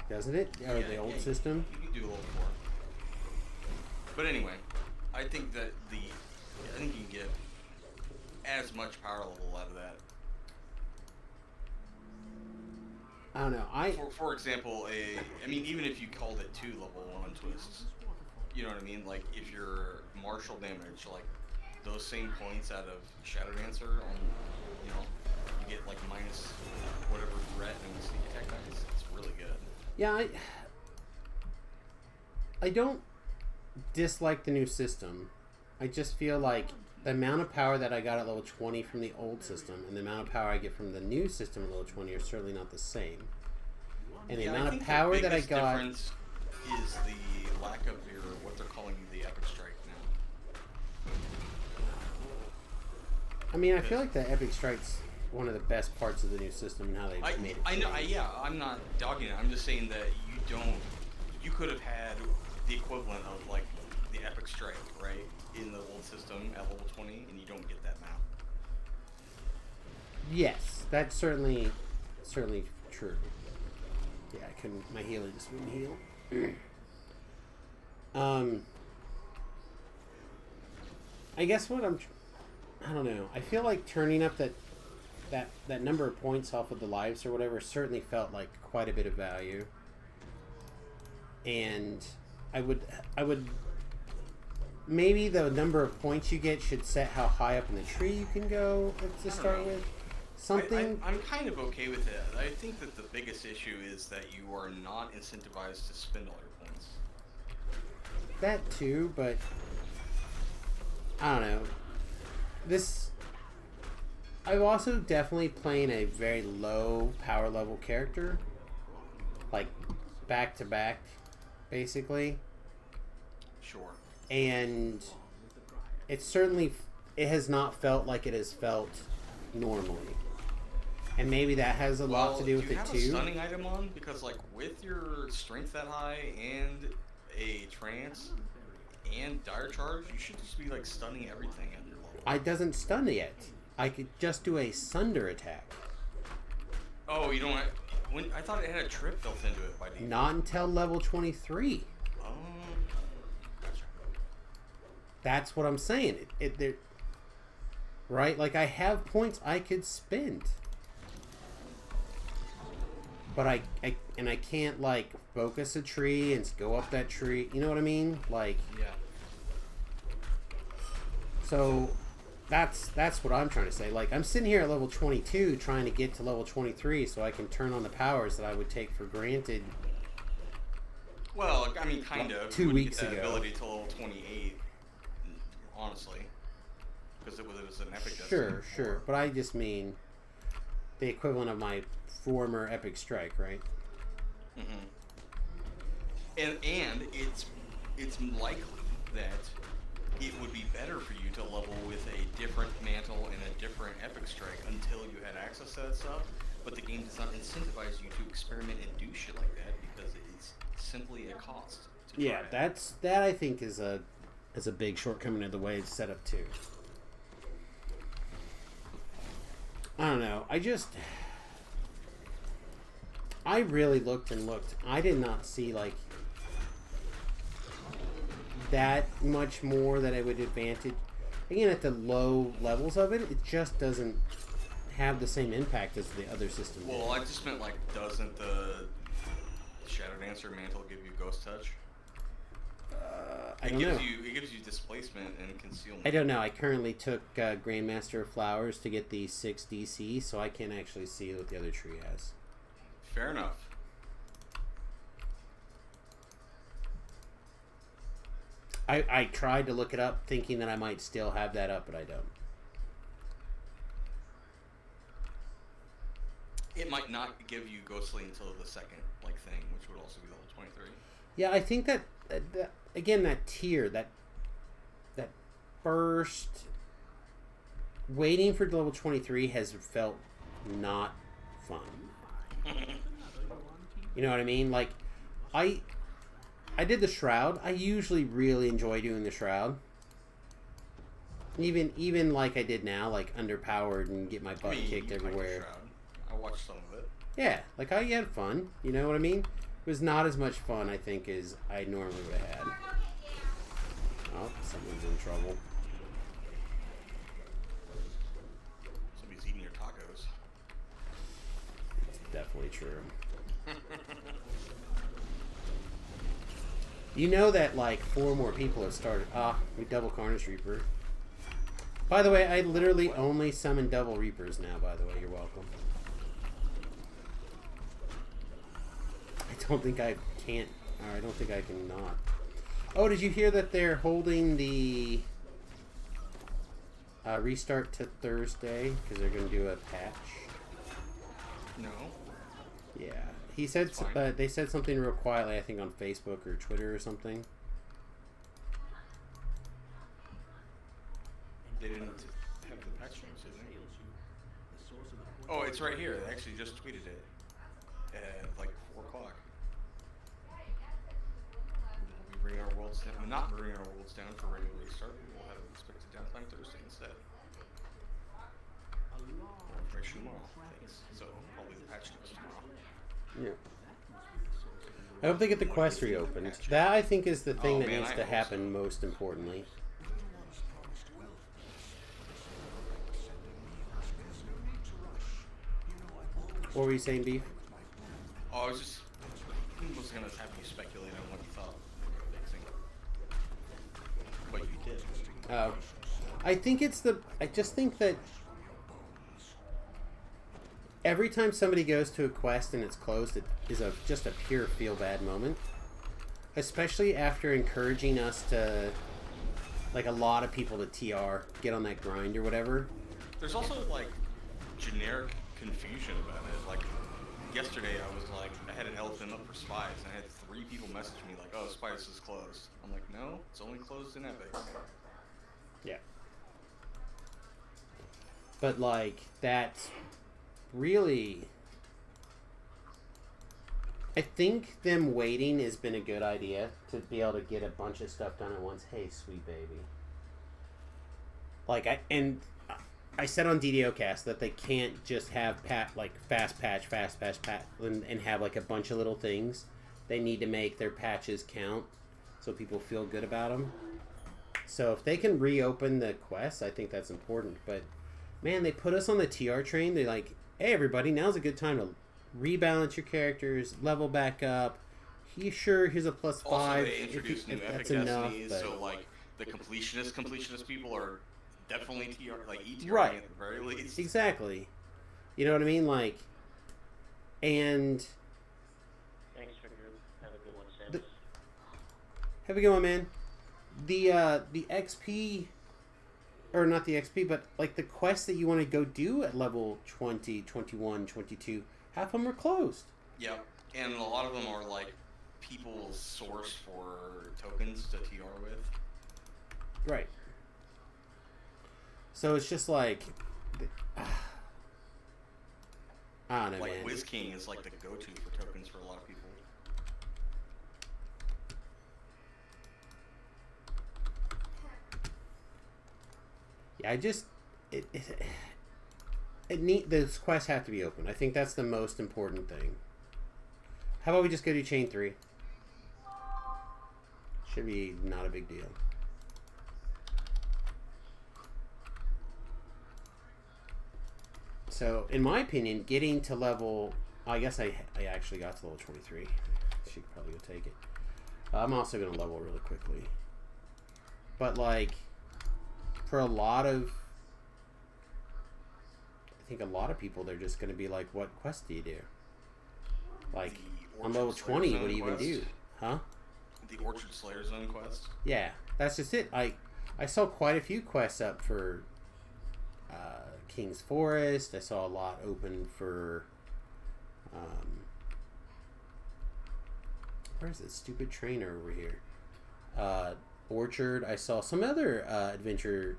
doesn't it? Or the old yeah, system? You can do a little more. But anyway, I think that I think you can get as much power level out of that. I don't know. For example, I mean, even if you called it 2 level 1 twists, you know what I mean? Like, if your martial damage, like, those same points out of Shadow Dancer on, you know, you get, like, minus whatever threat and sneak attack dice. It's really good. Yeah, I don't dislike the new system. I just feel like the amount of power that I got at level 20 from the old system and the amount of power I get from the new system at level 20 are certainly not the same. And the amount of power that I got... The difference is the lack of what they're calling the Epic Strike now. I mean, I feel like the Epic Strike's one of the best parts of the new system and how they made it. I know, yeah, I'm not dogging it. I'm just saying that you could have had the equivalent of, like, the Epic Strike, right, in the old system at level 20, and you don't get that now. Yes, that's certainly true. Yeah, I couldn't. My healer just wouldn't heal. I guess I don't know. I feel like turning up that number of points off of the lives or whatever certainly felt like quite a bit of value. And I would maybe the number of points you get should set how high up in the tree you can go to start with. Something. I'm kind of okay with it. I think that the biggest issue is that you are not incentivized to spend all your points. That too, but I don't know. I'm also definitely playing a very low power level character, like back to back, basically. Sure. And it has not felt like it has felt normally. And maybe that has a lot to do with it too. Do you have a stunning item on? Because, like, with your strength that high and a trance and dire charge, you should just be, like, stunning everything at your level. I doesn't stun yet. I could just do a sunder attack. Oh, you don't have... I thought it had a trip built into it by default. Not until level 23. Gotcha. That's what I'm saying. Right? Like, I have points I could spend. But I can't, like, focus a tree and go up that tree. You know what I mean? Like... Yeah. So, that's what I'm trying to say. Like, I'm sitting here at level 22 trying to get to level 23 so I can turn on the powers that I would take for granted. Well, I mean, kind of. 2 weeks get that ago. Ability to level 28, honestly. Because it was an epic Sure. But I just mean the equivalent of my former Epic Strike, right? Mm-hmm. And it's likely that it would be better for you to level with a different mantle and a different Epic Strike until you had access to that stuff, but the game does not incentivize you to experiment and do shit like that because it's simply a cost to Yeah, try it. that I think is a big shortcoming of the way it's set up too. I don't know. I really looked and looked. I did not see, like, that much more that I would advantage. Again, at the low levels of it, it just doesn't have the same impact as the other system did. Well, I just meant, like, doesn't the Shadow Dancer mantle give you Ghost Touch? I don't know. It gives you displacement and concealment. I don't know. I currently took Grandmaster of Flowers to get the 6 DC, so I can't actually see what the other tree has. Fair enough. I tried to look it up thinking that I might still have that up, but I don't. It might not give you Ghostly until the second, like, thing, which would also be level 23. Yeah, I think that again, that tier, that first waiting for level 23 has felt not fun. You know what I mean? Like, I did the Shroud. I usually really enjoy doing the Shroud. Even like I did now, like underpowered and get my butt kicked you liked the everywhere. Shroud. I watched some of it. Yeah, like I had fun. You know what I mean? was not as much fun, I think, as I normally would have had. Oh, someone's in trouble. Somebody's eating your tacos. It's definitely true. You know that, like, 4 more people have started. Ah, we double Carnage Reaper. By the way, I literally only summon double Reapers now, by the way. You're welcome. I don't think I can't. Or I don't think I can not. Oh, did you hear that they're holding the restart to Thursday? Because they're going to do a patch. No. Yeah. He said That's fine. they said something real quietly, I think on Facebook or Twitter or something. They didn't have the patch notes, did they? Oh, it's right here. They actually just tweeted it at like 4 o'clock. We'll be bringing our worlds down. We're not bringing our worlds down for regular restart. We'll have expected downtime Thursday instead. Fresh tomorrow. Thanks. So probably the patch notes tomorrow. Yeah. I hope they get the quest reopened. That, I think, is the thing Oh, that man, needs I to hope happen so. most importantly. What were you saying, Beef? Oh, I was gonna have you speculate on what you thought they were fixing. But you did. I think it's the... I just think that every time somebody goes to a quest and it's closed, it is just a pure feel-bad moment. Especially after encouraging us to... Like, a lot of people to TR, get on that grind or whatever. There's also like generic confusion about it. Like yesterday, I was like, I had an elephant up for Spies, and I had 3 people message me like, "Oh, Spies is closed." I'm like, "No, it's only closed in Epic." Yeah. But, like, that's really... I think them waiting has been a good idea to be able to get a bunch of stuff done at once. Hey, sweet baby. Like, I said on DDOcast that they can't just have fast patch, and have like a bunch of little things. They need to make their patches count so people feel good about them. So if they can reopen the quests, I think that's important. But man, they put us on the TR train. They're like, hey everybody, now's a good time to rebalance your characters, level back up. Here's a +5. Also, they introduced new if Epic that's enough, Destinies, but- so like the completionist people are definitely TR, like ETR Right. at the very least. Exactly. You know what I mean? Like, and Thanks, Richard. Have a good one, Sam. have a good one, man. The XP, or not the XP, but like the quests that you want to go do at level 20, 21, 22, half of them are closed. Yep, and a lot of them are like people's source for tokens to TR with. Right. So it's just like, I don't know, Like man. Wiz King is like the go-to for tokens for a lot of people. Yeah, I just those quests have to be open. I think that's the most important thing. How about we just go do chain 3? Should be not a big deal. So, in my opinion, getting to level... I guess I actually got to level 23. She could probably go take it. I'm also going to level really quickly. But, like, for a lot of... I think a lot of people, they're just going to be like, what quest do you do? Like, The on Orchard level Slayer 20, Zone what do you even quest? do? Huh? The Orchard Slayer Zone quest. Yeah, that's just it. I saw quite a few quests up for King's Forest. I saw a lot open for where's this stupid trainer over here? Orchard. I saw some other adventure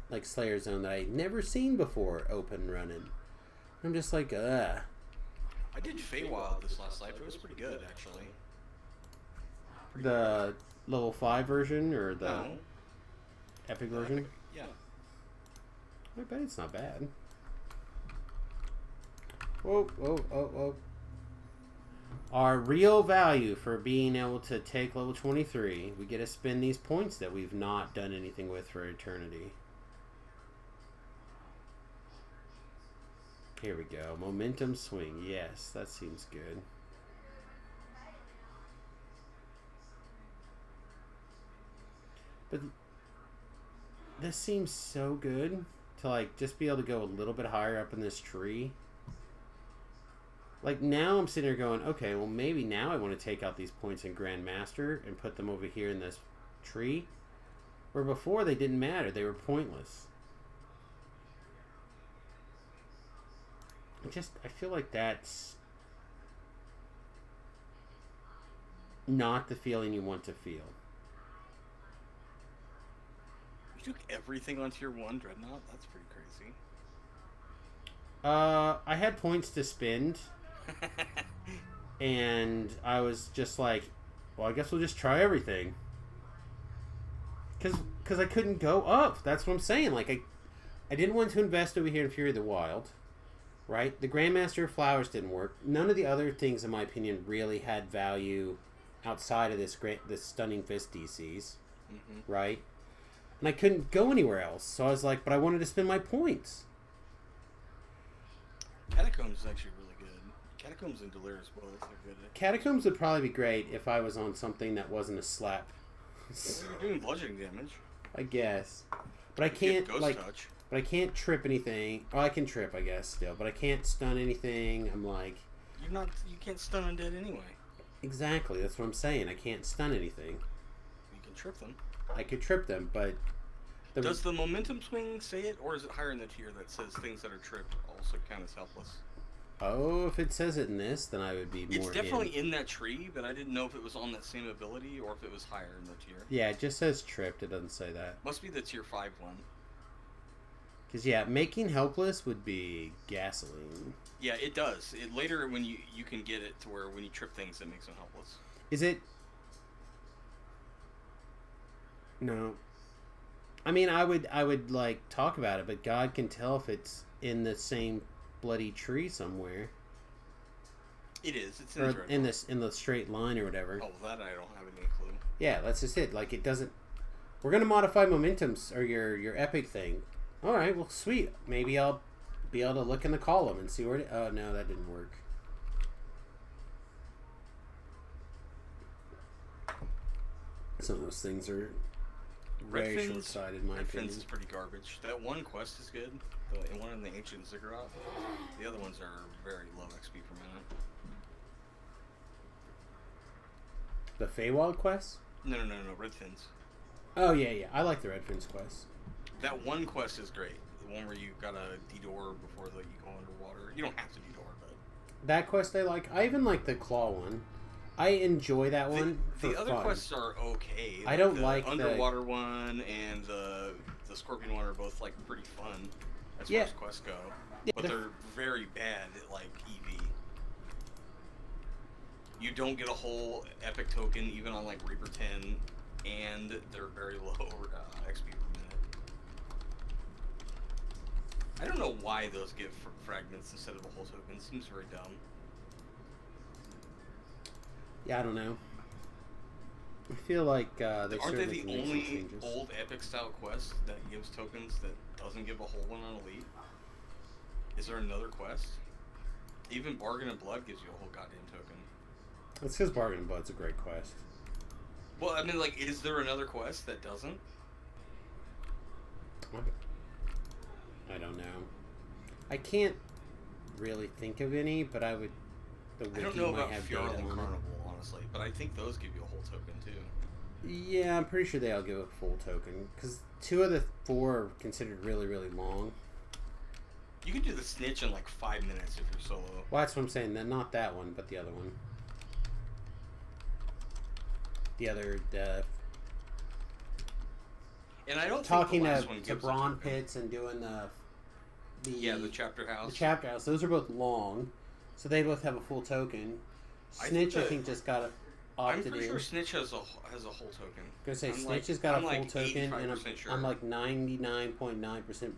like Slayer Zone that I never seen before open running. I'm just like, I did Feywild this last life. It was pretty good, actually. the level 5 version or the No. epic version. Yeah. I bet it's not bad. Whoa, whoa, whoa, whoa. Our real value for being able to take level 23, we get to spend these points that we've not done anything with for eternity. Here we go. Momentum swing. Yes, that seems good. But this seems so good to like just be able to go a little bit higher up in this tree. Like now I'm sitting here going, okay, well maybe now I want to take out these points in Grandmaster and put them over here in this tree. Where before they didn't matter, they were pointless. I feel like that's not the feeling you want to feel. You took everything on tier 1 Dreadnought? That's pretty crazy. I had points to spend. And I was just like, well, I guess we'll just try everything. Because I couldn't go up. That's what I'm saying. Like, I didn't want to invest over here in Fury of the Wild. Right? The Grandmaster of Flowers didn't work. None of the other things, in my opinion, really had value outside of this Stunning Fist DCs. Mm-hmm. Right? And I couldn't go anywhere else. So I was like, but I wanted to spend my points. Catacombs is actually really good. Catacombs and Delirious both are good. Catacombs would probably be great if I was on something that wasn't a slap. You're doing bludgeoning damage. I guess. But I can't, like... Touch. But I can't trip anything. Oh, I can trip, I guess, still. But I can't stun anything. I'm like... You can't stun undead anyway. Exactly. That's what I'm saying. I can't stun anything. You can trip them. I could trip them, but... Does the momentum swing say it, or is it higher in the tier that says things that are tripped also count as helpless? Oh, if it says it in this, then I would be more It's definitely in that tree, but I didn't know if it was on that same ability or if it was higher in the tier. Yeah, it just says tripped. It doesn't say that. Must be the tier 5 one. Because, yeah, making helpless would be gasoline. Yeah, it does. Later, when you can get it to where when you trip things, it makes them helpless. Is it... No. I mean, I would like, talk about it, but God can tell if it's in the same bloody tree somewhere. It is. It's in the straight line or whatever. Oh, that I don't have any clue. Yeah, that's just it. Like, it doesn't... We're going to modify momentums, or your epic thing. Alright, well, sweet. Maybe I'll be able to look in the column and see where it... Oh, no, that didn't work. Some of those things are very short-sighted, in my opinion. Red Fins is pretty garbage. That one quest is good. The one in the Ancient Ziggurat. The other ones are very low XP per minute. The Feywild quest? No, Red Fins. Oh, yeah. I like the Red Fins quest. That one quest is great. The one where you gotta de-door before you go underwater. You don't have to de-door, but... That quest I like. I even like the Claw one. I enjoy that one. The other quests are okay. I don't like the underwater one and the Scorpion one are both like pretty fun as far as quests go. Yeah, but they're very bad at like EV. You don't get a whole epic token even on like Reaper 10, and they're very low XP per minute. I don't know why those give fragments instead of a whole token. Seems very dumb. Yeah, I don't know. I feel like aren't they the only old epic style quest that gives tokens that doesn't give a whole one on Elite? Is there another quest? Even Bargain and Blood gives you a whole goddamn token. It's because Bargain and Blood's a great quest. Well, I mean, like, is there another quest that doesn't? I don't know. I can't really think of any, but I would... I don't know about Fjord and Carnival, honestly, but I think those give you a whole token, too. Yeah, I'm pretty sure they all give a full token, because 2 of the 4 are considered really, really long. You can do the Snitch in like 5 minutes if you're solo. Well, that's what I'm saying. Not that one, but the other one. The other... and I don't talking think the last one gives to Brawn Pits and doing the Chapter House. The Chapter House. Those are both long. So they both have a full token. Snitch, I think just got opted in. I'm pretty sure Snitch has a whole token. I'm gonna say Snitch has got a full token, and I'm like 99.9%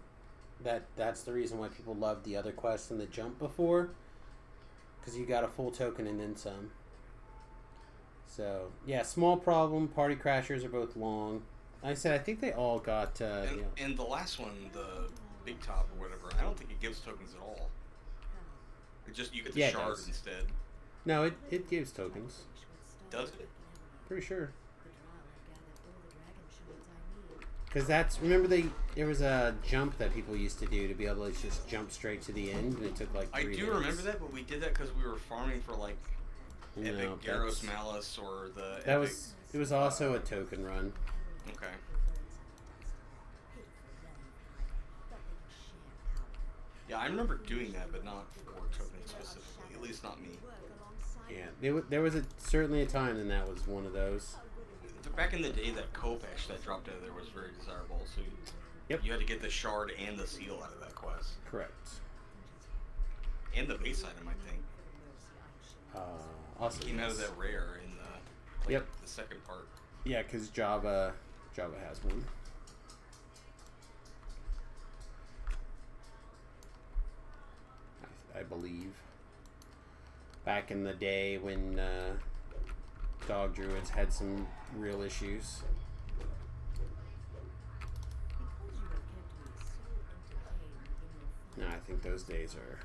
that's the reason why people loved the other quest and the jump before, because you got a full token and then some. So yeah, small problem. Party crashers are both long. Like I said, I think they all got. And the last one, the big top or whatever, I don't think it gives tokens at all. It just you get the Yeah, it shard does. instead. No, it gives tokens. Does it? Pretty sure. Because remember there was a jump that people used to do to be able to just jump straight to the end, and it took like 3 I do minutes. remember that, but we did that because we were farming for like No, Epic Gyros Malice or the. That was. It was also a token run. Okay. Yeah, I remember doing that, but not for tokens specifically. At least not me. Yeah, there was certainly a time when that was one of those. Back in the day, that Kopesh that dropped out of there was very desirable. So Yep. you had to get the shard and the seal out of that quest, Correct. and the base item. I think Also, came out of that rare in the Yep. the second part. Yeah, because Java has one. I believe. Back in the day when Dog Druids had some real issues. No, I think those days are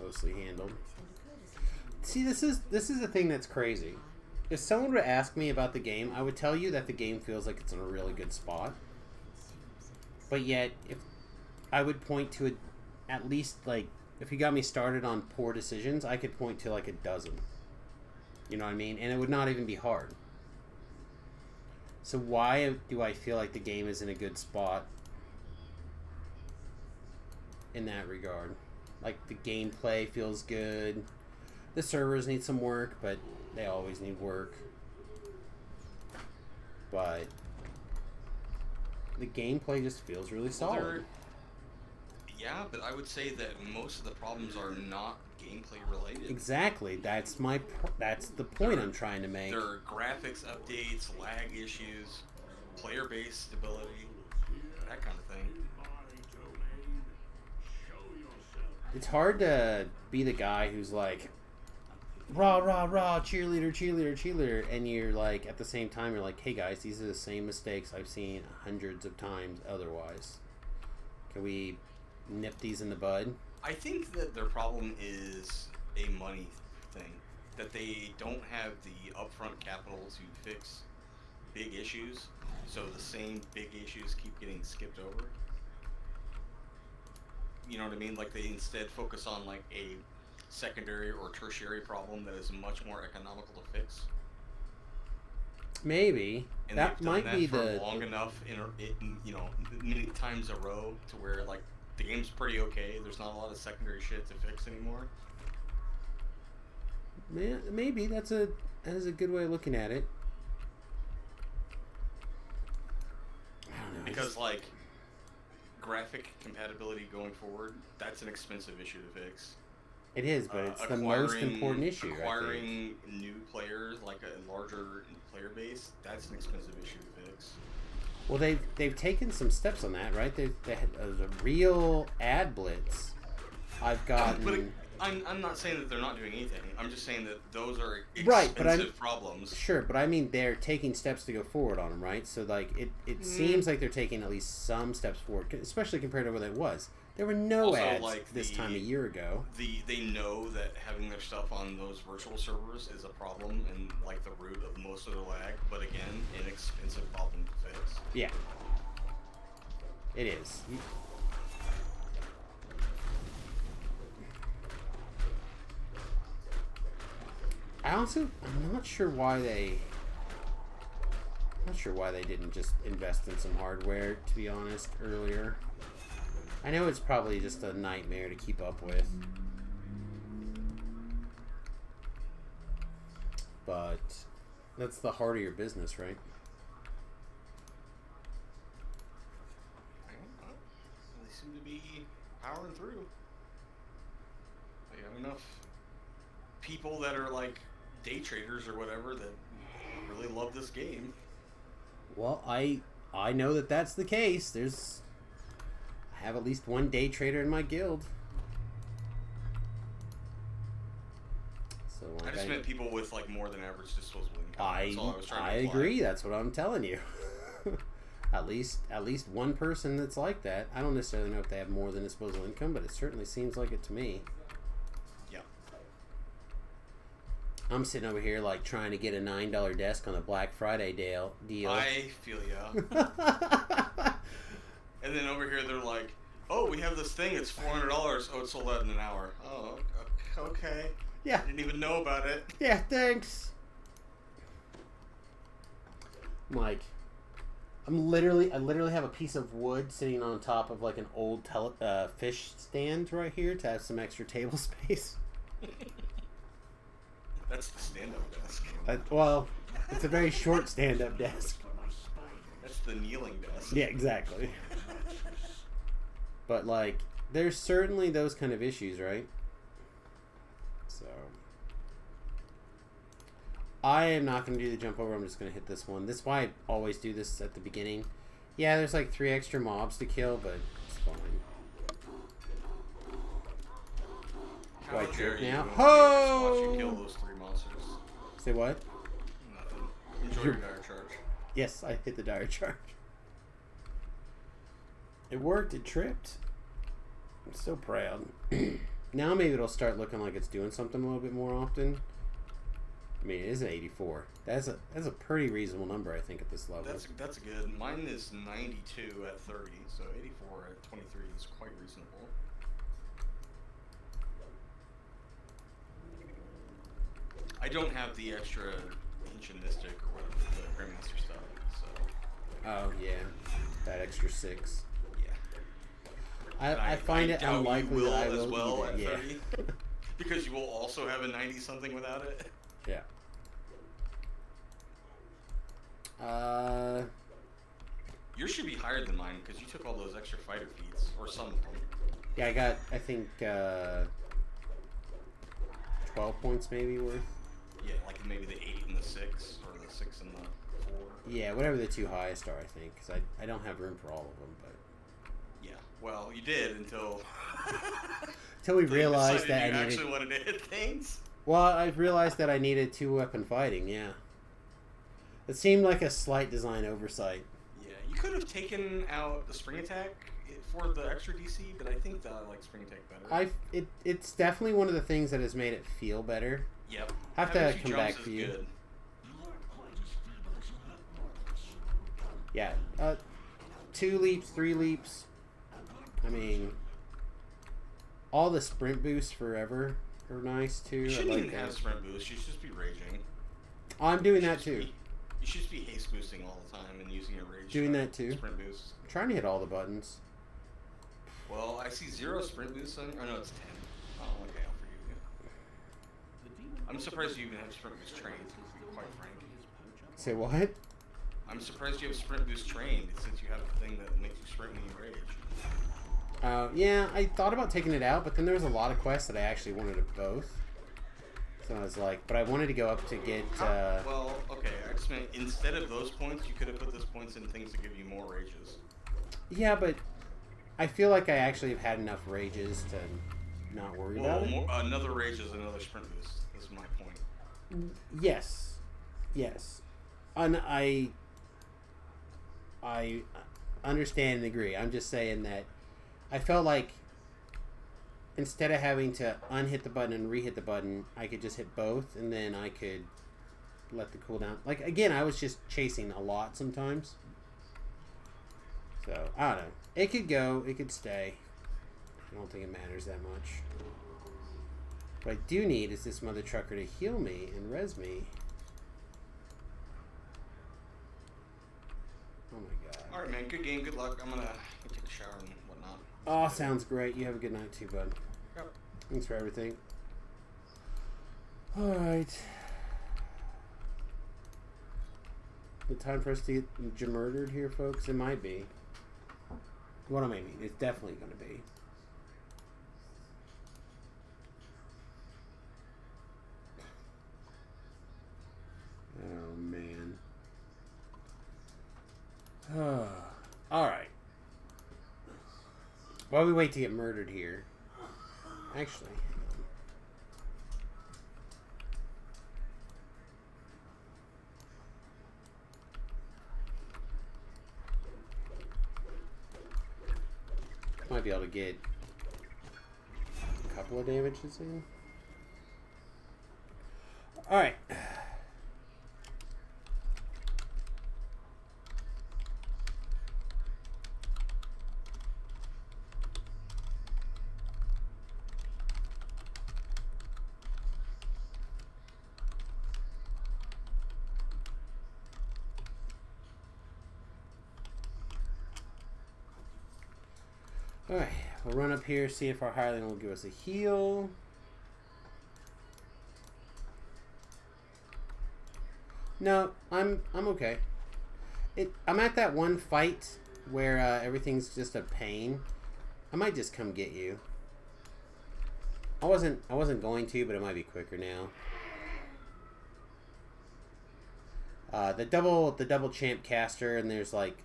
mostly handled. See, this is the thing that's crazy. If someone were to ask me about the game, I would tell you that the game feels like it's in a really good spot. But yet, if I would point to at least like, if you got me started on poor decisions, I could point to like a dozen. You know what I mean? And it would not even be hard. So why do I feel like the game is in a good spot in that regard? Like, the gameplay feels good. The servers need some work, but they always need work. But the gameplay just feels really solid. Yeah, but I would say that most of the problems are not gameplay related. Exactly. That's the point I'm trying to make. There are graphics updates, lag issues, player base stability, that kind of thing. It's hard to be the guy who's like, rah, rah, rah, cheerleader, cheerleader, cheerleader, and you're like, at the same time, you're like, hey guys, these are the same mistakes I've seen hundreds of times otherwise. Can we nip these in the bud? I think that their problem is a money thing. That they don't have the upfront capital to fix big issues, so the same big issues keep getting skipped over. You know what I mean? Like, they instead focus on like a secondary or tertiary problem that is much more economical to fix. Maybe. And That they've done might that be for the... long enough many times a row to where like the game's pretty okay. There's not a lot of secondary shit to fix anymore. Maybe that is a good way of looking at it. I don't know. Because like graphic compatibility going forward, that's an expensive issue to fix. It is, but it's the most important issue. Acquiring new players, like a larger player base, that's an expensive issue to fix. Well, they've taken some steps on that, right? They had a real ad blitz. I've gotten. But I'm not saying that they're not doing anything. I'm just saying that those are expensive right, but problems. Sure, but I mean they're taking steps to go forward on them, right? So like it seems like they're taking at least some steps forward, especially compared to what it was. There were no Also, ads like, this time a year ago. They know that having their stuff on those virtual servers is a problem and like the root of most of the lag. But again, an expensive problem to fix. Yeah, it is. I'm not sure why they didn't just invest in some hardware, to be honest, earlier. I know it's probably just a nightmare to keep up with. But that's the heart of your business, right? I don't know. They seem to be powering through. They have enough people that are like day traders or whatever that really love this game. Well, I know that that's the case. I have at least one day trader in my guild. So I just meant people with like more than average disposable income. That's all I was trying to I imply. agree. That's what I'm telling you. At least one person that's like that. I don't necessarily know if they have more than disposable income, but it certainly seems like it to me. Yeah. I'm sitting over here like trying to get a $9 desk on a Black Friday deal. I feel ya. And then over here they're like, "Oh, we have this thing. It's $400. Oh, it's sold out in an hour. Oh, okay. Yeah. I didn't even know about it." Yeah, thanks. Like, I literally have a piece of wood sitting on top of like an old fish stand right here to have some extra table space. That's the stand-up desk. Well, it's a very short stand-up desk. That's the kneeling desk. Yeah, exactly. But like, there's certainly those kind of issues, right? So, I am not going to do the jump over. I'm just going to hit this one. This is why I always do this at the beginning. Yeah, there's like 3 extra mobs to kill, but it's fine. How I dare trip you? now? Just Ho! watch you kill those 3 monsters. Say what? Nothing. Enjoy your dire charge. Yes, I hit the dire charge. It worked. It tripped. I'm so proud. Now maybe it'll start looking like it's doing something a little bit more often. I mean, it is an 84. That's a pretty reasonable number, I think, at this level. That's good. Mine is 92 at 30, so 84 at 23 is quite reasonable. I don't have the extra ancient mystic or whatever the Grandmaster stuff, so Oh yeah, that extra 6. yeah. I find it doubt you unlikely will that I as will well at either. 30, because you will also have a 90 something without it. Yeah. Yours should be higher than mine because you took all those extra fighter feats, or some of them. Yeah, I got, I think, 12 points maybe worth. Yeah, like maybe the 8 and the 6, or the 6 and the 4. Yeah, whatever the 2 highest are, I think, because I don't have room for all of them, but... Yeah, well, you did until... Until we until you realized decided that you I actually needed... wanted to hit things. Well, I realized that I needed 2-weapon fighting, yeah. It seemed like a slight design oversight. Yeah, you could have taken out the spring attack for the extra DC, but I think that I like spring attack better. It's definitely one of the things that has made it feel better. Yep. I have Having to 2 come jumps back is for you. good. Yeah, 2 leaps, 3 leaps. I mean, all the sprint boosts forever are nice too. You I shouldn't like even have that. sprint boost. You should just be raging. I'm doing You that should too. just you should just be haste boosting all the time and using your rage. Doing that too. Sprint boost. I'm trying to hit all the buttons. Well, I see 0 sprint boosts on. Oh no, it's 10. Oh, okay, I'll forgive you. I'm surprised you even have sprint boost trained. To be quite frank. Say what? I'm surprised you have sprint boost trained since you have a thing that makes you sprint when you rage. Yeah, I thought about taking it out, but then there was a lot of quests that I actually wanted it both. So I was like, but I wanted to go up to get. Well, okay. I just meant instead of those points, you could have put those points in things to give you more rages. Yeah, but I feel like I actually have had enough rages to not worry Well, about it. another rage is another sprint boost. Is my point. Yes, and I understand and agree. I'm just saying that I felt like instead of having to unhit the button and re-hit the button, I could just hit both, and then I could let the cooldown. Like again, I was just chasing a lot sometimes. So I don't know. It could go. It could stay. I don't think it matters that much. What I do need is this mother trucker to heal me and res me. Oh my god. Alright, man. Good game. Good luck. I'm gonna go take a shower and whatnot. Oh, sounds great. You have a good night too, bud. Yep. Thanks for everything. Alright. The time for us to get murdered here, folks? It might be. What do I mean? It's definitely going to be. Oh, man. Alright. While we wait to get murdered here. Actually, hang Might be able to get a couple of damages in. Alright. Alright, we'll run up here, see if our Highland will give us a heal. No, I'm okay. I'm at that one fight where everything's just a pain. I might just come get you. I wasn't going to, but it might be quicker now. The double champ caster, and there's like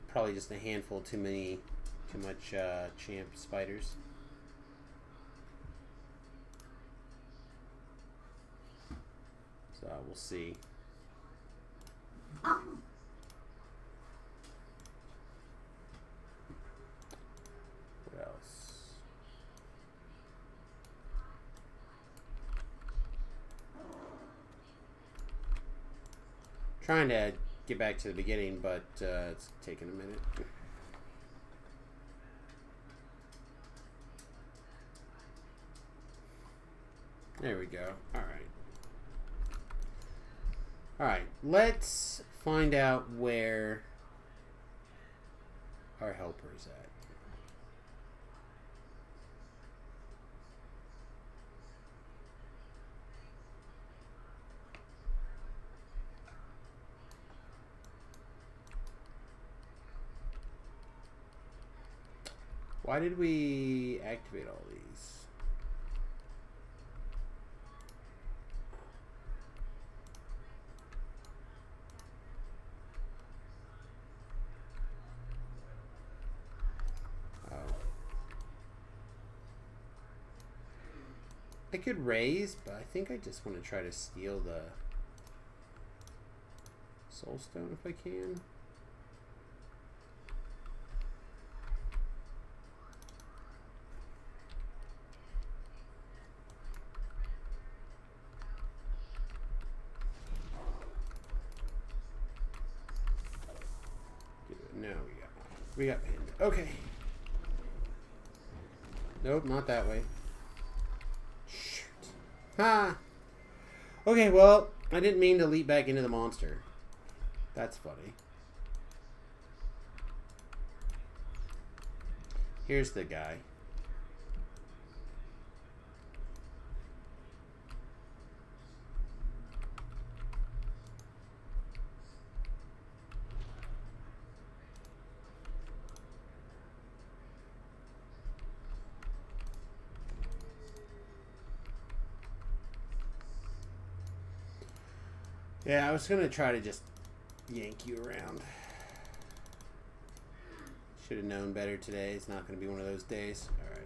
probably just a handful too much champ spiders. So we'll see. What else? Trying to get back to the beginning, but it's taking a minute. There we go. Alright. Alright, let's find out where our helper's at. Why did we activate all these? I could raise, but I think I just want to try to steal the soul stone if I can. No, we got pinned. Okay. Nope, not that way. Ha! Okay, well, I didn't mean to leap back into the monster. That's funny. Here's the guy. Yeah, I was going to try to just yank you around. Should have known better today. It's not going to be one of those days. All right.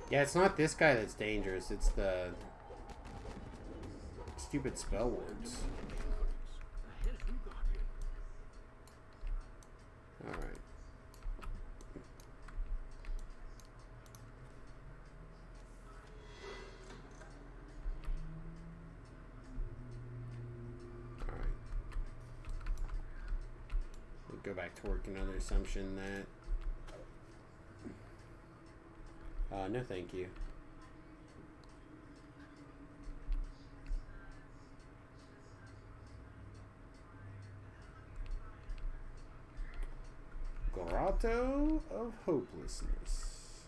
Yeah, it's not this guy that's dangerous. It's the stupid spell words. Alright. Alright. We'll go back to working on the assumption that no thank you. Grotto of Hopelessness.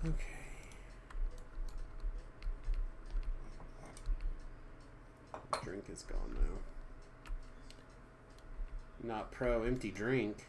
Okay. Drink is gone now. Not pro empty drink.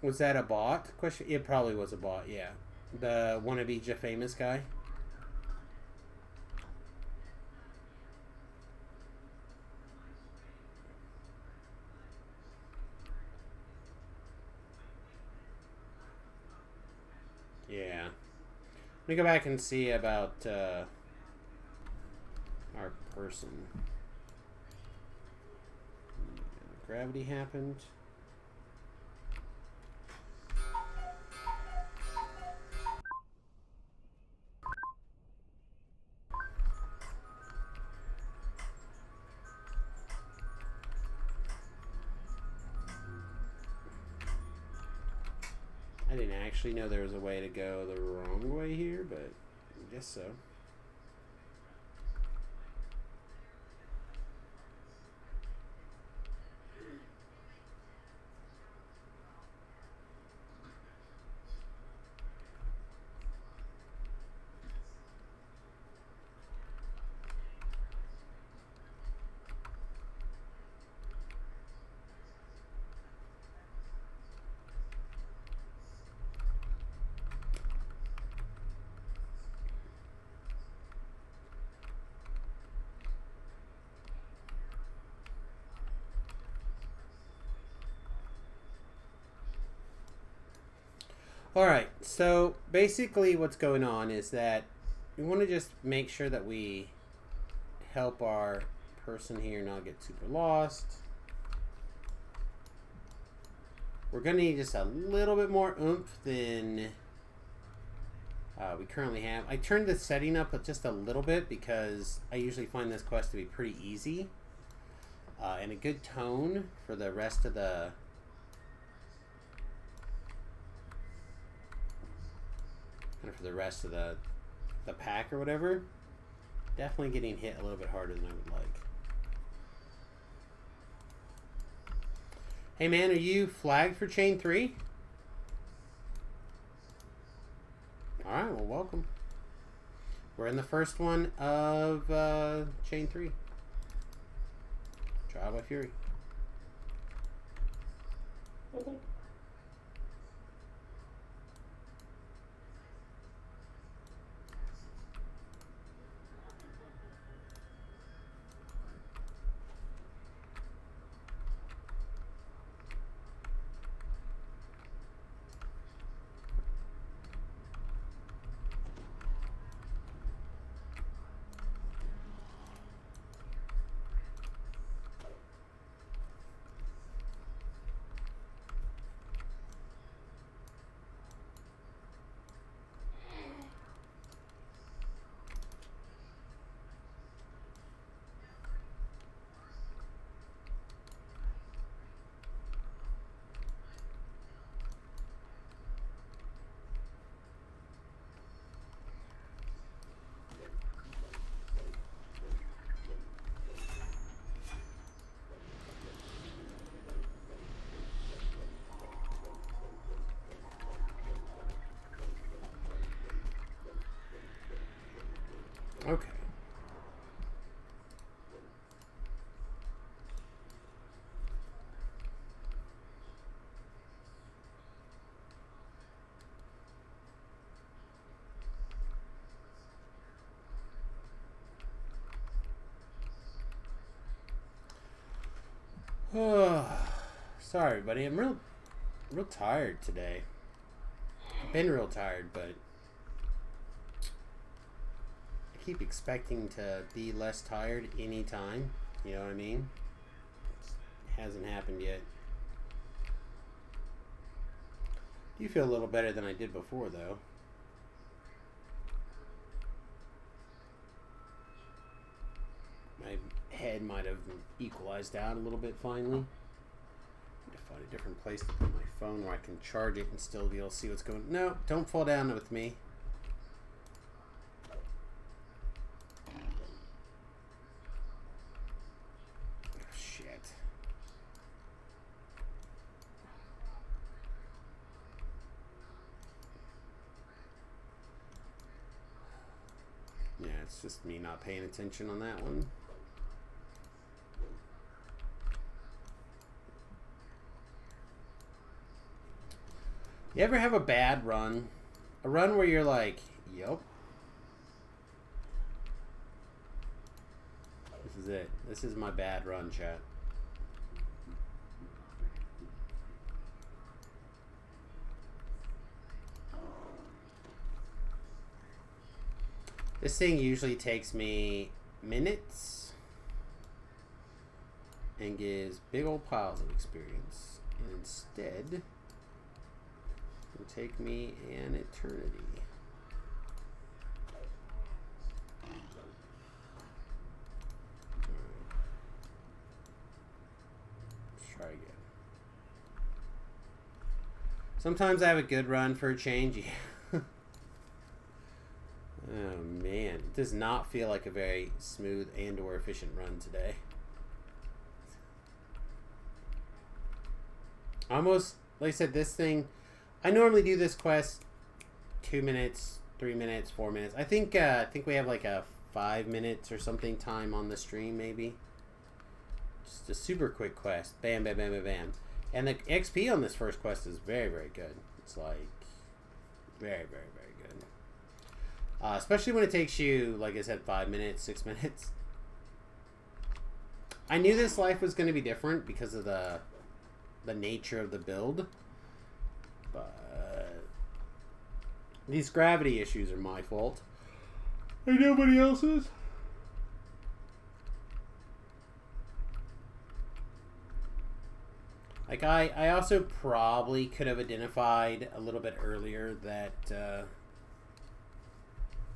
Was that a bot? Question. It probably was a bot. Yeah, the wannabe famous guy. Yeah. Let me go back and see about our person. Gravity happened. I didn't actually know there was a way to go the wrong way here, but I guess so. Alright, so basically what's going on is that we want to just make sure that we help our person here not get super lost. We're going to need just a little bit more oomph than we currently have. I turned the setting up just a little bit because I usually find this quest to be pretty easy. And a good tone for the rest of the... for the rest of the pack or whatever. Definitely getting hit a little bit harder than I would like. Hey man, are you flagged for chain 3? Alright, well welcome. We're in the first one of chain 3. Trial by Fury. Okay. Okay. Sorry, everybody. I'm real tired today. I've been real tired, but I keep expecting to be less tired anytime. You know what I mean? It hasn't happened yet. You feel a little better than I did before, though. My head might have equalized out a little bit finally. Need to find a different place to put my phone where I can charge it and still be able to see what's going on. No, don't fall down with me. Oh, shit. Yeah, it's just me not paying attention on that one. You ever have a bad run? A run where you're like, yup. This is it. This is my bad run, chat. This thing usually takes me minutes and gives big old piles of experience. And instead, it will take me an eternity. Let's try again. Sometimes I have a good run for a change. Yeah. Oh man, it does not feel like a very smooth and or efficient run today. Almost, like I said, this thing, I normally do this quest 2 minutes, 3 minutes, 4 minutes. I think we have like a 5 minutes or something time on the stream, maybe. Just a super quick quest. Bam, bam, bam, bam, bam. And the XP on this first quest is very, very good. It's like very, very, very good. Especially when it takes you, like I said, 5 minutes, 6 minutes. I knew this life was going to be different because of the nature of the build, but these gravity issues are my fault. And nobody else's. Like I also probably could have identified a little bit earlier that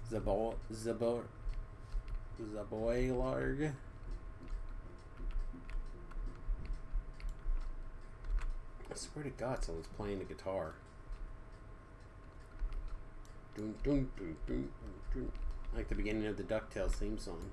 Zaboilarg. I swear to God, someone's playing the guitar. Dun, dun, dun, dun, dun. Like the beginning of the DuckTales theme song.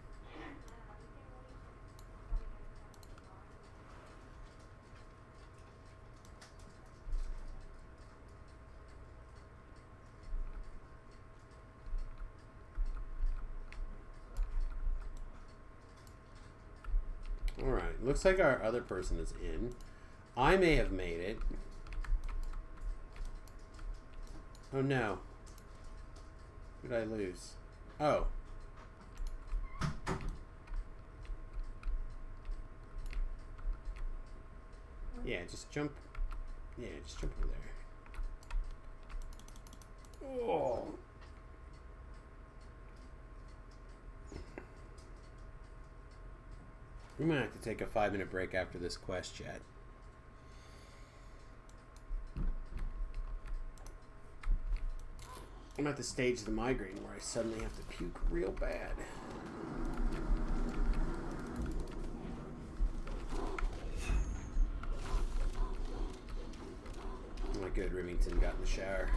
Alright, looks like our other person is in. I may have made it. Oh no. Who did I lose? Oh. Yeah, just jump. Yeah, just jump over there. Oh. We might have to take a 5-minute break after this quest, chat. I'm at the stage of the migraine where I suddenly have to puke real bad. Oh my good, Remington got in the shower.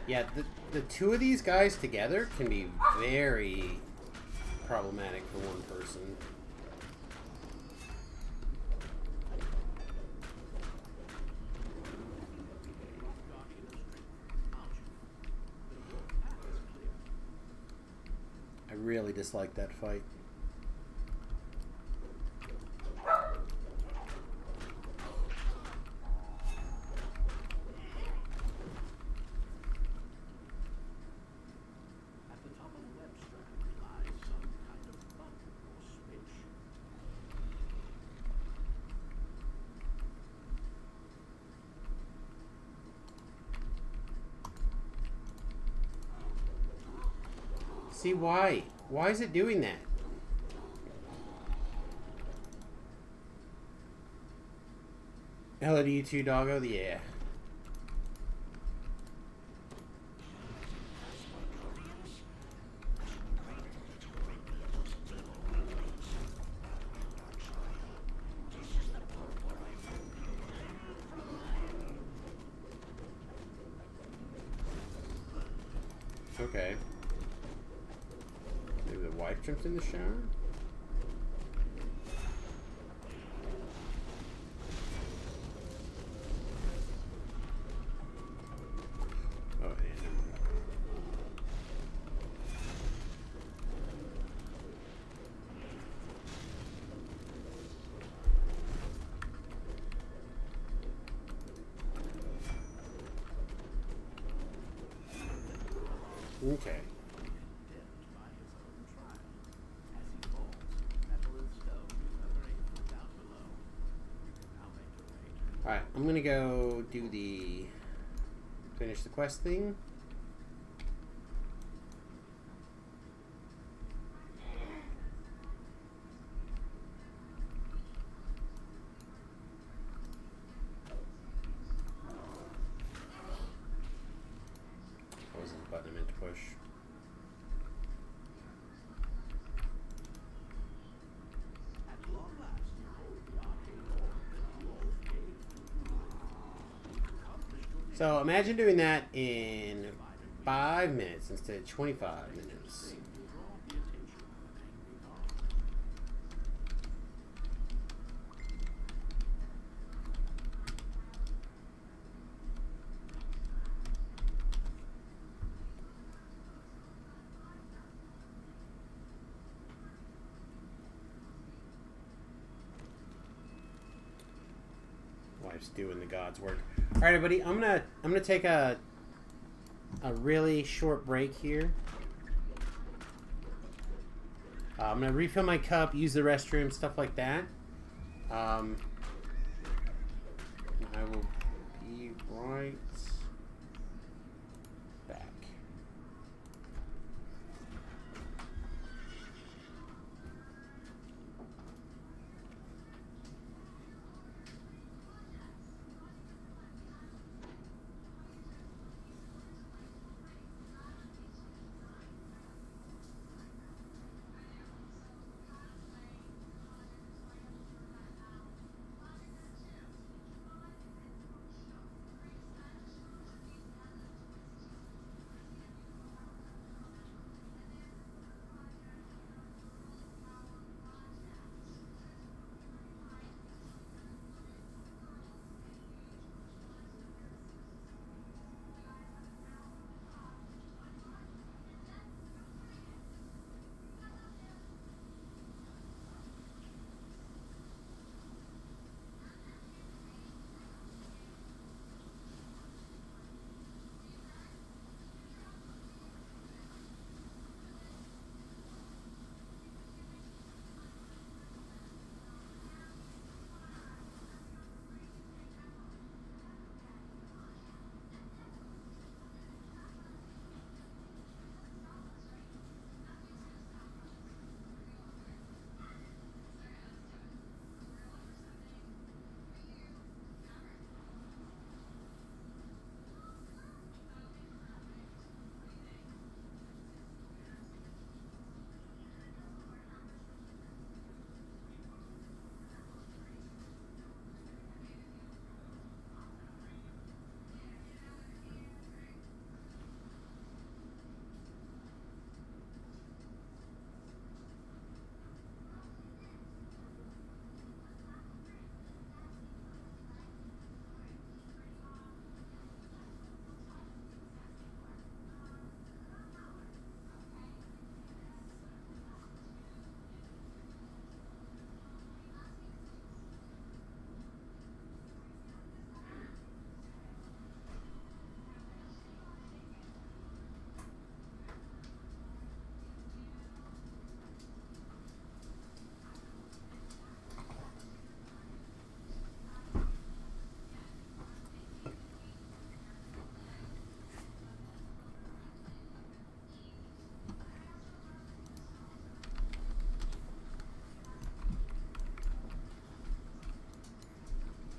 Yeah, the two of these guys together can be very problematic for one person. I really dislike that fight. See, why? Why is it doing that? Hello to you too, doggo. Yeah. Okay. Maybe the wife jumps in the shower? Oh, yeah. Okay. Alright, I'm gonna go do the finish the quest thing. What was this button I meant to push? So imagine doing that in 5 minutes instead of 25 minutes. Wife's doing the God's work. All right, everybody. I'm gonna take a really short break here. I'm gonna refill my cup, use the restroom, stuff like that. And I will be right back.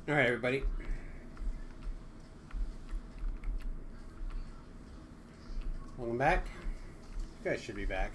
All right, everybody. Welcome back. You guys should be back.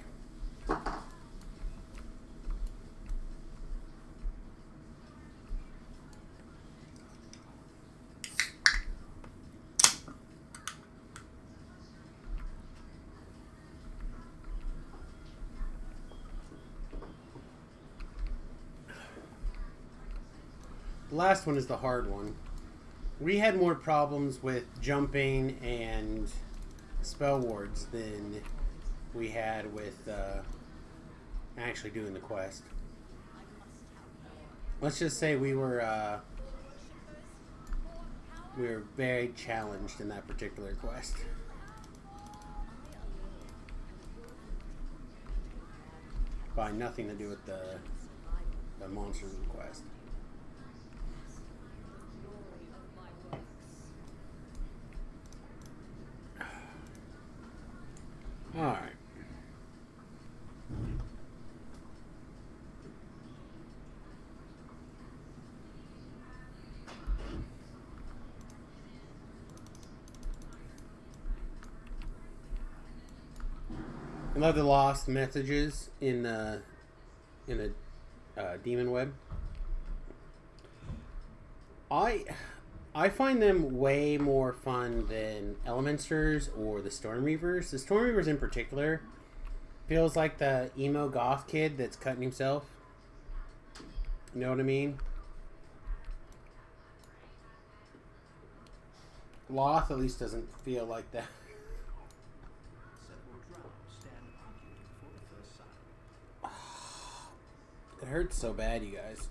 The last one is the hard one. We had more problems with jumping and spell wards than we had with actually doing the quest. Let's just say we were very challenged in that particular quest. By nothing to do with the monsters of the quest. Alright. I love the lost messages in a demon web. I find them way more fun than Elementers or the Storm Reavers. The Storm Reavers in particular feels like the emo goth kid that's cutting himself. You know what I mean? Loth at least doesn't feel like that. It hurts so bad, you guys.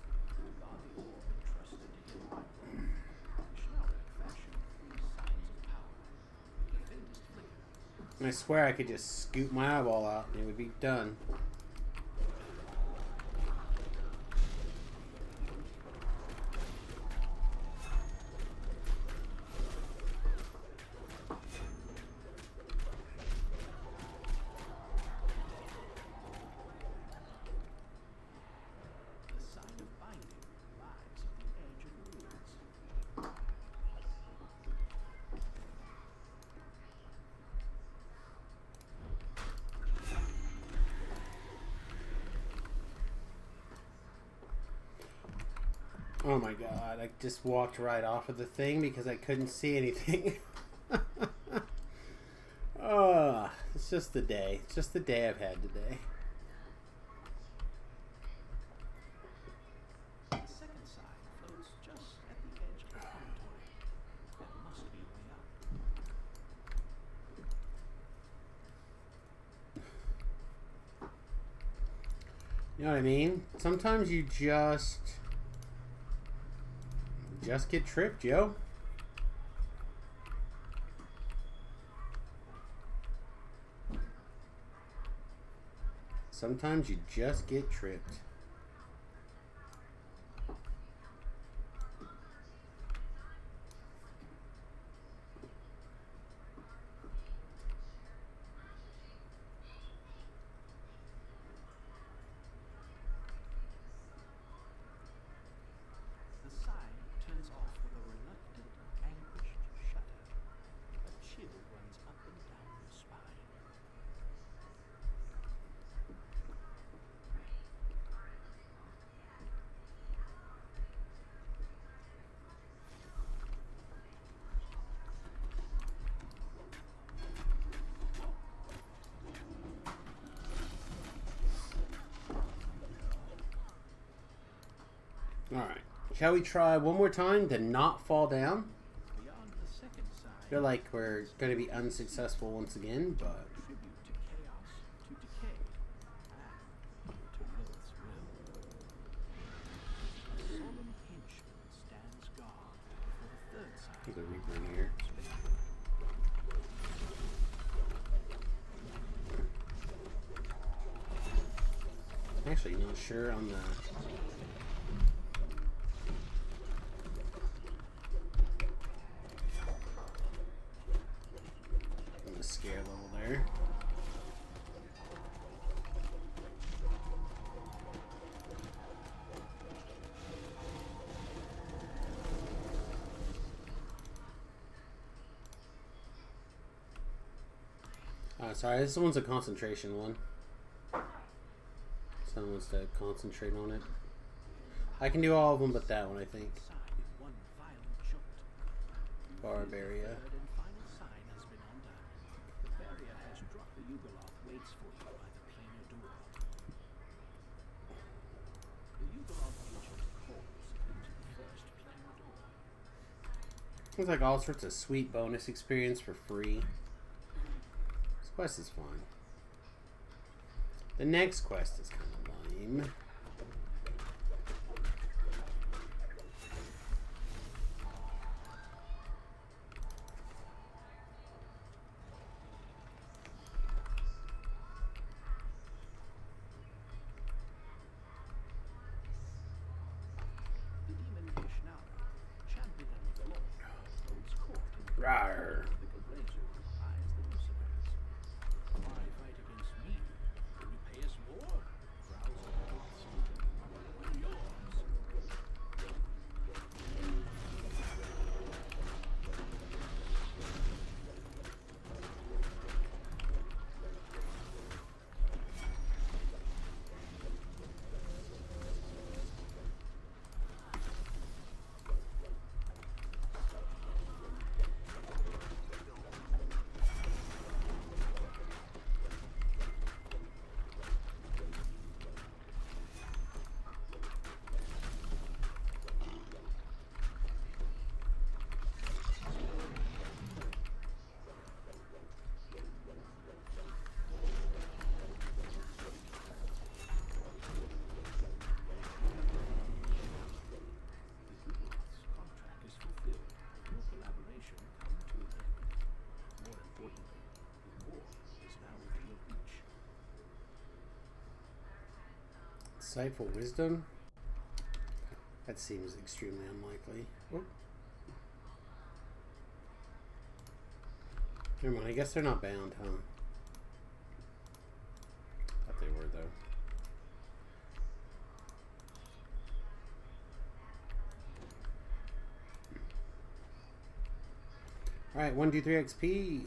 And I swear I could just scoop my eyeball out and it would be done. Oh my god, I just walked right off of the thing because I couldn't see anything. Oh, it's just the day. It's just the day I've had today. The second side floats just at the edge of the promontory. There must be a way up. You know what I mean? Sometimes you just get tripped, yo. Sometimes you just get tripped. Alright. Shall we try one more time to not fall down? Beyond the second side, I feel like we're going to be unsuccessful once again, but... tribute to chaos, to decay, and to Lilith's will. A solemn henchman stands guard for the third side. There's a Reaper in here. Actually, not sure on the... scare level there. Sorry, this one's a concentration one. Someone wants to concentrate on it. I can do all of them but that one, I think. Barbaria. Waits for you by the planar door. The Yugoloth agent calls into the first There's like all sorts of sweet bonus experience for free. This quest is fun. The next quest is kind of lame. The demon Ishnara, champion of the law, holds court in the Rawr. the Gabrazu eyes the Lucifers. Why fight against me? Will you pay us more? Drowsy ghosts. We're yours. Contract is fulfilled. Your collaboration come to an end. More importantly, the war is now within your reach. Insightful wisdom? That seems extremely unlikely. Oh. Never mind, I guess they're not bound, huh? Thought they were, though. Alright, 1, 2, 3 XP.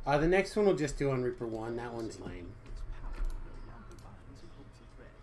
The next one we'll just do on Reaper 1. That one's lame. Its power no longer binds in hopes of thread.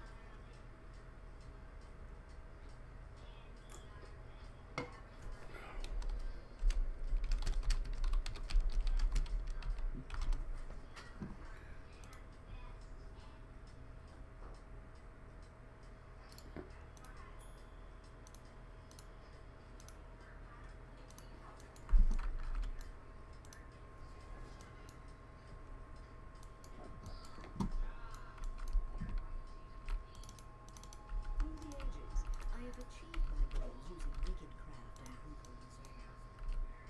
Through the ages, I have achieved my goals using wicked craft and brutal resolve.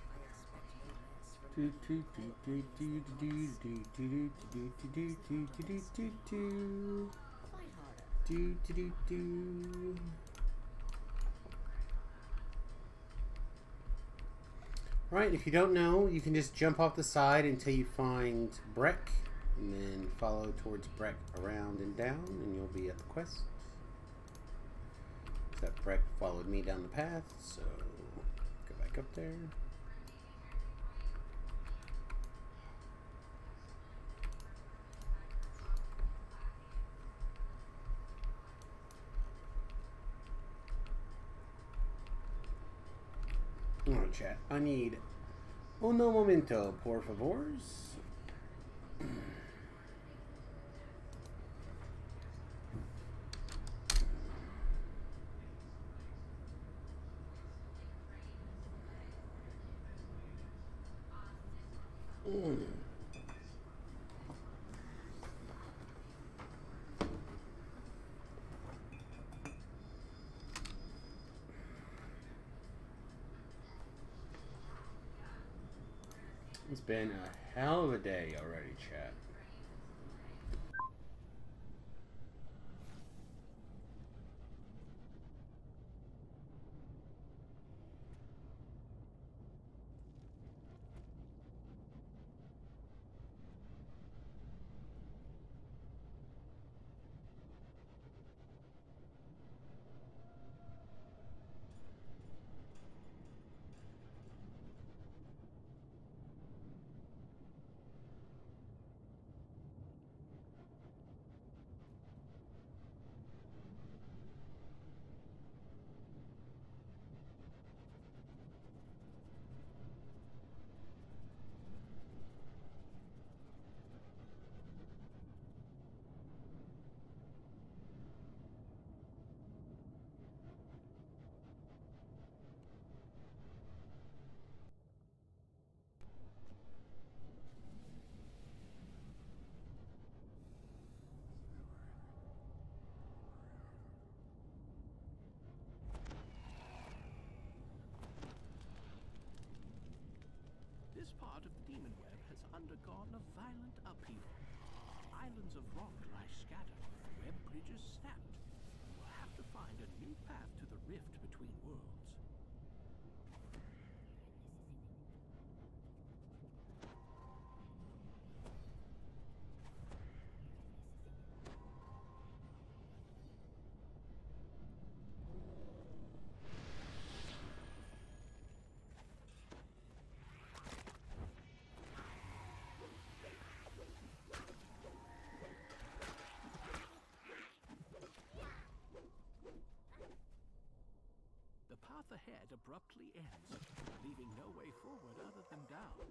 I expect no less from Do, my do, new do, do, do, do, do, do, do, do, do, do, do, do, do. Fight harder. Do, do, do, do. Alright, if you don't know, you can just jump off the side until you find Breck, and then follow towards Breck around and down, and you'll be at the quest. That Breck followed me down the path, so go back up there. Oh, chat. I need uno momento, por favors. It's been a hell of a day already, chat. part of the Demon Web has undergone a violent upheaval. Islands of rock lie scattered, web bridges snapped. We'll have to find a new path to the rift between worlds. The path ahead abruptly ends, leaving no way forward other than down.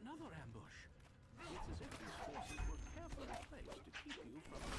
Another ambush. It's as if these forces were carefully placed to keep you from the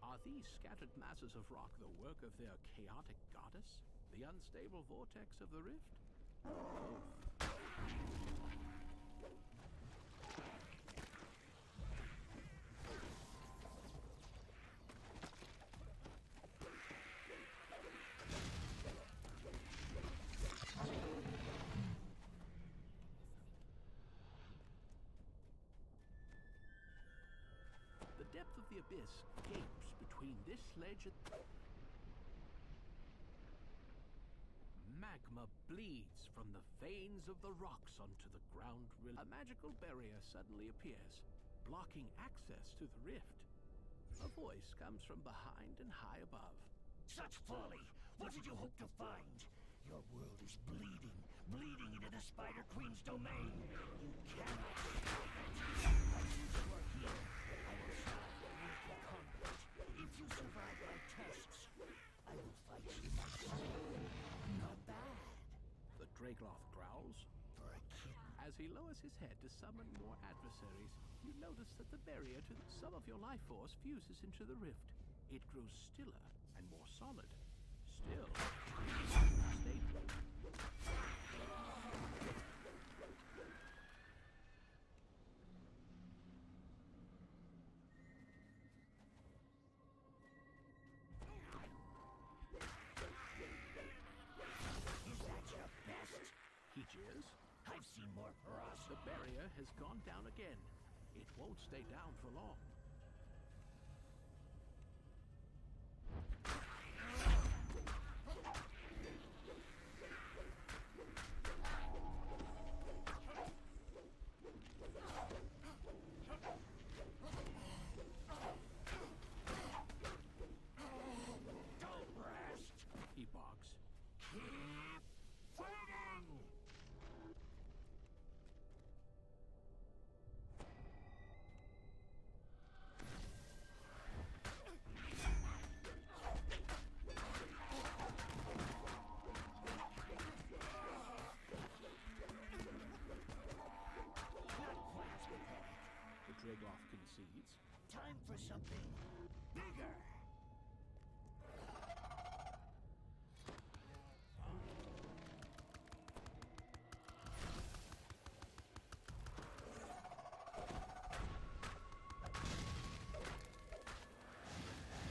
Are these scattered masses of rock the work of their chaotic goddess? The unstable vortex of the rift? The depth of the abyss gapes between this ledge and... Magma bleeds from the veins of the rocks onto the ground. A magical barrier suddenly appears, blocking access to the rift. A voice comes from behind and high above. Such folly! What did you hope to find? Your world is bleeding into the Spider Queen's domain. You cannot stop it. Since you are here, I will start your combat. If you survive my tests, I will fight you myself. Not bad. The Dragloth growls. For a kitten. As he lowers his head to summon more adversaries, you notice that the barrier to some of your life force fuses into the rift. It grows stiller and more solid. Still, stable. Is that your best? He jeers. I've seen more ferocity. The barrier has gone down again. It won't stay down for long. Don't rest. He barks. Keep fighting. The Dragloth concedes. Time for something bigger.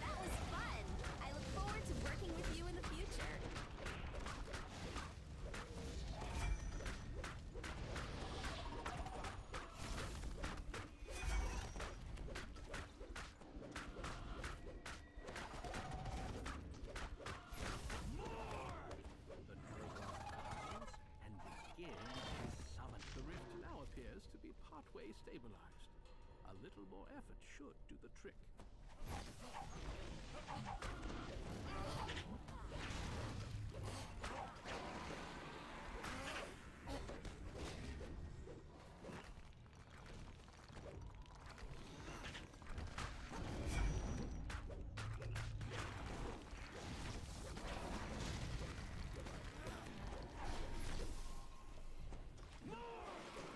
That was fun! I look forward to working with you in the future. way stabilized. A little more effort should do the trick.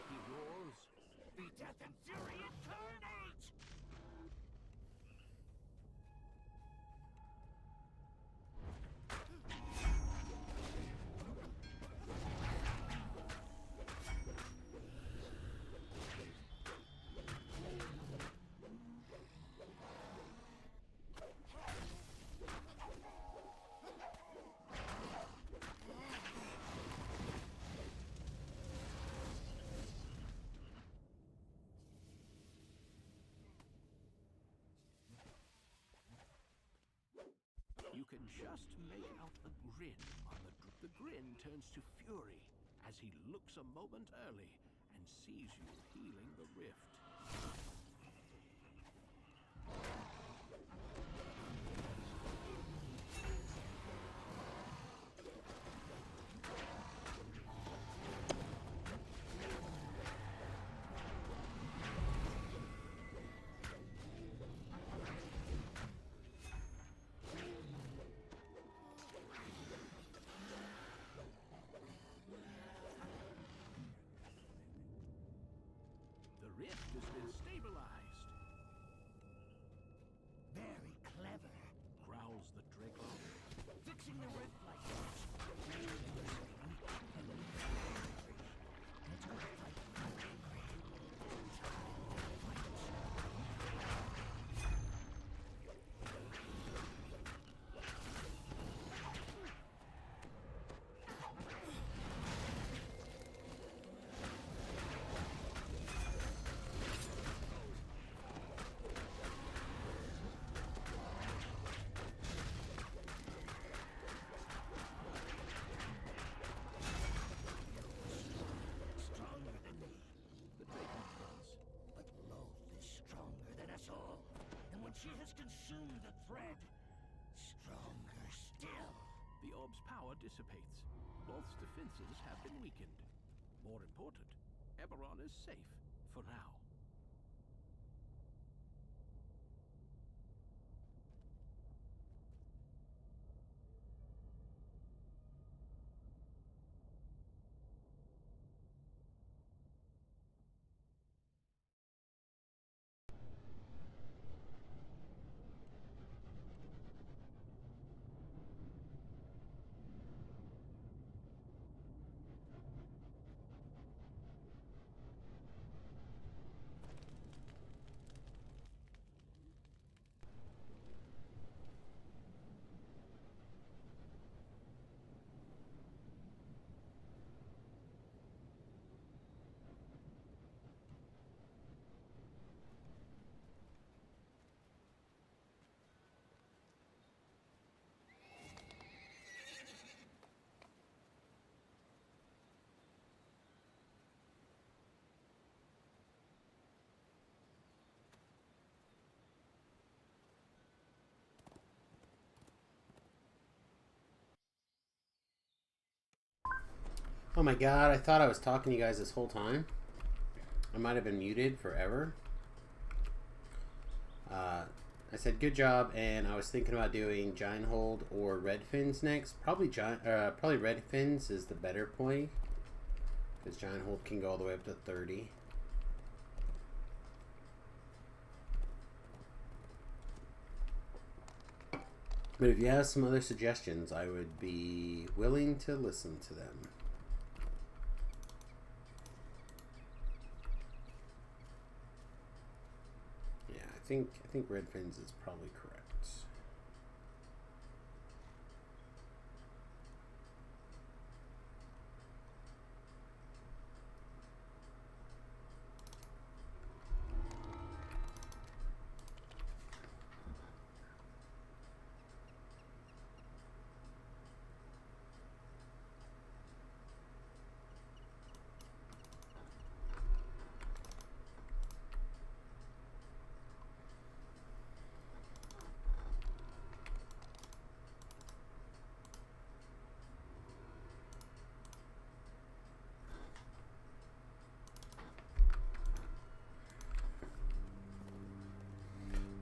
He roars. Be death and fury incarnate! You can just make out a grin on the grin turns to fury as he looks a moment early and sees you healing the rift. The rift has been stabilized, Very clever. growls the Dragon. Fixing the rift like this. Let's go fight. Stronger than me. The Dragon grunts. But Loth is stronger than us all. And when she has consumed the thread, stronger still. The orb's power dissipates. Loth's defenses have been weakened. More important, Eberron is safe for now. Oh my god, I thought I was talking to you guys this whole time. I might have been muted forever. I said good job, and I was thinking about doing Giant Hold or Red Fins next. Probably Red Fins is the better play, because Giant Hold can go all the way up to 30. But if you have some other suggestions, I would be willing to listen to them. Yeah, I think Red Fins is probably correct.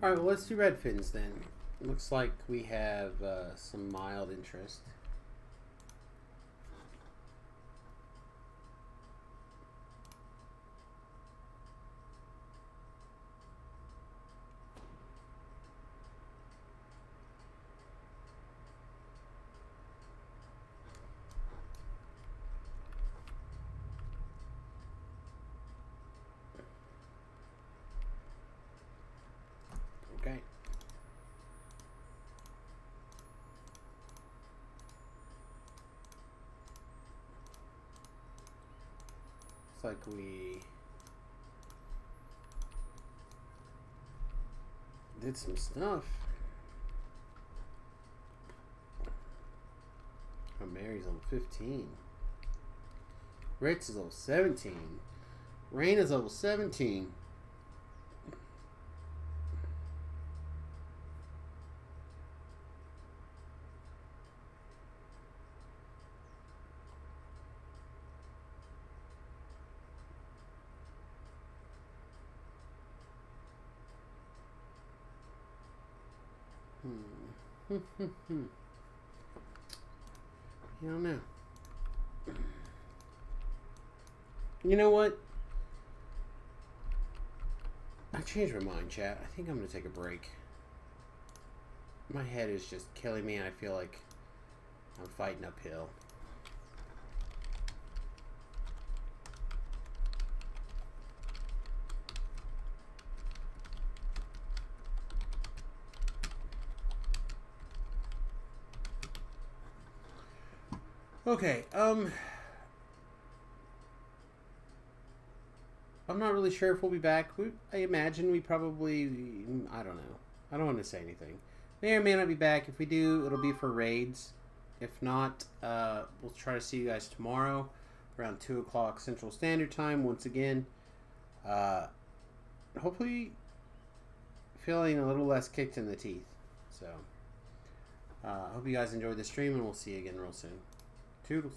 Alright, well, let's do red fins then. Looks like we have some mild interest. Okay. Looks like we did some stuff. Oh, Mary's level 15. Ritz is level 17. Rain is level 17. I don't know. You know what? I changed my mind, chat. I think I'm going to take a break. My head is just killing me, and I feel like I'm fighting uphill. Okay, I'm not really sure if we'll be back. I imagine we probably, I don't know. I don't want to say anything. May or may not be back. If we do, it'll be for raids. If not, we'll try to see you guys tomorrow around 2 o'clock Central Standard Time once again. Hopefully feeling a little less kicked in the teeth. So, hope you guys enjoyed the stream, and we'll see you again real soon. Toodles.